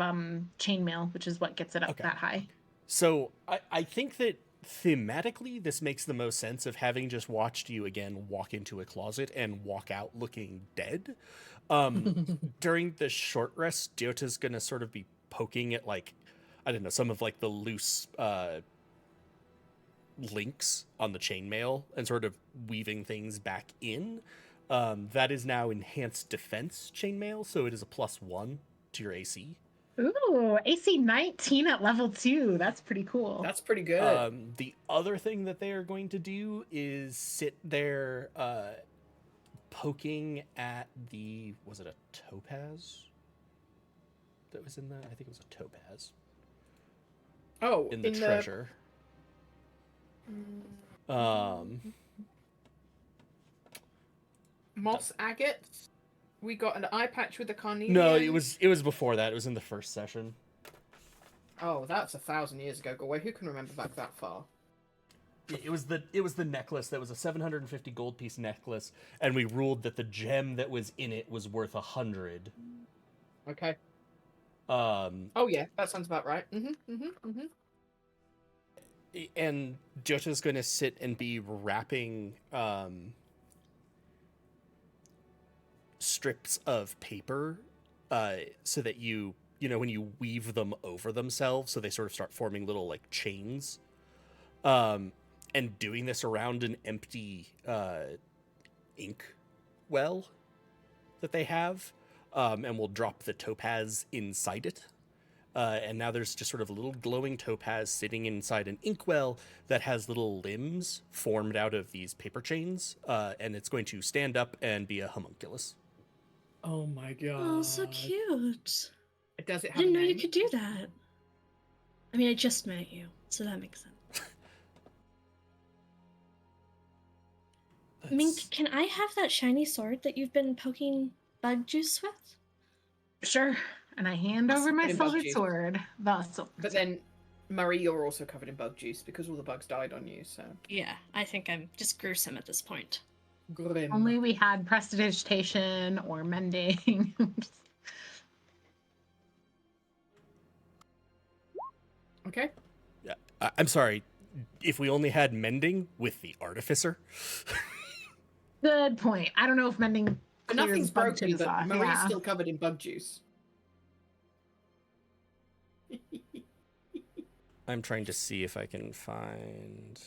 chainmail, which is what gets it up Okay. that high. So I think that thematically this makes the most sense of having just watched you again walk into a closet and walk out looking dead. During the short rest, Diota's gonna sort of be poking at, like, I don't know, some of like the loose links on the chainmail and sort of weaving things back in. That is now enhanced defense chainmail, so it is a +1 to your AC. Ooh, AC 19 at level 2. That's pretty cool. That's pretty good. The other thing that they are going to do is sit there poking at the, was it a topaz that was in that? I think it was a topaz. Oh, In the treasure. Moss agate. We got an eye patch with the carnelian. No, it was before that. It was in the first session. Oh, that's 1,000 years ago. Go away. Who can remember back that far? It was the necklace that was a 750 gold piece necklace, and we ruled that the gem that was in it was worth 100. Okay. Oh yeah, that sounds about right. And Jota's going to sit and be wrapping strips of paper so that you know, when you weave them over themselves, so they sort of start forming little like chains. And doing this around an empty ink well that they have, and we'll drop the topaz inside it. And now there's just sort of a little glowing topaz sitting inside an inkwell that has little limbs formed out of these paper chains, and it's going to stand up and be a homunculus. Oh my god. Oh, so cute. Does it I have didn't a know you name? could do that. I mean, I just met you, so that makes sense. Mink, can I have that shiny sword that you've been poking bug juice with? Sure. And I hand over my Covered in bug silver juice. sword. But then, Murray, you're also covered in bug juice because all the bugs died on you, so. Yeah, I think I'm just gruesome at this point. Grim. Only we had prestidigitation or mending. I'm sorry. If we only had mending with the artificer. Good point. I don't know if mending But clears nothing's bug broken, juice but off. Marie's Yeah. still covered in bug juice. I'm trying to see if I can find.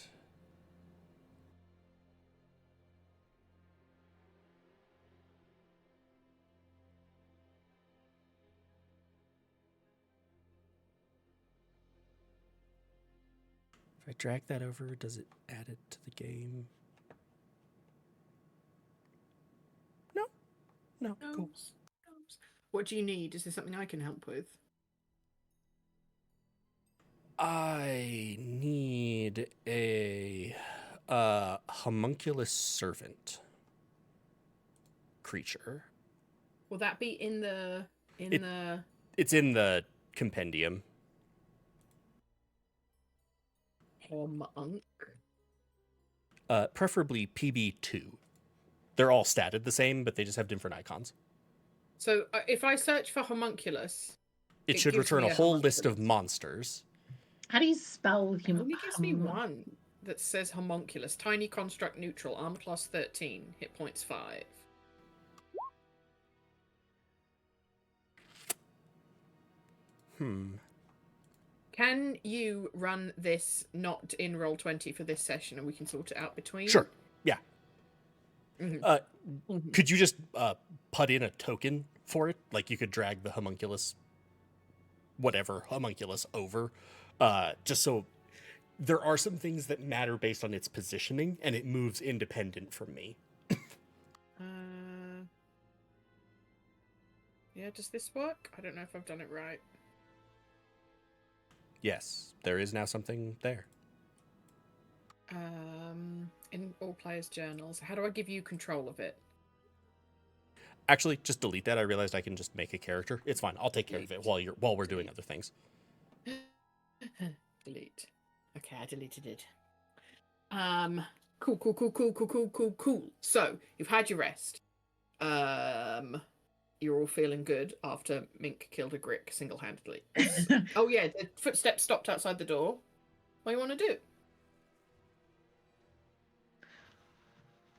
If I drag that over, does it add it to the game? No. No. Cool. What do you need? Is there something I can help with? I need a homunculus servant creature. Will that be in the It's in the compendium. Homunk? Preferably PB2. They're all statted the same, but they just have different icons. So if I search for homunculus, It should gives return me a a whole list of homunculus. monsters. How do you spell It human? only gives me one that says homunculus. Tiny construct neutral, armor class 13, hit points 5. Can you run this not in Roll20 for this session and we can sort it out between? Sure. Yeah. Mhm. Could you just put in a token for it? Like you could drag the homunculus, whatever homunculus over, just so there are some things that matter based on its positioning, and it moves independent from me. Yeah, does this work? I don't know if I've done it right. Yes, there is now something there. In all players' journals, how do I give you control of it? Actually, just delete that. I realized I can just make a character. It's fine. I'll take care of it while we're doing other things. Delete. Okay, I deleted it. Cool. So you've had your rest. You're all feeling good after Mink killed a Grick single-handedly. Oh yeah, the footsteps stopped outside the door. What do you want to do?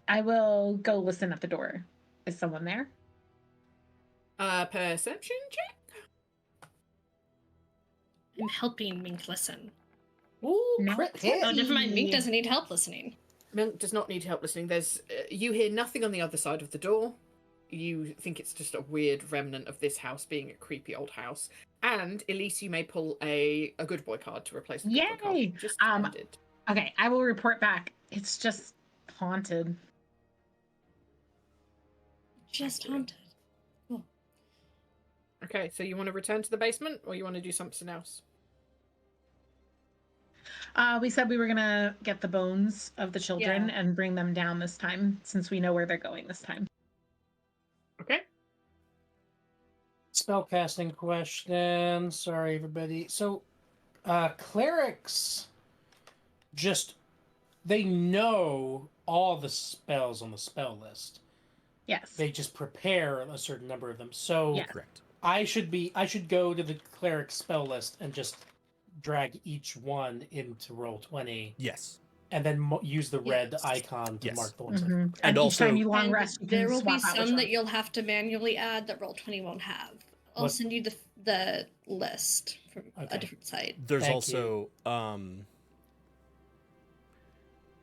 I will go listen at the door. Is someone there? Perception check. I'm helping Mink listen. Ooh, No. crit hit. Oh, never mind. Mink doesn't need help listening. Mink does not need help listening. There's you hear nothing on the other side of the door. You think it's just a weird remnant of this house being a creepy old house. And Elise, you may pull a good boy card to replace the good boy card. Yay! Just ended. Okay, I will report back. It's just haunted. Just haunted. Cool. Okay, so you want to return to the basement, or you want to do something else? We said we were gonna get the bones of the children Yeah. and bring them down this time, since we know where they're going this time. Okay. Spellcasting question. Sorry, everybody. So, clerics they know all the spells on the spell list. Yes. They just prepare a certain number of them. So, Yes. Correct. I should go to the cleric spell list and just drag each one into Roll20, Yes. and then use the red Yes. icon to Yes. mark the ones. Mhm. And And each also- time you long And rest, you there can will be swap out which some one. that you'll have to manually add that Roll20 won't have. I'll What- send you the list from Okay. a different site. There's Thank also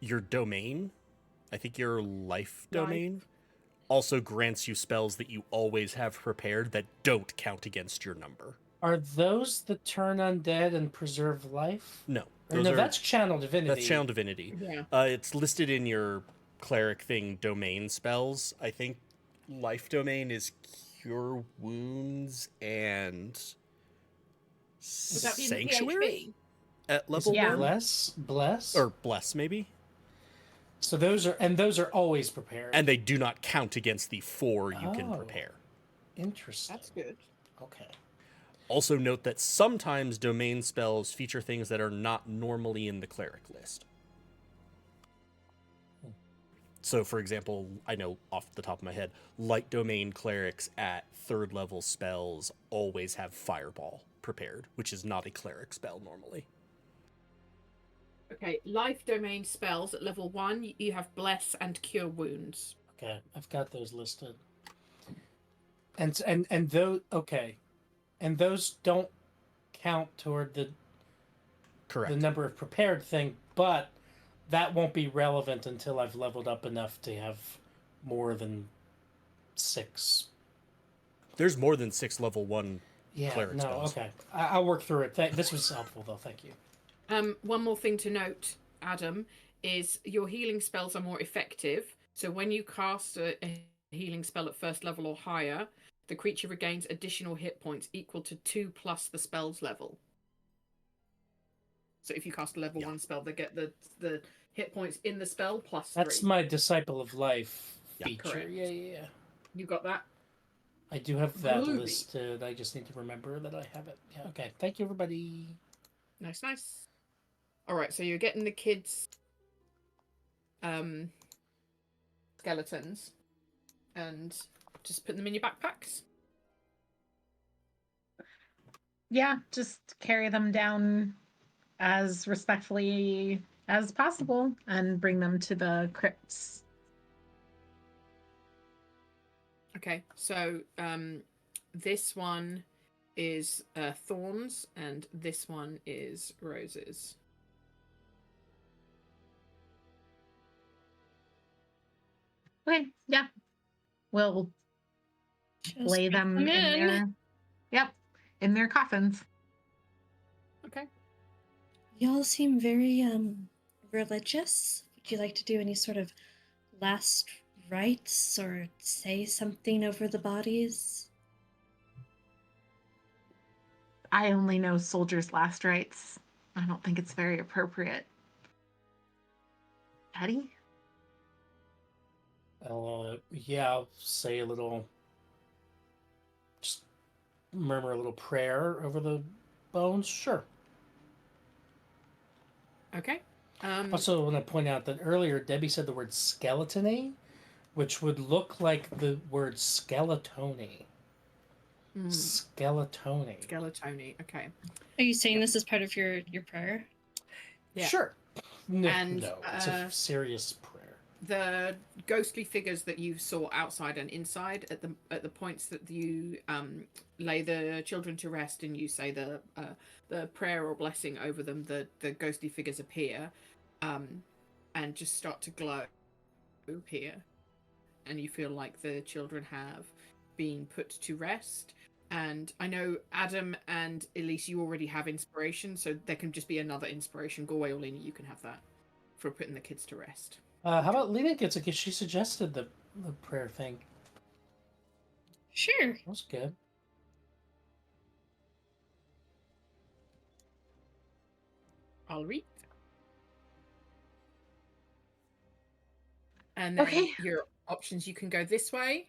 your domain. I think your life domain also grants you spells that you always have prepared that don't count against your number. Are those the turn undead and preserve life? No, Or those no, are that's channel divinity. that's channel divinity. Yeah. It's listed in your cleric thing domain spells. I think life domain is cure wounds and Would that be in the sanctuary PHP? at level Yeah. 1 Bless, or bless maybe. So those are always prepared. And they do not count against the 4 you can Oh. prepare. Interesting. That's good. Okay. Also note that sometimes domain spells feature things that are not normally in the cleric list. So, for example, I know off the top of my head, light domain clerics at 3rd level spells always have fireball prepared, which is not a cleric spell normally. Okay, life domain spells at level 1, you have bless and cure wounds. Okay, I've got those listed. And those okay, and those don't count toward the Correct. number of prepared thing, but that won't be relevant until I've leveled up enough to have more than 6. There's more than 6 level 1 Yeah, cleric no, spells. okay. I'll work through it. This was helpful, though. Thank you. One more thing to note, Adam, is your healing spells are more effective. So when you cast a healing spell at first level or higher, the creature regains additional hit points equal to 2 plus the spell's level. So if you cast a level 1 spell, they get the hit points in the spell plus 3. That's my Disciple of Life feature. Correct. Yeah. You got that? I do have that Groovy. listed. I just need to remember that I have it. Yeah, okay. Thank you, everybody. Nice. All right, so you're getting the kids' skeletons and just putting them in your backpacks. Yeah, just carry them down as respectfully as possible and bring them to the crypts. Okay, so this one is thorns and this one is roses. Okay, yeah. We'll Just lay put them in their coffins. Okay. Y'all seem very religious. Would you like to do any sort of last rites or say something over the bodies? I only know soldiers' last rites. I don't think it's very appropriate. Teddy? Yeah, I'll say a little, just murmur a little prayer over the bones. Sure. Okay. Also, want to point out that earlier Debbie said the word skeletony, which would look like the word skeletony. Skeletony. Skeletony. Okay. Are you saying this is part of your prayer? Yeah. Sure. No, And, it's a serious prayer. The ghostly figures that you saw outside and inside at the points that you lay the children to rest and you say the prayer or blessing over them, the ghostly figures appear and just start to glow here, and you feel like the children have been put to rest. And I know Adam and Elise, you already have inspiration, so there can just be another inspiration. Go away, Olina, you can have that for putting the kids to rest. How about Lena gets it? Because she suggested the prayer thing. Sure. That was good. I'll read. And then Okay. your options, you can go this way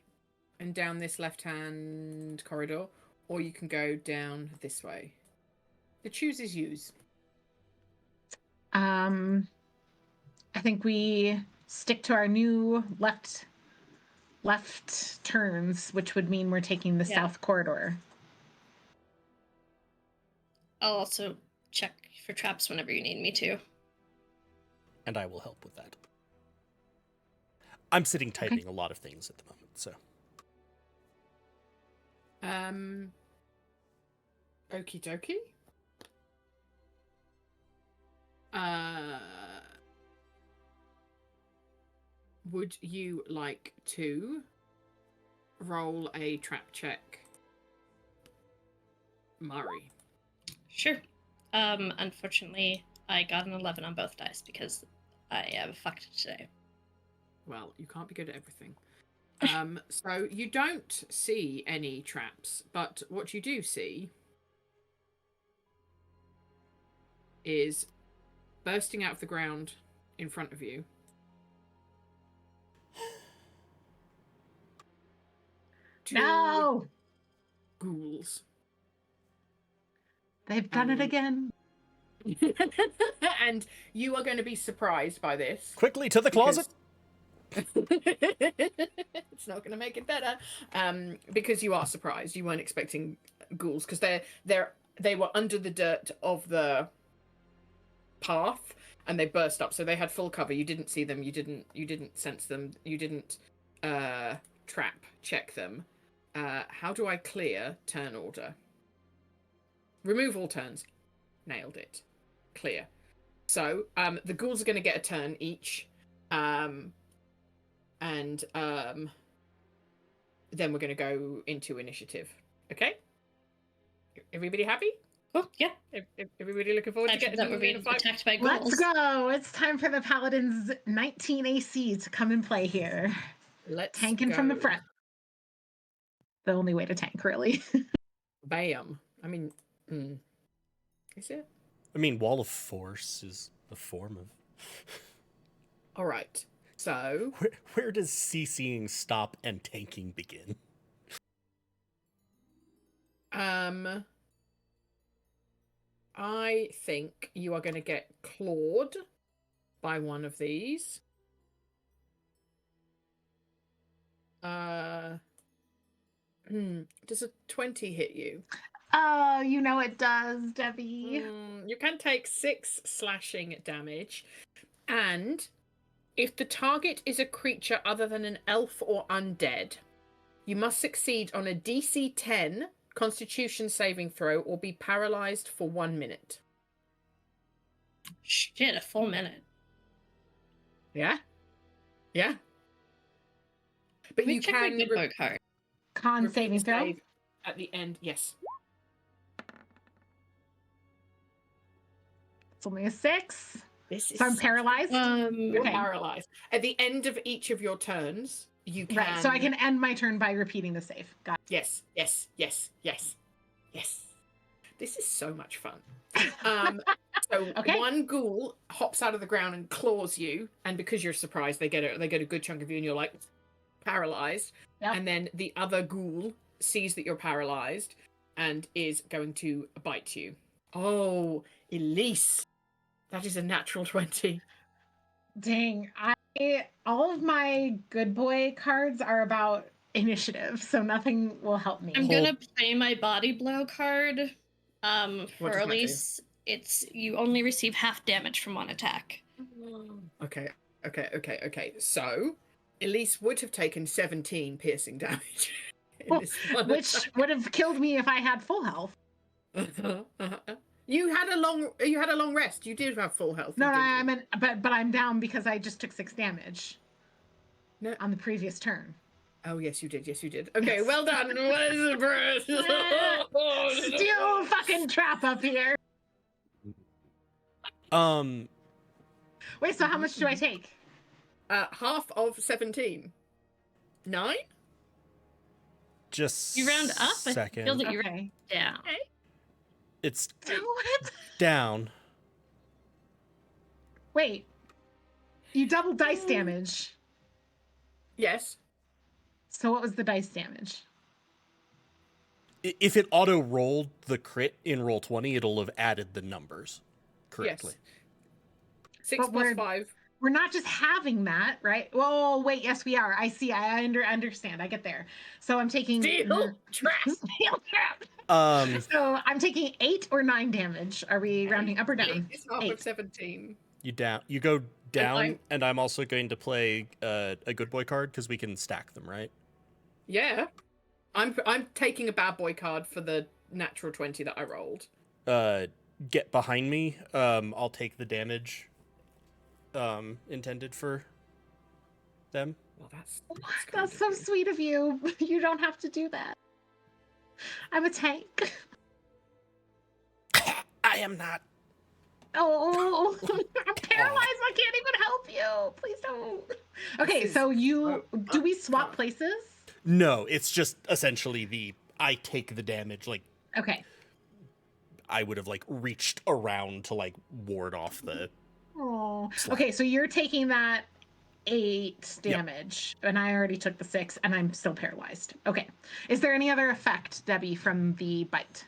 and down this left-hand corridor, or you can go down this way. The choose is yours. I think we stick to our new left turns, which would mean we're taking the south corridor. I'll also check for traps whenever you need me to. And I will help with that. I'm sitting typing a lot of things at the moment, so. Okie dokie. Would you like to roll a trap check, Mari? Sure. Unfortunately, I got an 11 on both dice because I have fucked today. Well, you can't be good at everything. So you don't see any traps, but what you do see is bursting out of the ground in front of you. No! Ghouls. They've done it again. And you are going to be surprised by this. Quickly to the closet! It's not going to make it better. Because you are surprised. You weren't expecting ghouls, because they were under the dirt of the path and they burst up. So they had full cover. You didn't see them. You didn't sense them. You didn't trap check them. How do I clear turn order? Remove all turns. Nailed it. Clear. So the ghouls are going to get a turn each. And then we're going to go into initiative. Okay? Everybody happy? Oh, yeah. Everybody looking forward to Aside from getting that, we're in being a fight? attacked by Let's ghouls. go. It's time for the Paladin's 19 AC to come and play here. Let's Tanking go. from the front. The only way to tank, really. Bam. I mean, is it? I mean, Wall of Force is a form of. All right. So Where does CCing stop and tanking begin? I think you are going to get clawed by one of these. Does a 20 hit you? Oh, you know it does, Debbie. You can take 6 slashing damage, and if the target is a creature other than an elf or undead, you must succeed on a DC 10 Constitution saving throw or be paralyzed for 1 minute. Shit, a full minute. Yeah? Yeah. But Let me you check can my good boy card. Con repeat saving the throw. save at the end. Yes. It's only a 6. This is So I'm paralyzed. You're Okay. paralyzed. At the end of each of your turns, you can. Right. So I can end my turn by repeating the save. Got Yes. This is so much fun. So Okay. one ghoul hops out of the ground and claws you, and because you're surprised, they get a good chunk of you, and you're like paralyzed. Yep. And then the other ghoul sees that you're paralyzed and is going to bite you. Oh, Elise, that is a natural 20. Dang. All of my good boy cards are about initiative, so nothing will help me. I'm gonna play my body blow card. What For does that do? Elise, it's you only receive half damage from one attack. Okay. So, Elise would have taken 17 piercing damage. In this one Which attack. would have killed me if I had full health. You had a long rest. You did have full health. No, didn't I you? mean, but I'm down because I just took 6 damage. No. On the previous turn. Oh yes, you did. Okay, well done. Still fucking trap up here. Wait, so how much do I take? Half of 17. 9? Just You round up. second. I feel that you're Okay. down. It's What? down. Wait. You double dice damage. Yes. So what was the dice damage? If it auto rolled the crit in roll 20, it'll have added the numbers correctly. Yes. 6 But plus 5. We're not just having that, right? Oh, wait, yes, we are. I see. I understand. I get there. So I'm taking Steel trap. Steel trap. Um, So I'm taking 8 or 9 damage. Are we rounding up or down? It's half 8. of 17. you go down, I'm- and I'm also going to play a good boy card because we can stack them, right? Yeah. I'm taking a bad boy card for the natural 20 that I rolled. Get behind me. I'll take the damage intended for them. Well, that's That's so sweet of you. You don't have to do that. I'm a tank. I am not. Oh, I'm paralyzed. I can't even help you. Please don't. Okay, so do we swap places? No, it's just essentially I take the damage. Like, Okay. I would have like reached around to like ward off the. Oh. Slap. Okay, so you're taking that 8 Yep. damage, and I already took the 6, and I'm still paralyzed. Okay. Is there any other effect, Debbie, from the bite?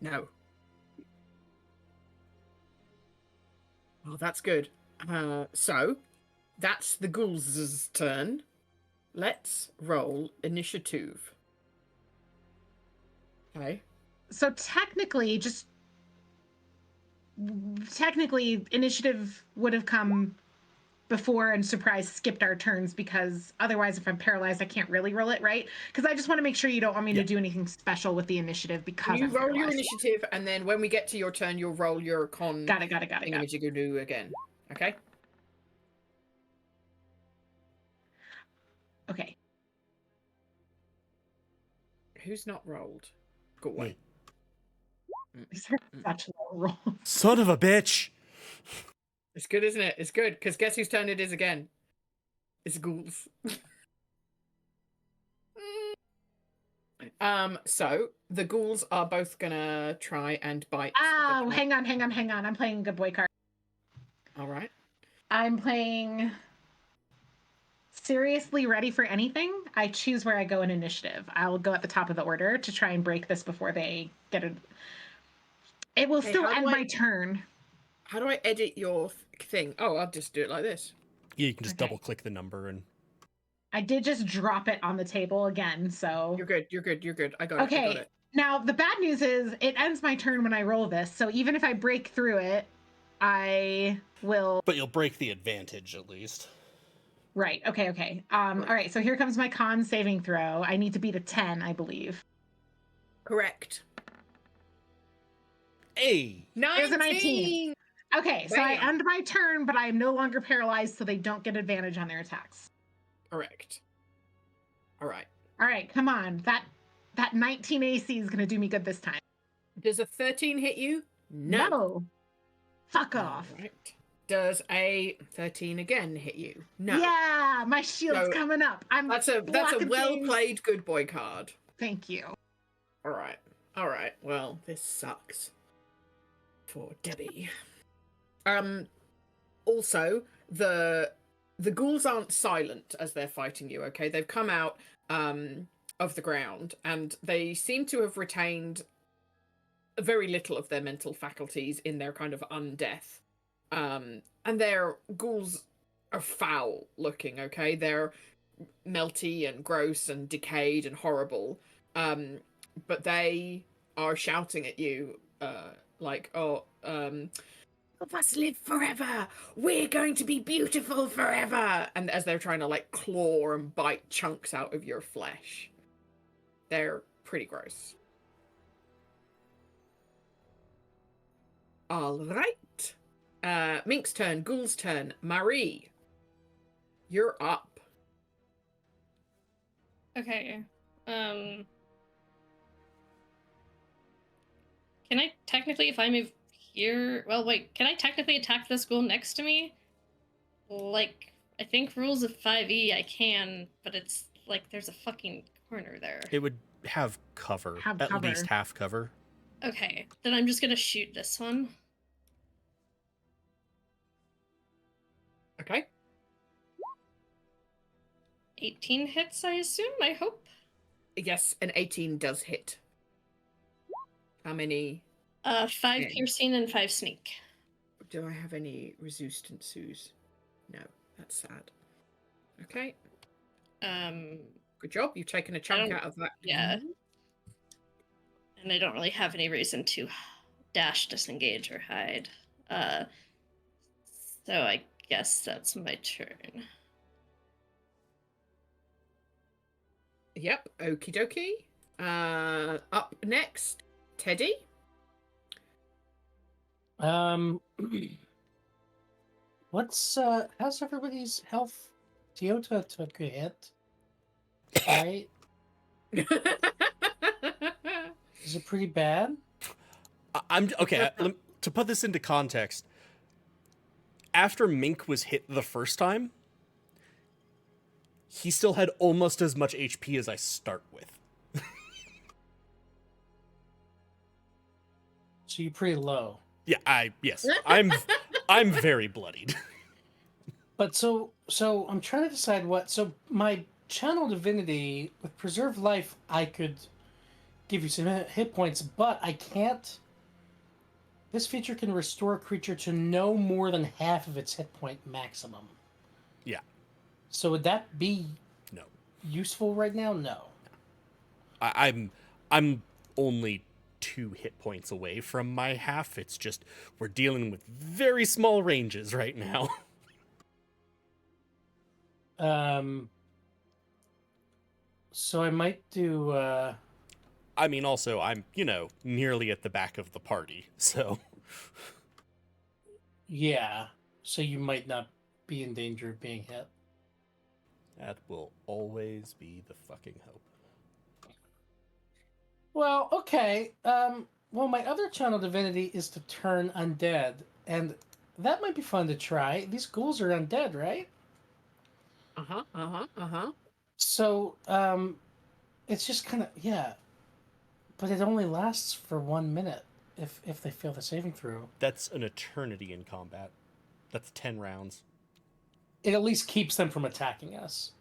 No. Oh, that's good. So that's the ghouls' turn. Let's roll initiative. Okay. So technically, initiative would have come before, and surprise skipped our turns, because otherwise, if I'm paralyzed, I can't really roll it, right? Because I just want to make sure you don't want me to do anything special with the initiative because You I'm roll your paralyzed. initiative, and then when we get to your turn, you'll roll your con. Got it. Thingamajigoo again. Okay. Okay. Who's not rolled? Go away. These are such low rolls. Son of a bitch! It's good, isn't it? It's good, because guess whose turn it is again? It's ghouls. So the ghouls are both gonna try and bite. Oh, hang on. I'm playing a good boy card. All right. I'm playing seriously ready for anything. I choose where I go in initiative. I'll go at the top of the order to try and break this before they get it. It will still end my turn. How do I edit your thing? Oh, I'll just do it like this. Yeah, you can just double click the number and. I did just drop it on the table again, so. You're good. I got it. Okay. Now, the bad news is it ends my turn when I roll this, so even if I break through it, I will. But you'll break the advantage at least. Right. Okay. All right. So here comes my con saving throw. I need to beat a 10, I believe. Correct. Hey! 19! There's a 19. Okay, so I end my turn, but I am no longer paralyzed, so they don't get advantage on their attacks. Correct. All right. All right, come on. That 19 AC is going to do me good this time. Does a 13 hit you? No. Fuck off. All right. Does a 13 again hit you? No. Yeah, my shield's coming up. That's a well played good boy card. Thank you. All right. Well, this sucks for Debbie. Also, the ghouls aren't silent as they're fighting you. Okay, they've come out of the ground, and they seem to have retained very little of their mental faculties in their kind of undeath. And their ghouls are foul looking. Okay, they're melty and gross and decayed and horrible. But they are shouting at you, like, "Oh, of us live forever. We're going to be beautiful forever." And as they're trying to like claw and bite chunks out of your flesh, they're pretty gross. All right. Mink's turn. Ghoul's turn. Marie, you're up. Okay. Can I technically, if I move here, well, wait, can I technically attack this ghoul next to me? Like, I think rules of 5e, I can, but it's like there's a fucking corner there. It would have cover. At least half cover. Okay, then I'm just gonna shoot this one. Okay. 18 hits, I assume, I hope? Yes, an 18 does hit. How many? 5 piercing and 5 sneak. Do I have any resistances? No, that's sad. Okay. Good job. You've taken a chunk out of that. Yeah. And I don't really have any reason to dash, disengage, or hide. So I guess that's my turn. Yep. Okie dokie. Up next, Teddy. How's everybody's health? Toyota took a hit. Right? Is it pretty bad? I'm okay. To put this into context, after Mink was hit the first time, he still had almost as much HP as I start with. So you're pretty low. Yeah, yes. I'm very bloodied. But so I'm trying to decide what. So my channel divinity with preserve life, I could give you some hit points, but I can't. This feature can restore a creature to no more than half of its hit point maximum. Yeah. So would that be no useful right now? No. I'm only 2 hit points away from my half. It's just we're dealing with very small ranges right now. So I might do. I mean, also, I'm, nearly at the back of the party, so. Yeah. So you might not be in danger of being hit. That will always be the fucking hope. Well, okay. Well, my other channel divinity is to turn undead, and that might be fun to try. These ghouls are undead, right? So, it's just kind of yeah, but it only lasts for 1 minute if they fail the saving throw. That's an eternity in combat. That's 10 rounds. It at least keeps them from attacking us.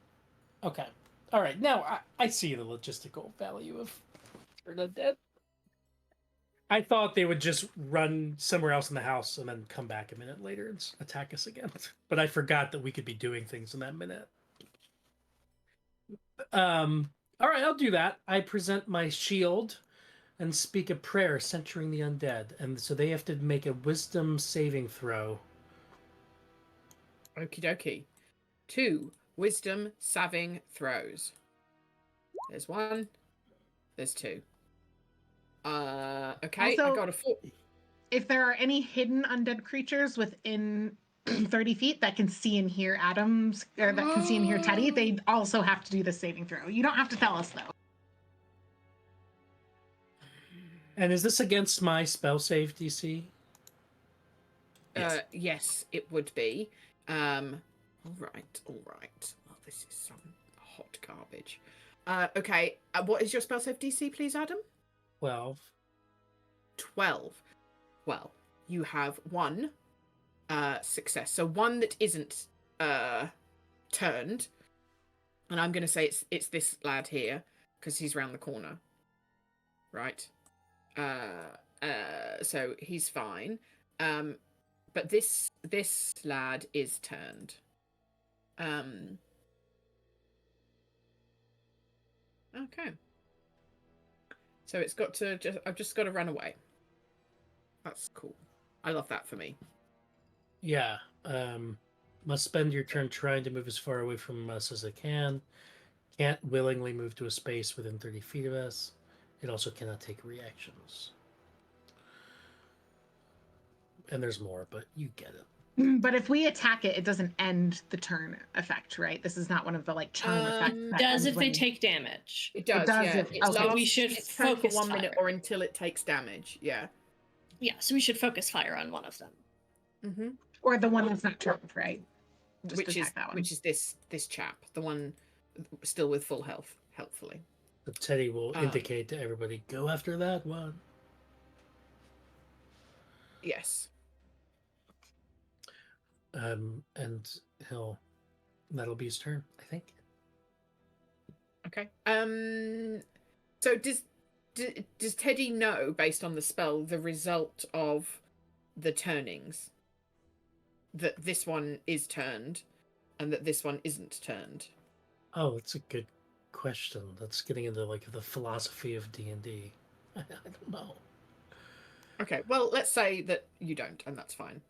Okay. All right. Now I see the logistical value of turn undead. I thought they would just run somewhere else in the house and then come back a minute later and attack us again. But I forgot that we could be doing things in that minute. All right, I'll do that. I present my shield and speak a prayer centering the undead. And so they have to make a wisdom saving throw. Okie dokie. 2 wisdom saving throws. There's 1. There's 2. Okay, Also, I got a 4. If there are any hidden undead creatures within 30 feet that can see and hear Adams, or that can see and hear Teddy, they also have to do the saving throw. You don't have to tell us, though. And is this against my spell save DC? Yes. Yes, it would be. All right. Well, this is some hot garbage. Okay, what is your spell save DC, please, Adam? 12. 12. Well, you have 1 success. So 1 that isn't turned. And I'm going to say it's this lad here, because he's round the corner. Right? So he's fine. But this lad is turned. Okay. So it's got to I've just got to run away. That's cool. I love that for me. Yeah. Must spend your turn trying to move as far away from us as it can. Can't willingly move to a space within 30 feet of us. It also cannot take reactions. And there's more, but you get it. But if we attack it, it doesn't end the turn effect, right? This is not one of the charm effects. It that does ends if they when- take damage. It does, does yeah. it- It's okay. We should it's turned for focus 1 minute fire. or until it takes damage. Yeah. Yeah, so we should focus fire on one of them. Mm-hmm. Or the one that's not turned, right? Just Which attack is that one. which is this chap, the one still with full health, helpfully. But Teddy will indicate to everybody, go after that one. Yes. And that'll be his turn, I think. Okay. So does Teddy know, based on the spell, the result of the turnings? That this one is turned, and that this one isn't turned. Oh, that's a good question. That's getting into the philosophy of D&D. I don't know. Okay. Well, let's say that you don't, and that's fine.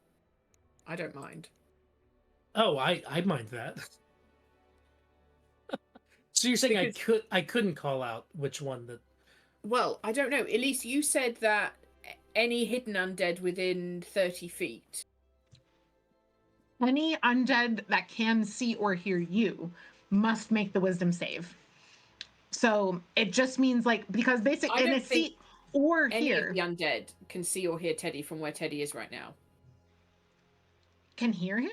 I don't mind. Oh, I mind that. So you're saying I couldn't call out which one that. Well, I don't know. Elise, you said that any hidden undead within 30 feet. Any undead that can see or hear you must make the wisdom save. So it just means because basically, I and don't it's think see or Any hear. of the undead can see or hear Teddy from where Teddy is right now. Can hear him?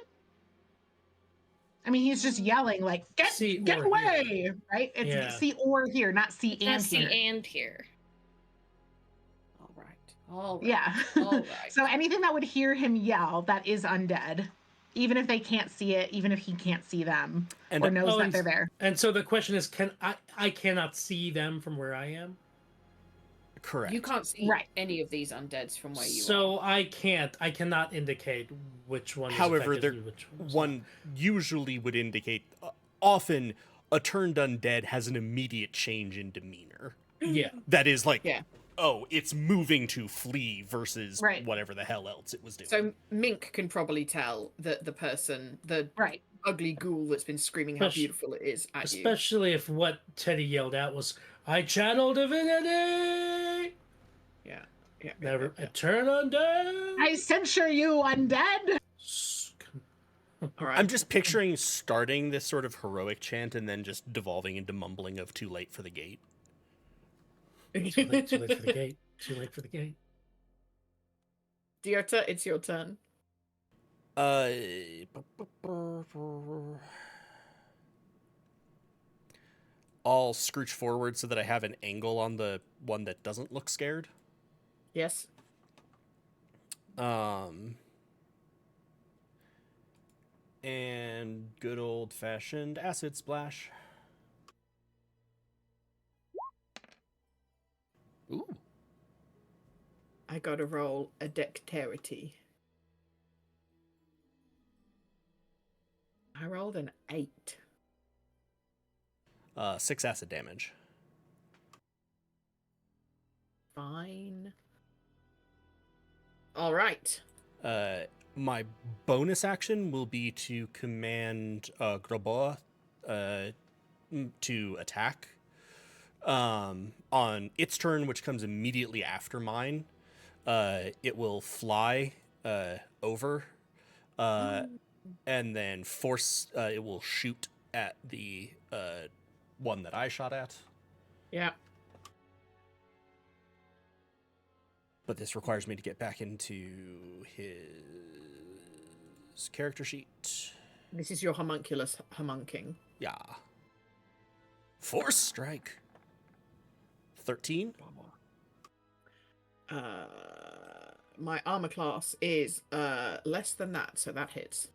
I mean, he's just yelling get away, hear. right? It's Yeah. see or hear, not see It's and not see hear. and hear. All right. Yeah. All right. So anything that would hear him yell, that is undead. Even if they can't see it, even if he can't see them And- or knows that they're there. And so the question is, I cannot see them from where I am? Correct. You can't see Right. any of these undeads from where you are. So I cannot indicate which one. However, is effectively which one's one usually would indicate often a turned undead has an immediate change in demeanor. Yeah. that is like, Yeah. oh, it's moving to flee versus Right. whatever the hell else it was doing. So Mink can probably tell that the person, the Right. ugly ghoul that's been screaming how Espec- beautiful it is at you. Especially if what Teddy yelled out was, "I channel divinity! Yeah. Yeah. Never turn undead!" I censure you, undead. All right. I'm just picturing starting this sort of heroic chant and then just devolving into mumbling of "too late for the gate." Too late for the gate. Too late for the gate. It's your turn. I'll scooch forward so that I have an angle on the one that doesn't look scared. Yes. And good old fashioned acid splash. Ooh. I gotta roll a dexterity. I rolled an 8. 6 acid damage. Fine. All right. My bonus action will be to command Groboa to attack. On its turn, which comes immediately after mine, it will fly over and then force. It will shoot at the one that I shot at. Yeah. But this requires me to get back into his character sheet. This is your homunculus homunking. Yeah. Force strike. 13. My armor class is less than that, so that hits.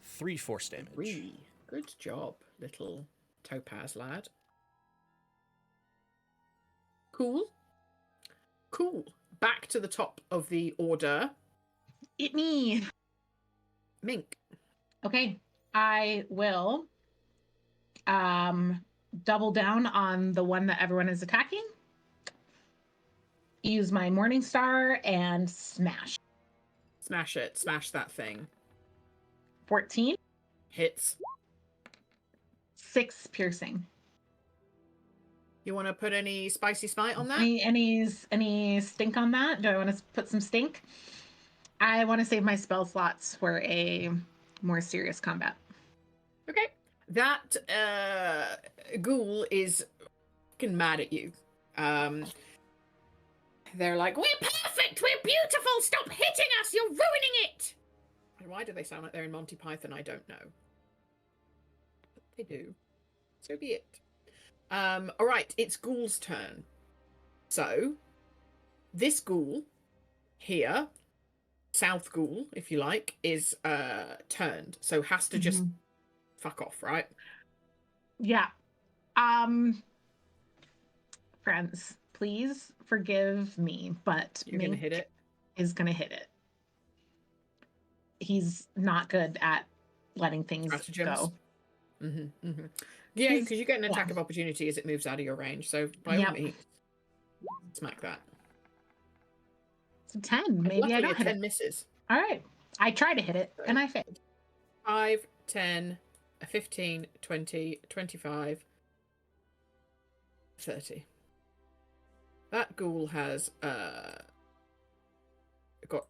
3 force damage. 3. Good job, little topaz lad. Cool. Back to the top of the order. Eat me. Mink. Okay. I will double down on the one that everyone is attacking. Use my Morning Star and smash. Smash it. Smash that thing. 14. Hits. 6 piercing. You want to put any spicy smite on that? Any stink on that? Do I want to put some stink? I want to save my spell slots for a more serious combat. Okay. That ghoul is fucking mad at you. They're like, "We're perfect! We're beautiful! Stop hitting us! You're ruining it!" And why do they sound like they're in Monty Python? I don't know. But they do. So be it. All right, it's Ghoul's turn. So, this ghoul here, South Ghoul, if you like, is turned. So has to just fuck off, right? Yeah. Friends, please forgive me, but You're gonna hit it. Is gonna hit it. He's not good at letting things Stratagems. go. Yeah, because you get an attack of opportunity as it moves out of your range. So by all means, smack that. It's a 10. Maybe I don't hit 10 it. misses. All right. I try to hit it, and I failed. 5, 10, 15, 20, 25, 30. That ghoul has got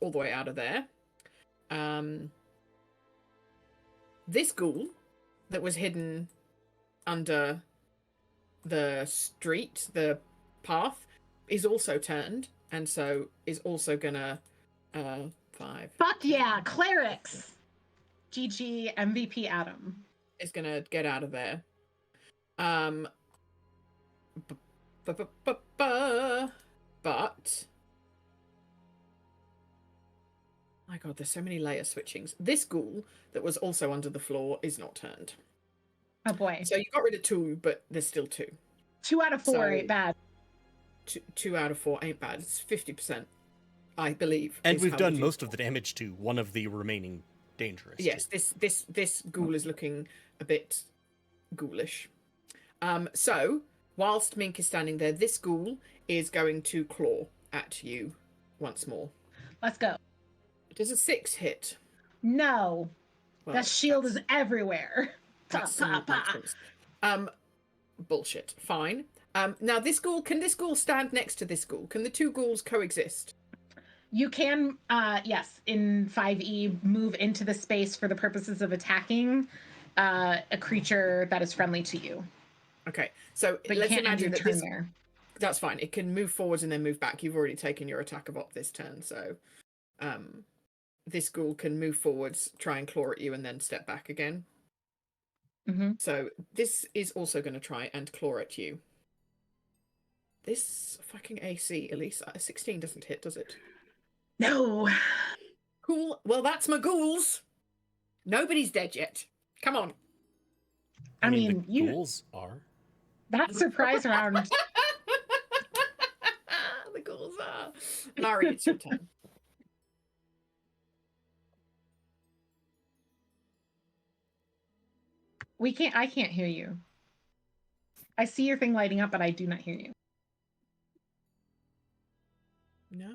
all the way out of there. This ghoul that was hidden under the street, the path, is also turned, and so is also gonna 5. Fuck yeah, clerics. GG MVP Adam. Is gonna get out of there. But my god, there's so many layer switchings. This ghoul that was also under the floor is not turned. Oh boy. So you got rid of 2, but there's still 2. 2 out of 4 ain't bad. 2 out of 4 ain't bad. It's 50%, I believe. And we've done most of the damage to one of the remaining dangerous. Yes, this ghoul is looking a bit ghoulish. So whilst Mink is standing there, this ghoul is going to claw at you once more. Let's go. Does a 6 hit? No. Well, That shield is everywhere. that's Pa, some pa, pa. nonsense. Bullshit. Fine. Now can this ghoul stand next to this ghoul? Can the two ghouls coexist? You can, yes, in 5e, move into the space for the purposes of attacking a creature that is friendly to you. Okay, so But you let's can't end imagine your that turn this. there. That's fine. It can move forwards and then move back. You've already taken your attack of op this turn, so this ghoul can move forwards, try and claw at you, and then step back again. Mm-hmm. So this is also going to try and claw at you. This fucking AC, Elise, 16 doesn't hit, does it? No. Cool. Well, that's my ghouls. Nobody's dead yet. Come on. I mean, the you ghouls are. that surprise round. The ghouls are. Mari, it's your turn. I can't hear you. I see your thing lighting up, but I do not hear you. No.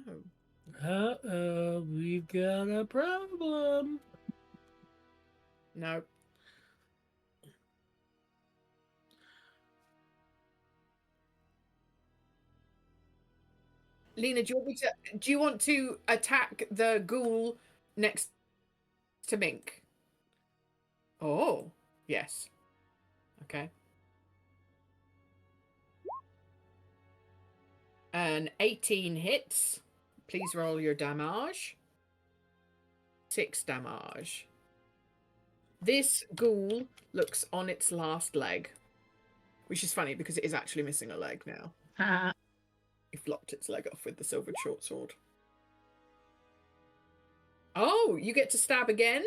Uh-oh, we've got a problem. No. Lena, do you want to attack the ghoul next to Mink? Oh, yes. Okay. An 18 hits. Please roll your damage. 6 damage. This ghoul looks on its last leg, which is funny because it is actually missing a leg now. You've locked its leg off with the silvered short sword. Oh, you get to stab again?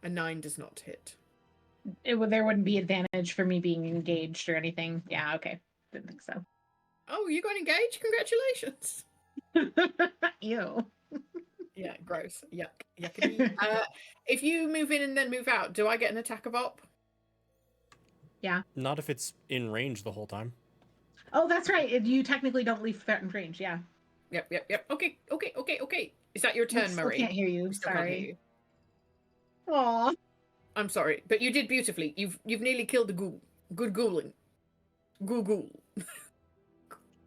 A 9 does not hit. There wouldn't be advantage for me being engaged or anything. Yeah, okay. Didn't think so. Oh, you got engaged? Congratulations. Ew. Yeah, gross. Yuck. Yuckity. If you move in and then move out, do I get an attack of op? Yeah. Not if it's in range the whole time. Oh, that's right. You technically don't leave threatened range. Yeah. Yep. Okay. Is that your turn, Still Marie? can't hear you. We still can't hear you. Aw. I'm sorry, but you did beautifully. You've nearly killed the ghoul. Good ghouling. Ghoul.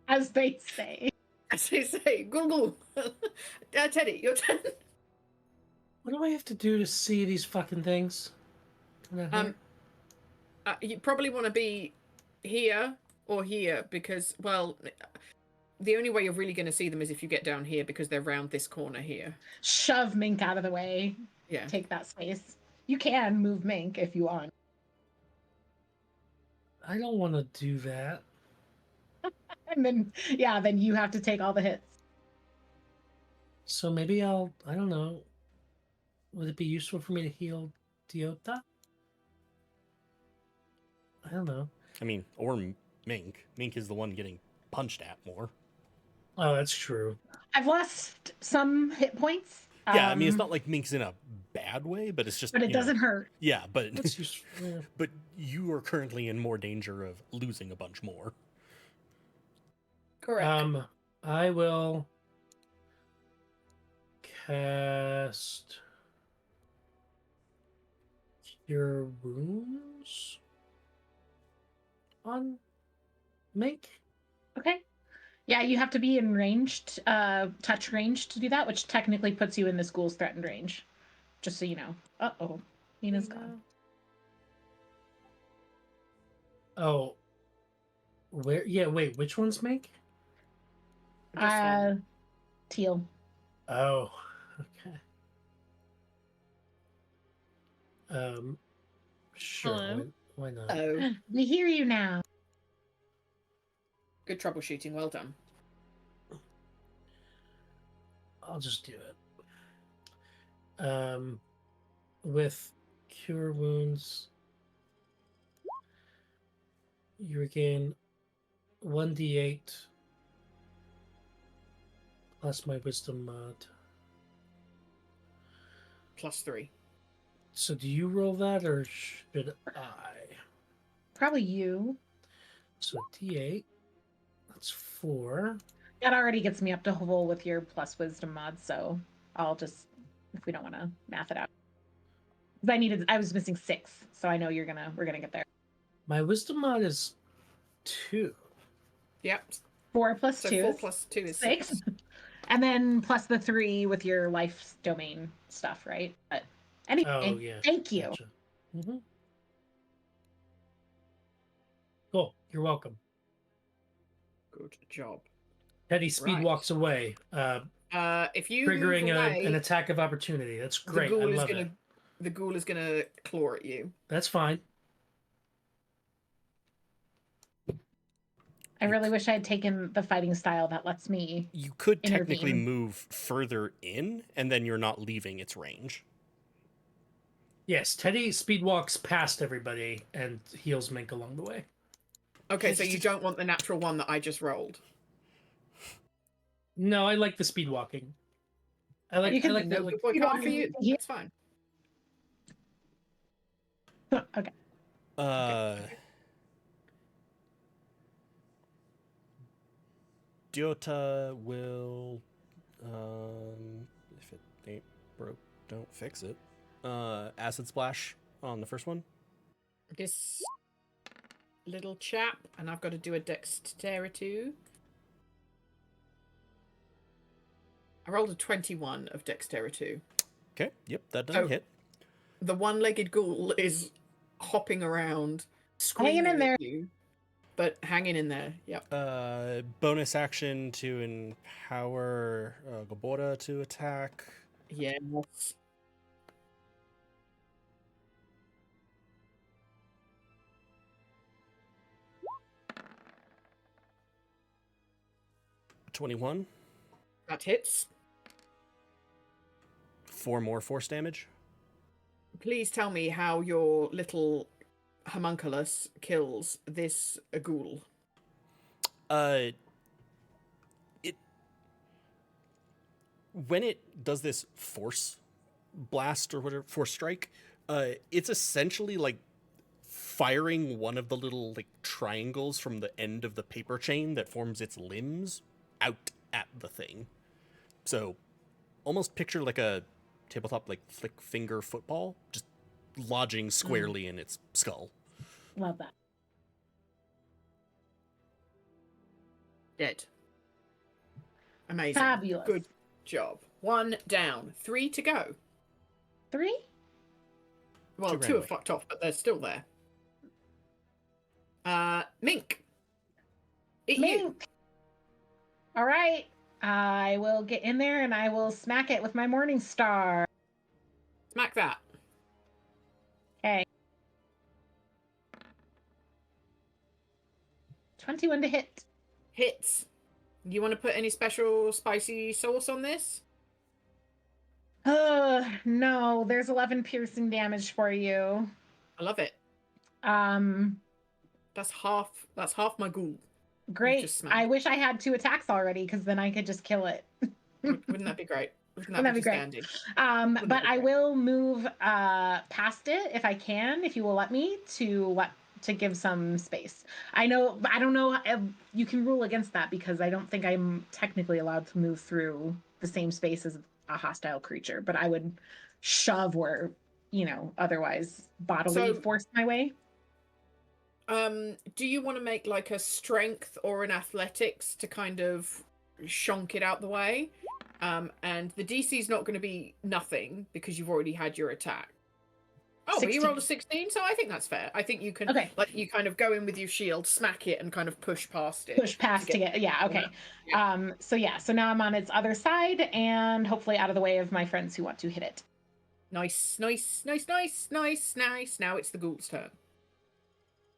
As they say. As they say, ghoul. Teddy, your turn. What do I have to do to see these fucking things? You probably want to be here or here because, well, the only way you're really going to see them is if you get down here because they're round this corner here. Shove Mink out of the way. Yeah. Take that space. You can move Mink if you want. I don't want to do that. And then you have to take all the hits. So maybe I don't know. Would it be useful for me to heal Diota? I don't know. I mean, or Mink. Mink is the one getting punched at more. Oh, that's true. I've lost some hit points. Yeah, I mean, it's not like Mink's in a bad way, but it's just. But it doesn't hurt. Yeah, but That's useful. Yeah. but you are currently in more danger of losing a bunch more. Correct. I will cast Cure Wounds on Mink. Okay. Yeah, you have to be in ranged, touch range to do that, which technically puts you in the school's threatened range. Just so you know. Uh-oh. Nina's gone. Oh. Where? Yeah, wait, which one's Mink? Teal. Oh, okay. Sure. Hello? Why not? Oh, We hear you now. good troubleshooting. Well done. I'll just do it. With Cure Wounds, you regain 1d8 plus my Wisdom mod. +3. So do you roll that, or should I? Probably you. So d8 That's 4. That already gets me up to full with your plus wisdom mod, so I'll just, if we don't want to math it out. 'Cause I was missing 6, so I know we're gonna get there. My wisdom mod is 2. Yep. 4 plus So 2 4 is plus 2 is 6. 6. And then plus the 3 with your life domain stuff, right? But anyway, Oh, yeah. thank you. Gotcha. Mm-hmm. Cool. You're welcome. Good job. Teddy speed Right. walks away, If you move triggering away, an attack of opportunity. That's the great. I ghoul is love gonna it. the ghoul is gonna claw at you. That's fine. I really wish I had taken the fighting style that lets me. You could technically Intervene. move further in, and then you're not leaving its range. Yes, Teddy speed walks past everybody and heals Mink along the way. Okay, so you don't want the natural one that I just rolled. No, I like the speed walking. I like can- the No like, good boy you card want for you. me to heal? That's fine. Okay. Diota will, if it ain't broke, don't fix it. Acid splash on the first one. This little chap, and I've got to do a dexterity. I rolled a 21 of dexterity. Okay, yep, that doesn't hit. The one-legged ghoul is hopping around, screaming in there. at you, but hanging in there. Yep. Bonus action to empower Gabora to attack. Yes. $21. That hits. 4 more force damage. Please tell me how your little homunculus kills this ghoul. It when it does this force blast or whatever, force strike, it's essentially like firing one of the little like triangles from the end of the paper chain that forms its limbs out at the thing. So almost picture like a tabletop like flick finger football, just lodging squarely in its skull. Love that. Dead. Amazing. Fabulous. Good job. 1 down. 3 to go. 3? Well, 2 2 ran have fucked off, but they're still there. Mink. Eat you. Mink. All right. I will get in there and I will smack it with my Morning Star. Smack that. Okay. 21 to hit. Hits. You want to put any special spicy sauce on this? No, there's 11 piercing damage for you. I love it. Um, That's half my ghoul. great. just smacked. I wish I had 2 attacks already because then I could just kill it. Wouldn't that be great? Wouldn't Wouldn't that be just great? dandy? But I great? will move past it if I can, if you will let me, to give some space. I don't know if you can rule against that because I don't think I'm technically allowed to move through the same space as a hostile creature, but I would shove or, otherwise bodily So- force my way. Do you want to make like a strength or an athletics to kind of shonk it out the way? And the DC is not going to be nothing because you've already had your attack. Oh, but you 16. rolled a 16, so I think that's fair. I think you can, Okay. like, you kind of go in with your shield, smack it, and kind of push past it. Push past to get, yeah, okay. So now I'm on its other side and hopefully out of the way of my friends who want to hit it. Nice, nice, nice, nice, nice, nice. Now it's the ghoul's turn.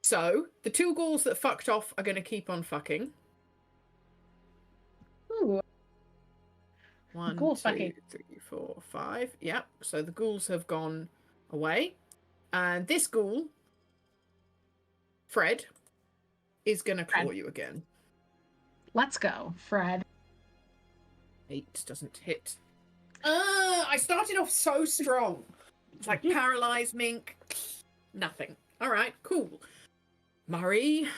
So, the 2 ghouls that fucked off are going to keep on fucking. Ooh. 1, Ghoul 2, fucking. 3, 4, 5. Yep. So the ghouls have gone away. And this ghoul, Fred, is going to claw Fred. you again. Let's go, Fred. 8 doesn't hit. I started off so strong. It's like paralyzed mink. Nothing. All right, cool. Murray.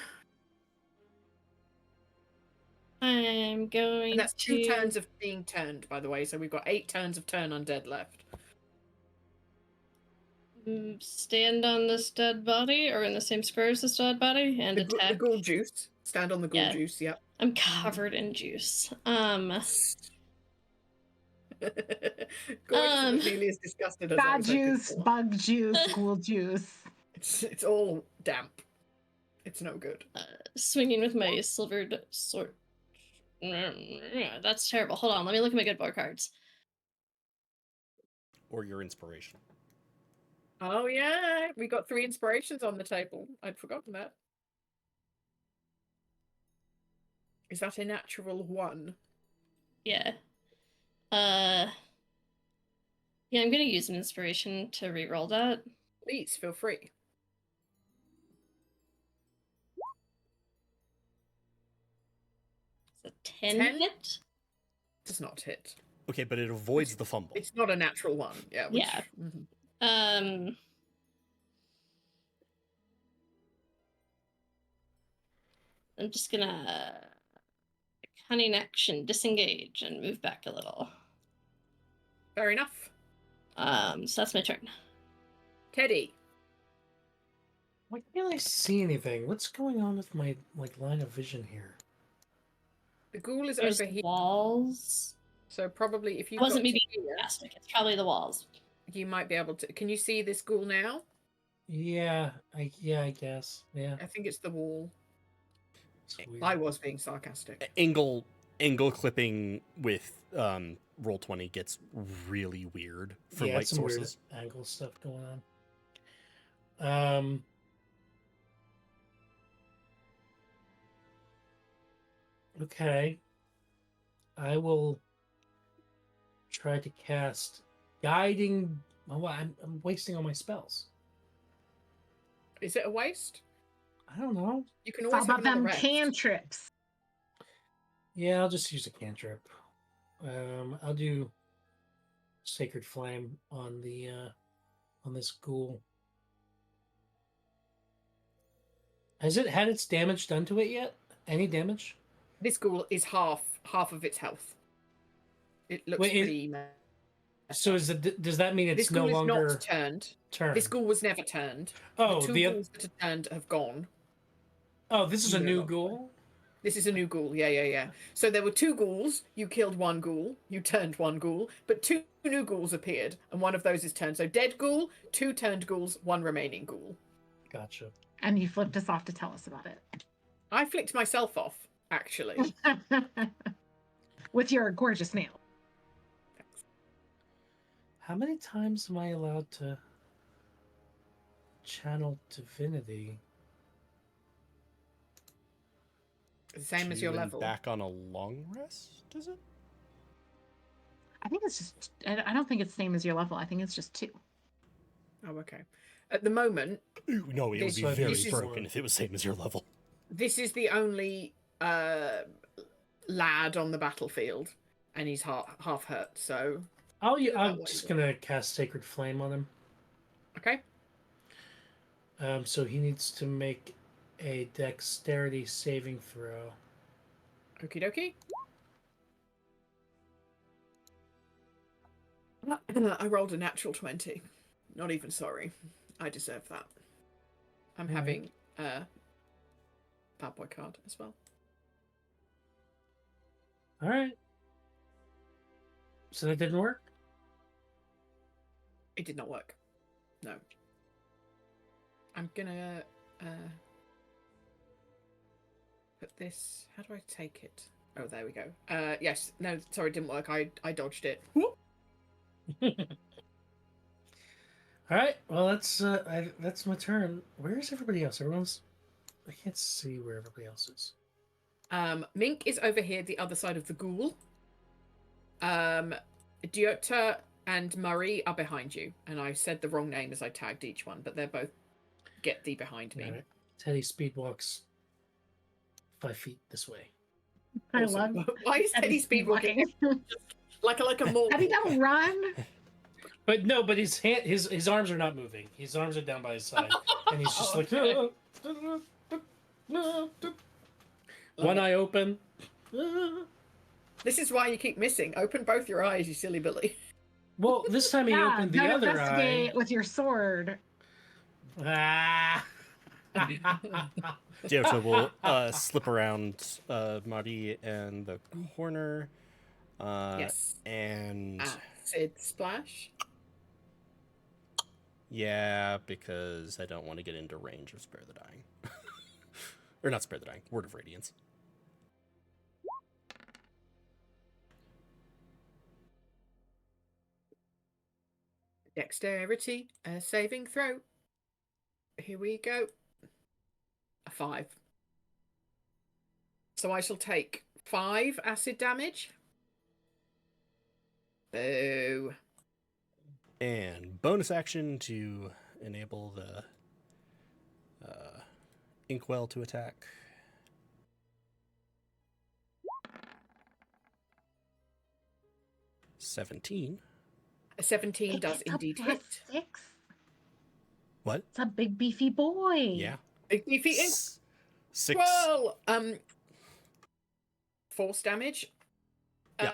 I'm going And that's two to turns of being turned, by the way. So we've got 8 turns of turn undead left. stand on this dead body, or in the same square as this dead body, and The attack. ghoul juice. Stand on the ghoul Yeah. juice, yep. I'm covered in juice. Goy doesn't look nearly as disgusted as I Bad was hoping juice, for. bug juice, ghoul juice. It's all damp. It's no good. Swinging with my silvered sword. That's terrible. Hold on, let me look at my good board cards. Or your inspiration. Oh yeah, we got 3 inspirations on the table. I'd forgotten that. Is that a natural 1? Yeah. Yeah, I'm gonna use an inspiration to reroll that. Please feel free. It's a 10 10? hit? Does not hit. Okay, but it avoids the fumble. It's not a natural 1. Yeah. Which, Yeah. mhm. I'm just gonna cunning action, disengage, and move back a little. Fair enough. So that's my turn. Teddy. Why can't I see anything? What's going on with my line of vision here? The ghoul is There's over here. walls. So probably if you It wasn't me got to being here, sarcastic. It's probably the walls. you might be able to. Can you see this ghoul now? Yeah, I guess. Yeah. I think it's the wall. It's weird. I was being sarcastic. Angle clipping with roll 20 gets really weird for yeah, light it's some sources. weird angle stuff going on. Okay. I will try to cast guiding. Oh, I'm wasting all my spells. Is it a waste? I don't know. You can It's all always have about another them rest. cantrips. Yeah, I'll just use a cantrip. I'll do Sacred Flame on the on this ghoul. Has it had its damage done to it yet? Any damage? This ghoul is half of its health. It looks Wait, pretty. So is it? Does that mean it's This no ghoul is longer not turned. turned? This ghoul was never turned. Oh, the 2 ghouls that are turned have gone. Oh, this is a No new longer. ghoul. This is a new ghoul. Yeah. So there were 2 ghouls. You killed 1 ghoul. You turned 1 ghoul. But 2 new ghouls appeared, and one of those is turned. So dead ghoul, 2 turned ghouls, 1 remaining ghoul. Gotcha. And you flipped us off to tell us about it. I flicked myself off, actually. With your gorgeous nail. How many times am I allowed to channel divinity? The same as 2 your and level. back on a long rest, is it? I think it's just, I don't think it's same as your level. I think it's just 2. Oh, okay. At the moment, Ooh, no, it would be So very this is- broken if it was same as your level. this is the only lad on the battlefield, and he's half hurt. So I'm that way. just gonna cast Sacred Flame on him. okay. So he needs to make a Dexterity saving throw. Okie dokie. I rolled a natural 20. Not even sorry. I deserve that. I'm All having a bad boy card as well. All right. So that didn't work. It did not work. No. I'm gonna put this. How do I take it? Oh, there we go. Yes. No, sorry, it didn't work. I dodged it. Whoop. All right. Well, that's my turn. Where is everybody else? I can't see where everybody else is. Mink is over here, the other side of the ghoul. Diota and Murray are behind you, and I said the wrong name as I tagged each one, but they're both get thee behind me. All right. Teddy speed walks 5 feet this way. I Awesome. love Why is Teddy speed walking like a mortal? Have you done run? But no, but his arms are not moving. His arms are down by his side, and he's just like Okay. one eye open. This is why you keep missing. Open both your eyes, you silly Billy. Well, this time he Yeah, opened the don't other investigate eye. with your sword. Ah. Deota will slip around Marty in the corner. Yes. And Acid splash. yeah, because I don't want to get into range of Spare the Dying. Or not Spare the Dying, Word of Radiance. Dexterity, saving throw. Here we go. A 5. So I shall take 5 acid damage. Boo. And bonus action to enable the Inkwell to attack. A 17 does It's a indeed plus hit. 6. What? It's a big beefy boy. Yeah. Big beefy ink. 6. Well, force damage. Yeah.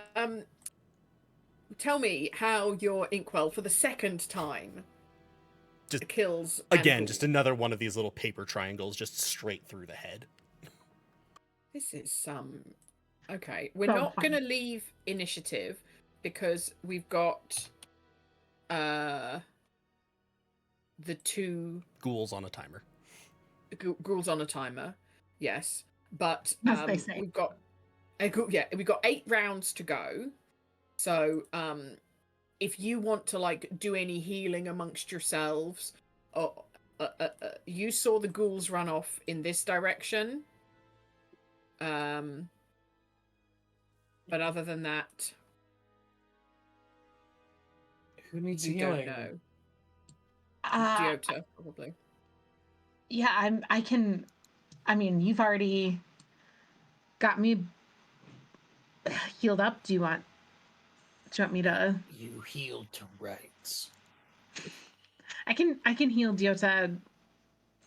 Tell me how your inkwell for the second time Just kills again, Angul. just another one of these little paper triangles, just straight through the head. This is okay. We're So not fun. gonna leave initiative because we've got the 2 Ghouls on a timer. ghouls on a timer. Yes, but As they say. we've got we've got 8 rounds to go. So if you want to like do any healing amongst yourselves, you saw the ghouls run off in this direction. But other than that, Who needs you healing? don't know. Uh, Deota, probably. yeah, I mean, you've already got me healed up. Do you want me to? You healed to rights. I can heal Diota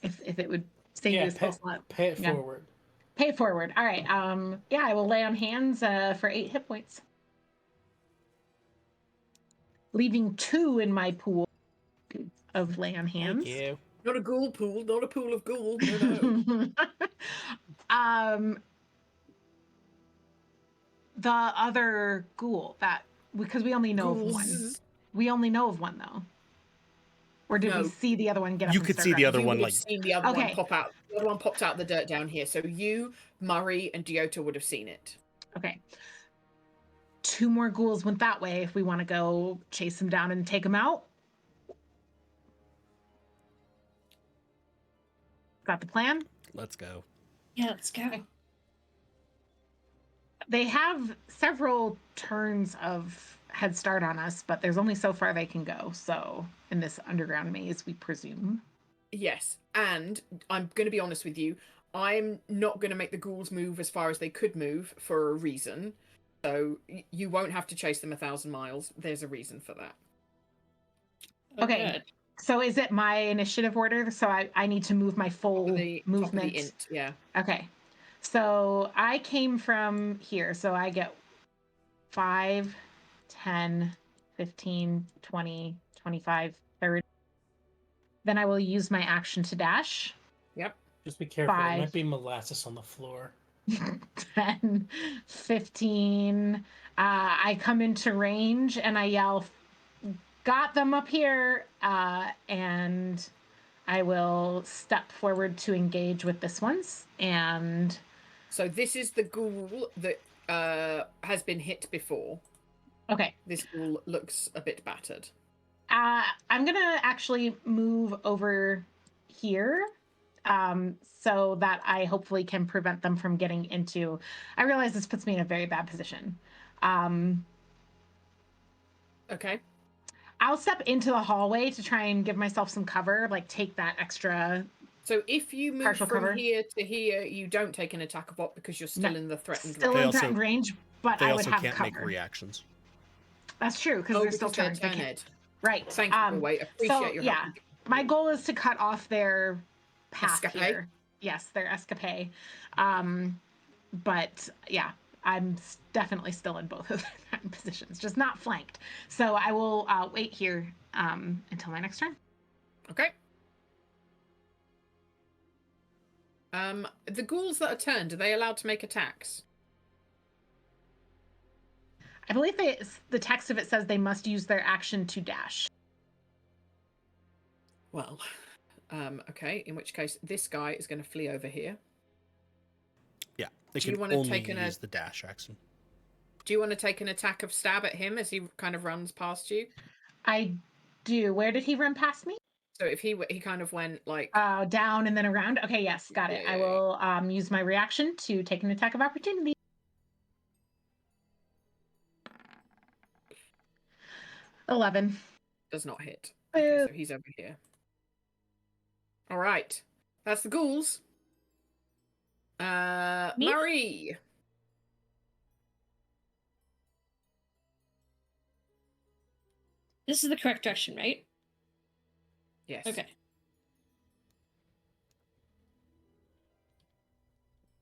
if it would save you a spell slot. Pay it Yeah. forward. Pay it forward. All right. Yeah, I will lay on hands for 8 hit points, leaving 2 in my pool of lay on hands. Thank you. Not a ghoul pool, not a pool of ghouls. No. The other ghoul that because we only know of one. Ghouls. We only know of one though. Or did we No. see the other one get up You and could start see the running? other You one would like have seen the other one Okay. pop out. The other one popped out the dirt down here. So you, Murray, and Deota would have seen it. Okay. 2 more ghouls went that way if we want to go chase them down and take them out. Got the plan? let's go. Yeah, let's go. They have several turns of head start on us, but there's only so far they can go. So in this underground maze, we presume. Yes, and I'm going to be honest with you. I'm not going to make the ghouls move as far as they could move for a reason. So you won't have to chase them 1,000 miles. There's a reason for that. Okay. Good. So is it my initiative order? So I need to move my full Top of the movement. int, yeah. Okay. So I came from here. So I get 5, 10, 15, 20, 25, 30. Then I will use my action to dash. Yep. Just be careful. There 5. might be molasses on the floor. 10, 15. I come into range and I yell, got them up here. And I will step forward to engage with this one's. And So this is the ghoul that has been hit before. okay. This ghoul looks a bit battered. I'm going to actually move over here. So that I hopefully can prevent them from getting into. I realize this puts me in a very bad position. Okay. I'll step into the hallway to try and give myself some cover, like take that extra. So if you move Partial from cover. here to here, you don't take an attack of op because you're still No, in the threatened Still They in range. also- threatened range, but They I would also have can't cover. make reactions. That's true because Oh, they're because still they're turned. They can't. turned. Right. Thank you, Wait. Appreciate your help. My goal is to cut off their path Escape? here. Yes, their escapade. But yeah, I'm definitely still in both of their positions, just not flanked. So I will wait here until my next turn. Okay. The ghouls that are turned, are they allowed to make attacks? I believe the text of it says they must use their action to dash. Well, okay. In which case, this guy is going to flee over here. Yeah, they Do you can wanna only take use the dash action. Do you want to take an attack of stab at him as he kind of runs past you? I do. Where did he run past me? So if he kind of went like Down and then around. Okay, yes, got it. Yeah, I will use my reaction to take an attack of opportunity. 11. does not hit. Okay, Boo. so he's over here. All right, that's the ghouls. Me? Marie. This is the correct direction, right? Yes. Okay.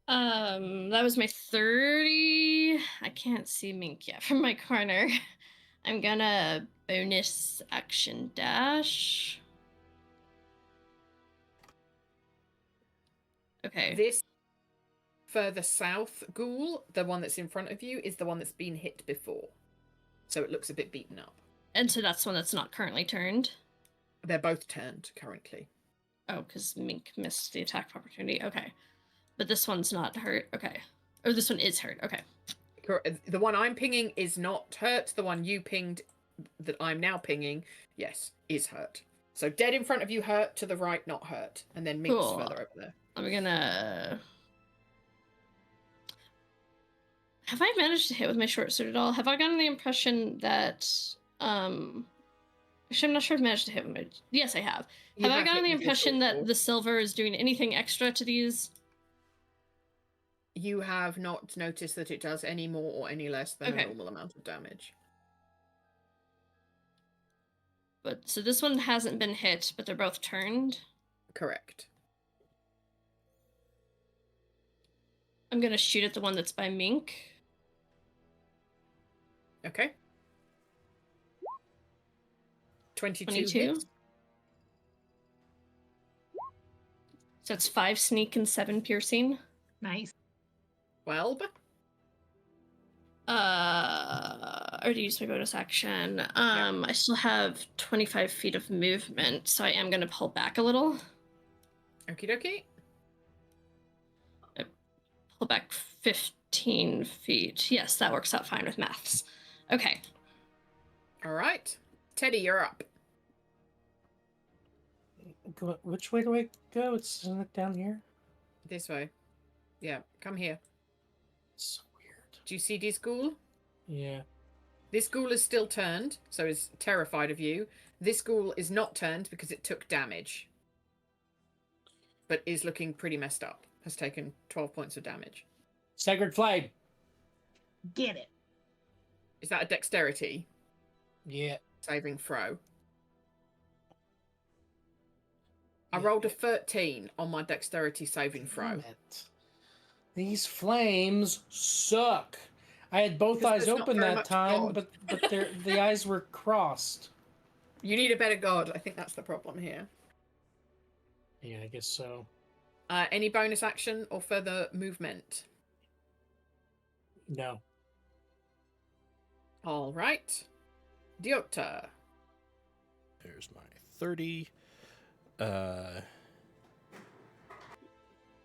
That was my 30. I can't see Mink yet from my corner. I'm gonna bonus action dash. Okay. This further south ghoul, the one that's in front of you, is the one that's been hit before. So it looks a bit beaten up. And so that's one that's not currently turned. They're both turned currently. Oh, because Mink missed the attack of opportunity. Okay. But this one's not hurt. Okay. Or this one is hurt. Okay. The one I'm pinging is not hurt. The one you pinged that I'm now pinging, yes, is hurt. So dead in front of you hurt, to the right not hurt. And then Mink's Cool. further over there. I'm gonna... Have I managed to hit with my short sword at all? Have I gotten the impression that... Actually, I'm not sure if I've managed to hit with my... Yes, I have. Have I gotten the impression that the silver is doing anything extra to these? You have not noticed that it does any more or any less than Okay. a normal amount of damage. But so this one hasn't been hit, but they're both turned. Correct. I'm gonna shoot at the one that's by Mink. Okay. 22 22. hits. So that's 5 sneak and 7 piercing. Nice. 12. I already used my bonus action. I still have 25 feet of movement, so I am gonna pull back a little. Okie dokie. Pull back 15 feet. Yes, that works out fine with maths. Okay. All right. Teddy, you're up. Which way do I go? Isn't it down here? This way. Yeah, come here. So weird. Do you see this ghoul? Yeah. This ghoul is still turned, so is terrified of you. This ghoul is not turned because it took damage. But is looking pretty messed up. Has taken 12 points of damage. Sacred Flame. Get it. Is that a dexterity Yeah. saving throw? I rolled a 13 on my dexterity saving throw. Damn it. These flames suck. I had both Because eyes there's not open very that much time, God. but the eyes were crossed. You need a better god. I think that's the problem here. Yeah, I guess so. Any bonus action or further movement? No. All right. Diota. There's my 30.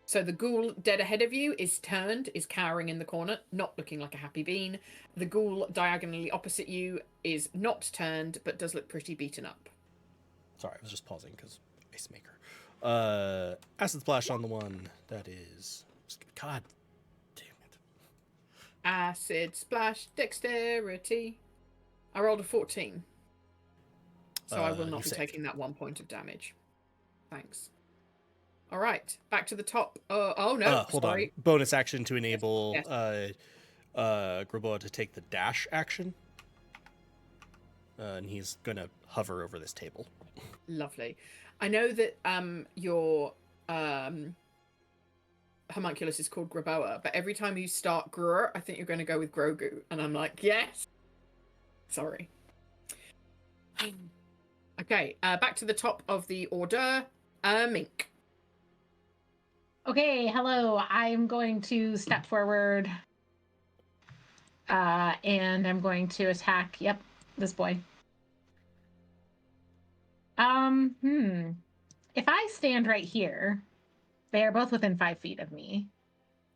So the ghoul dead ahead of you is turned, is cowering in the corner, not looking like a happy bean. The ghoul diagonally opposite you is not turned, but does look pretty beaten up. Sorry, I was just pausing because Ice Maker. Acid Splash on the one that is... God damn it. Acid splash, dexterity. I rolled a 14. So I will You not be saved. taking that 1 point of damage. Thanks. All right, back to the top. Oh no, Hold sorry. on. Bonus action to enable Yes. Grabois to take the dash action. And he's going to hover over this table. Lovely. I know that your homunculus is called Graboa, but every time you start Grr, I think you're going to go with Grogu, and I'm like, yes. Sorry. Okay, back to the top of the order. Mink. Okay, hello. I'm going to step forward. And I'm going to attack, yep, this boy. If I stand right here, they are both within 5 feet of me.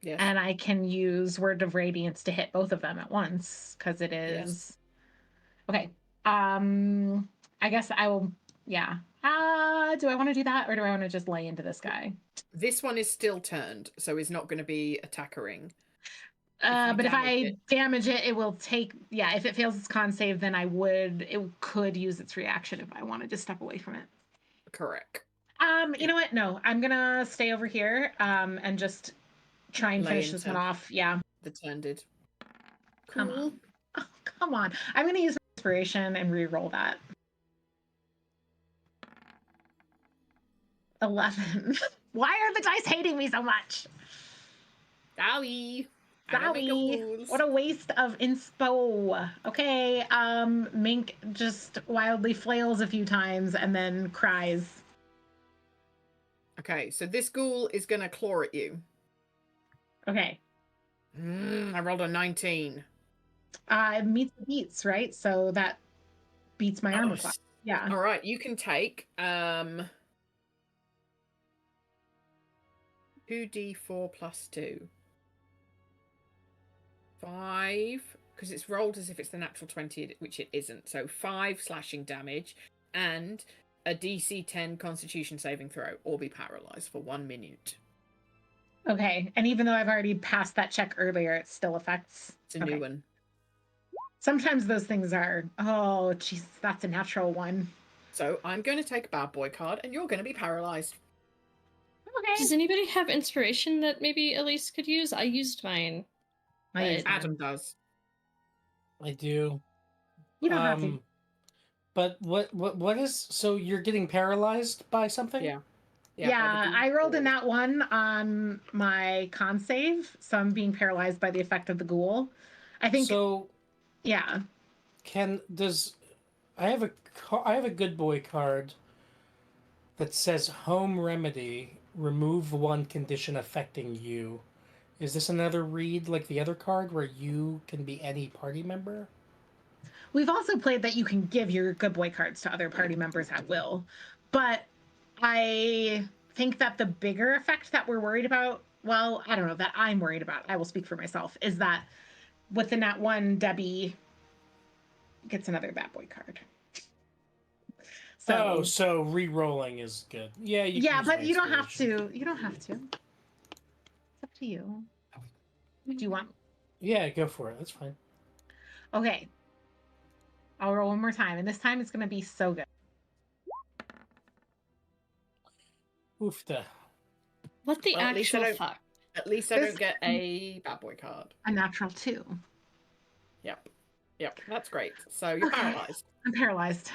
Yes. And I can use Word of Radiance to hit both of them at once, because it is... Yes. Okay. I guess I will... Yeah. Do I want to do that, or do I want to just lay into this guy? This one is still turned, so is not going to be attackering. But if I damage it, it will take... Yeah, if it fails its con save, then it could use its reaction if I wanted to step away from it. Correct. You know what? No, I'm gonna stay over here, and just try and finish this one off. Yeah. The turn did. Come Cool. on. Oh, come on. I'm gonna use inspiration and re-roll that. 11. Why are the dice hating me so much? Sorry. Sorry. What a waste of inspo. Okay. Mink just wildly flails a few times and then cries. Okay, so this ghoul is gonna claw at you. Okay. I rolled a 19. It meets the beats, right? So that beats my armor class. Yeah. All right, you can take 2d4 plus 2. 5, because it's rolled as if it's the natural 20, which it isn't. So 5 slashing damage and a DC 10 Constitution saving throw, or be paralyzed for 1 minute. Okay, and even though I've already passed that check earlier, it still affects. It's a new one. Sometimes those things are... Oh, jeez, that's a natural one. So I'm going to take a bad boy card, and you're going to be paralyzed. Okay. Does anybody have inspiration that maybe Elise could use? I used mine. Adam does. I do. You don't have to. But what is... So you're getting paralyzed by something? Yeah. Yeah, I rolled in that one on my con save, so I'm being paralyzed by the effect of the ghoul. I think... So... Yeah. I have a good boy card that says Home Remedy, remove one condition affecting you. Is this another read like the other card where you can be any party member? We've also played that you can give your good boy cards to other party members at will. But I think that the bigger effect that we're worried about, well, I don't know, that I'm worried about, I will speak for myself, is that with the Nat 1, Debbie gets another bad boy card. So re-rolling is good. Yeah, but you don't have to. You don't have to. It's up to you. Do you want? Yeah, go for it. That's fine. Okay. I'll roll one more time, and this time it's going to be so good. Oofta. What the actual fuck? At least I don't get a bad boy card. A natural 2. Yep, that's great. So you're paralyzed. I'm paralyzed.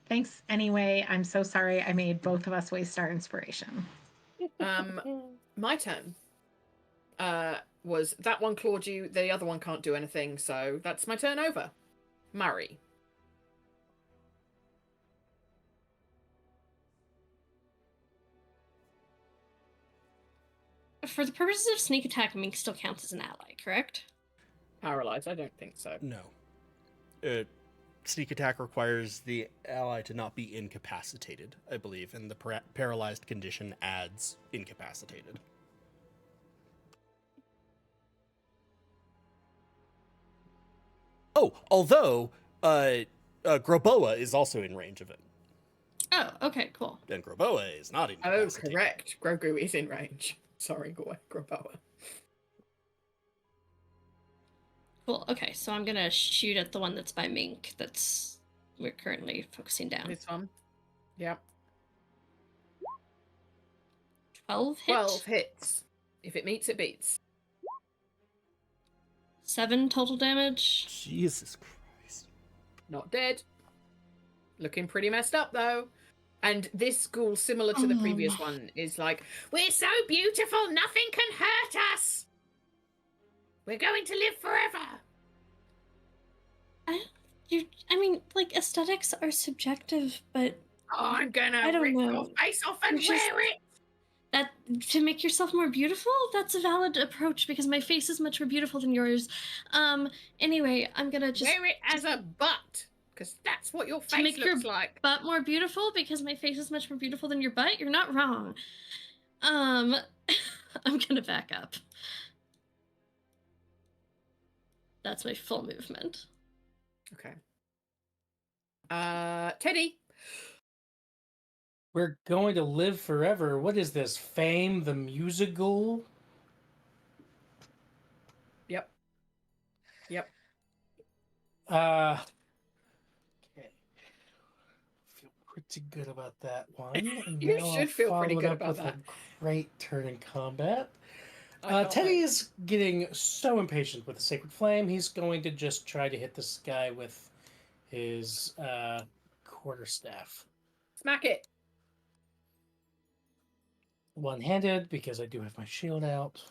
Thanks anyway. I'm so sorry I made both of us waste our inspiration. My turn. Was that one clawed you? The other one can't do anything, so that's my turn over. Murray. For the purposes of sneak attack, Mink still counts as an ally, correct? Paralyzed? I don't think so. No. Sneak attack requires the ally to not be incapacitated, I believe, and the paralyzed condition adds incapacitated. Oh, although Groboa is also in range of it. Oh, okay, cool. And Groboa is not incapacitated. Oh, correct. Grogu is in range. Sorry, Groboa. Cool. Okay, so I'm gonna shoot at the one that's by Mink. We're currently focusing down. This one. Yep. 12 hit. 12 hits. If it meets, it beats. 7 total damage. Jesus Christ. Not dead. Looking pretty messed up though. And this ghoul, similar to the previous one, is like, we're so beautiful, nothing can hurt us. We're going to live forever. I mean, like, aesthetics are subjective, but Oh, I'm gonna I don't rip know. your face off and You're just- wear it. that to make yourself more beautiful, that's a valid approach because my face is much more beautiful than yours. Anyway, I'm gonna just Wear it as a butt, because that's what your to face make your looks like. butt more beautiful because my face is much more beautiful than your butt. You're not wrong. I'm gonna back up. That's my full movement. Okay. Teddy. We're going to live forever. What is this? Fame the musical? Yep. Okay. Feel pretty good about that one. And You now should I'll feel pretty follow it good up about with that. a great turn in combat. I can't Teddy wait. is getting so impatient with the Sacred Flame, he's going to just try to hit this guy with his quarterstaff. Smack it. One-handed, because I do have my shield out.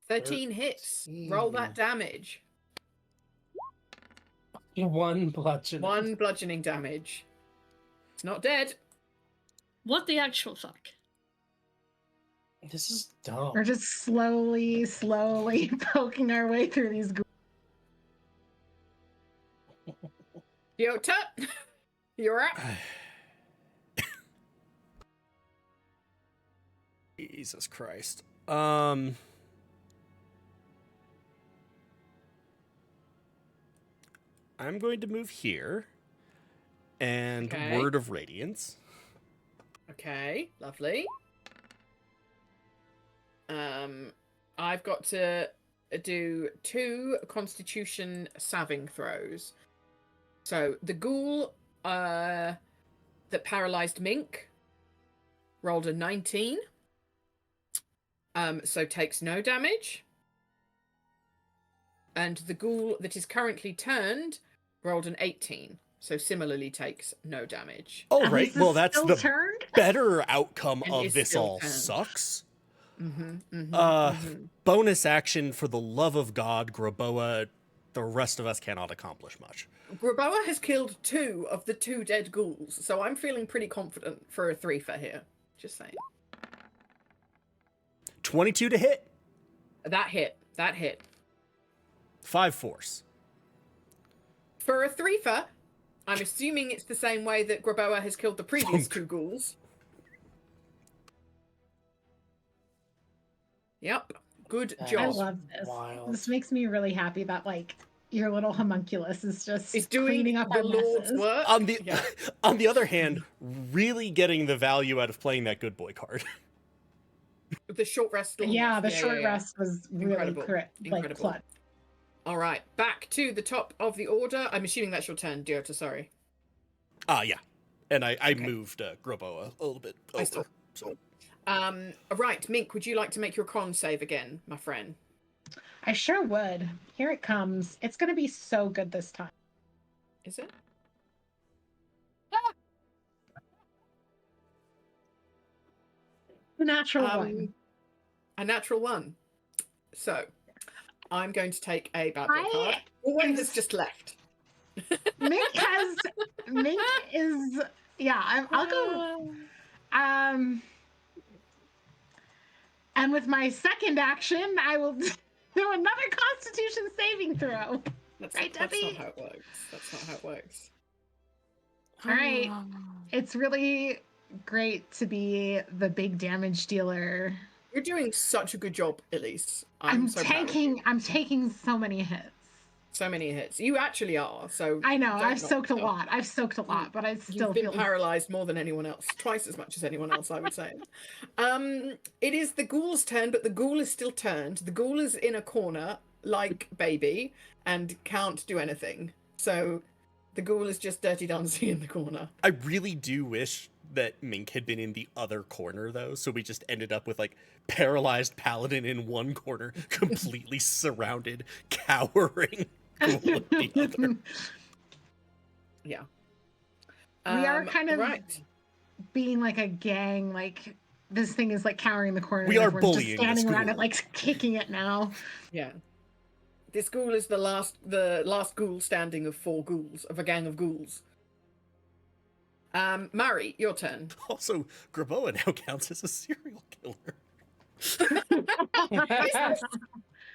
13 hits. Roll that damage. One bludgeoning. 1 bludgeoning damage. It's not dead. What the actual fuck? This is dumb. We're just slowly poking our way through these ghouls. Yota, you're up. Jesus Christ. I'm going to move here and Okay. Word of Radiance. Okay, lovely. I've got to do 2 Constitution saving throws. So the ghoul that paralyzed Mink rolled a 19. So takes no damage. And the ghoul that is currently turned rolled an 18. So similarly takes no damage. Oh, right. Is Well, this that's still the turned? better outcome And of is this still all turned. sucks. Mm-hmm. Bonus action for the love of God, Graboa. The rest of us cannot accomplish much. Graboa has killed 2 of the 2 dead ghouls, so I'm feeling pretty confident for a 3 for here. Just saying. 22 to hit. That hit. 5 force. For a 3 for, I'm assuming it's the same way that Graboa has killed the previous Thunk. 2 ghouls. Yep. Good That job. I is love this. wild. This makes me really happy that like your little homunculus is just It's doing cleaning up the our Lord's messes. work. Yeah. On the other hand, really getting the value out of playing that good boy card. The short rest. Yeah, the short rest was really Incredible. Incredible. clutch. All right, back to the top of the order. I'm assuming that's your turn, Diota. Sorry. Yeah. And I moved Graboa a little bit I saw. over. So Right, Mink, would you like to make your con save again, my friend? I sure would. Here it comes. It's gonna be so good this time. Is it? The natural one. A natural 1. So, I'm going to take a battle I card. One am has just left. Mink is I'll go. And with my second action, I will do another Constitution saving throw. That's Right, not Debbie? how it works. That's not how it works. All right. It's really great to be the big damage dealer. You're doing such a good job, Elise. I'm so proud of you. I'm taking so many hits. So many hits. You actually are. So I know, don't I've knock soaked a yourself. lot. I've soaked a lot, but I still You've been feel paralyzed more than anyone else. Twice as much as anyone else, I would say. It is the ghoul's turn, but the ghoul is still turned. The ghoul is in a corner, like baby, and can't do anything. So the ghoul is just dirty dancing in the corner. I really do wish that Mink had been in the other corner, though, so we just ended up with, like, paralyzed paladin in one corner, completely surrounded, cowering. Ghoul in the other. Yeah. We are kind of right. being like a gang, like this thing is like cowering in the corner. We and are everyone's just bullying this standing around it, ghoul. like kicking it now. Yeah. This ghoul is the last ghoul standing of 4 ghouls, of a gang of ghouls. Mari, your turn. Also, Graboa now counts as a serial killer.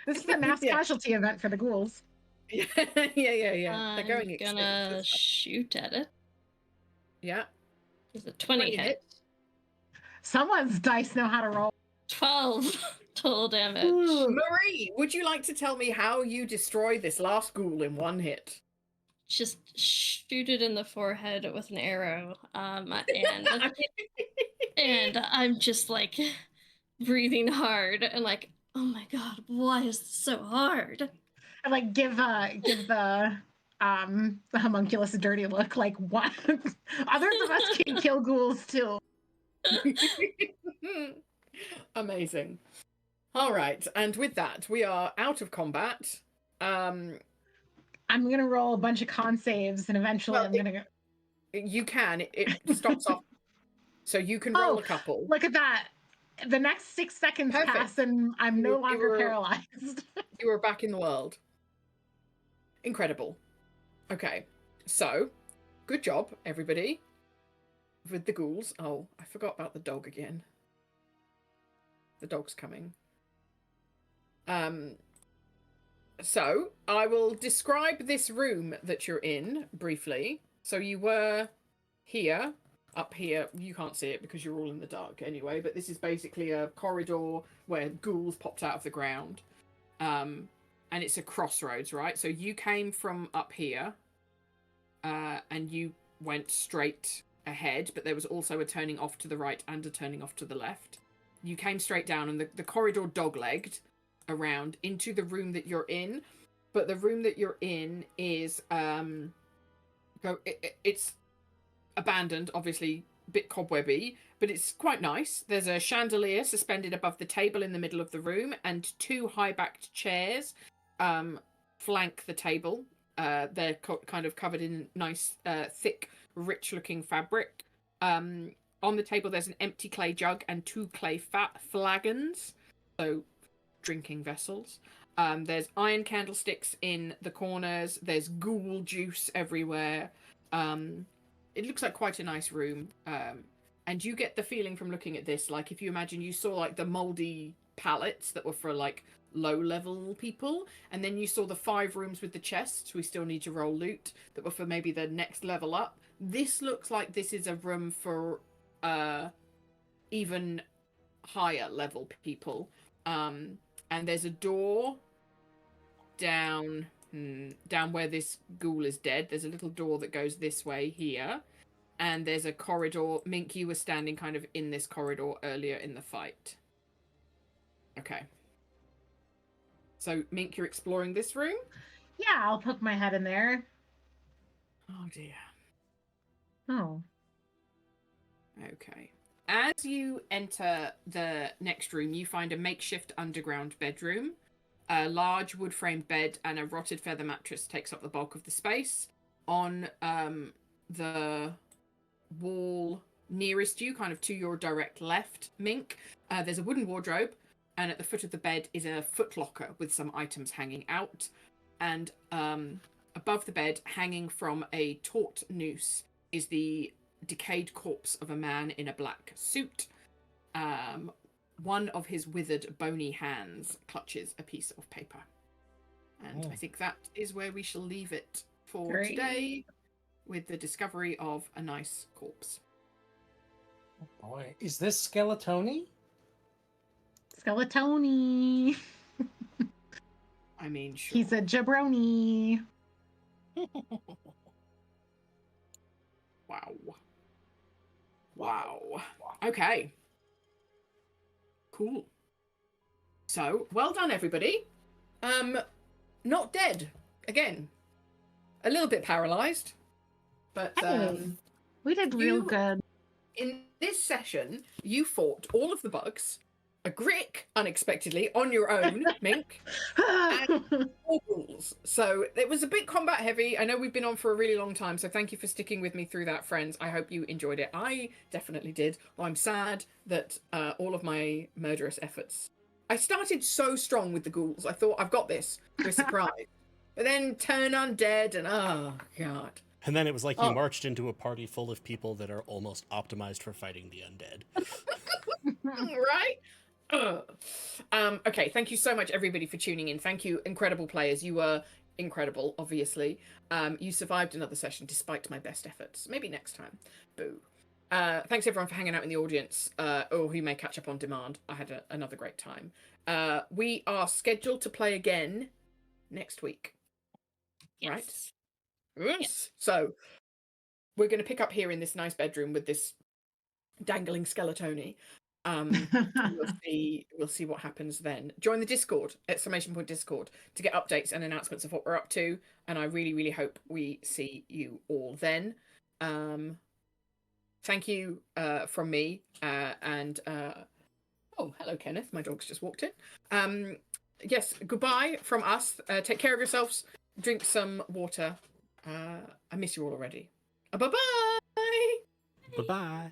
This is a mass Yeah. casualty event for the ghouls. Yeah. They're I'm going gonna extinct. shoot at it. Yeah. Is it 20 hit. hit? Someone's dice know how to roll. 12 total damage. Marie, would you like to tell me how you destroy this last ghoul in 1 hit? Just shoot it in the forehead with an arrow. And I'm just like breathing hard and like, oh my god, why is this so hard? And like give the homunculus a dirty look. Like, what? Others of us can kill ghouls too. Amazing. All right, and with that, we are out of combat. I'm gonna roll a bunch of con saves, and eventually Well, I'm gonna go. You can. It stops off. So you can roll a couple. Look at that. The next 6 seconds Perfect. pass, and I'm no You longer were- paralyzed. You are back in the world. Incredible. Okay, so good job, everybody, with the ghouls. Oh, I forgot about the dog again. The dog's coming. So I will describe this room that you're in briefly. So you were here, up here. You can't see it because you're all in the dark anyway, but this is basically a corridor where ghouls popped out of the ground. And it's a crossroads, right? So you came from up here, and you went straight ahead, but there was also a turning off to the right and a turning off to the left. You came straight down, and the corridor dog-legged around into the room that you're in, but the room that you're in is it's abandoned, obviously a bit cobwebby, but it's quite nice. There's a chandelier suspended above the table in the middle of the room, and 2 high-backed chairs flank the table. They're kind of covered in nice, thick, rich-looking fabric. On the table, there's an empty clay jug and 2 clay flagons, so drinking vessels. There's iron candlesticks in the corners. There's ghoul juice everywhere. It looks like quite a nice room. And you get the feeling from looking at this, like if you imagine you saw like the moldy pallets that were for like low-level people, and then you saw the 5 rooms with the chests, we still need to roll loot, that were for maybe the next level up. This looks like this is a room for even higher level people. And there's a door down where this ghoul is dead. There's a little door that goes this way here, and there's a corridor. Mink, you were standing kind of in this corridor earlier in the fight. Okay, so Mink, you're exploring this room. Yeah, I'll poke my head in there. Oh dear. Oh. Okay. As you enter the next room, you find a makeshift underground bedroom. A large wood-framed bed and a rotted feather mattress takes up the bulk of the space. On the wall nearest you, kind of to your direct left, Mink, there's a wooden wardrobe, and at the foot of the bed is a footlocker with some items hanging out. And above the bed, hanging from a taut noose, is the decayed corpse of a man in a black suit. One of his withered, bony hands clutches a piece of paper. And I think that is where we shall leave it for Great. today, with the discovery of a nice corpse. Oh boy, is this Skeletoni? Skeletoni. I mean, sure. He's a jabroni. Wow. Okay. Cool. So, well done, everybody. Not dead. Again. A little bit paralyzed. But, We did real you- good. in this session, you fought all of the bugs. a Grick unexpectedly on your own, Mink, and ghouls. So it was a bit combat heavy. I know we've been on for a really long time, so thank you for sticking with me through that, friends. I hope you enjoyed it. I definitely did. I'm sad that all of my murderous efforts. I started so strong with the ghouls. I thought, I've got this. We're surprised. But then turn undead and oh god. And then it was like you Oh. marched into a party full of people that are almost optimized for fighting the undead. Right? Okay, thank you so much, everybody, for tuning in. Thank you, incredible players. You were incredible, obviously. You survived another session despite my best efforts. Maybe next time. Boo. Thanks, everyone, for hanging out in the audience, or who may catch up on demand. I had another great time. We are scheduled to play again next week. Right? Yes. So, we're going to pick up here in this nice bedroom with this dangling skeletoni. We'll see what happens then. Join the Discord, exclamation point Discord, to get updates and announcements of what we're up to. And I really, really hope we see you all then. Thank you from me and oh, hello, Kenneth. My dog's just walked in. Yes, goodbye from us. Take care of yourselves. Drink some water. I miss you all already. Bye-bye. Bye-bye.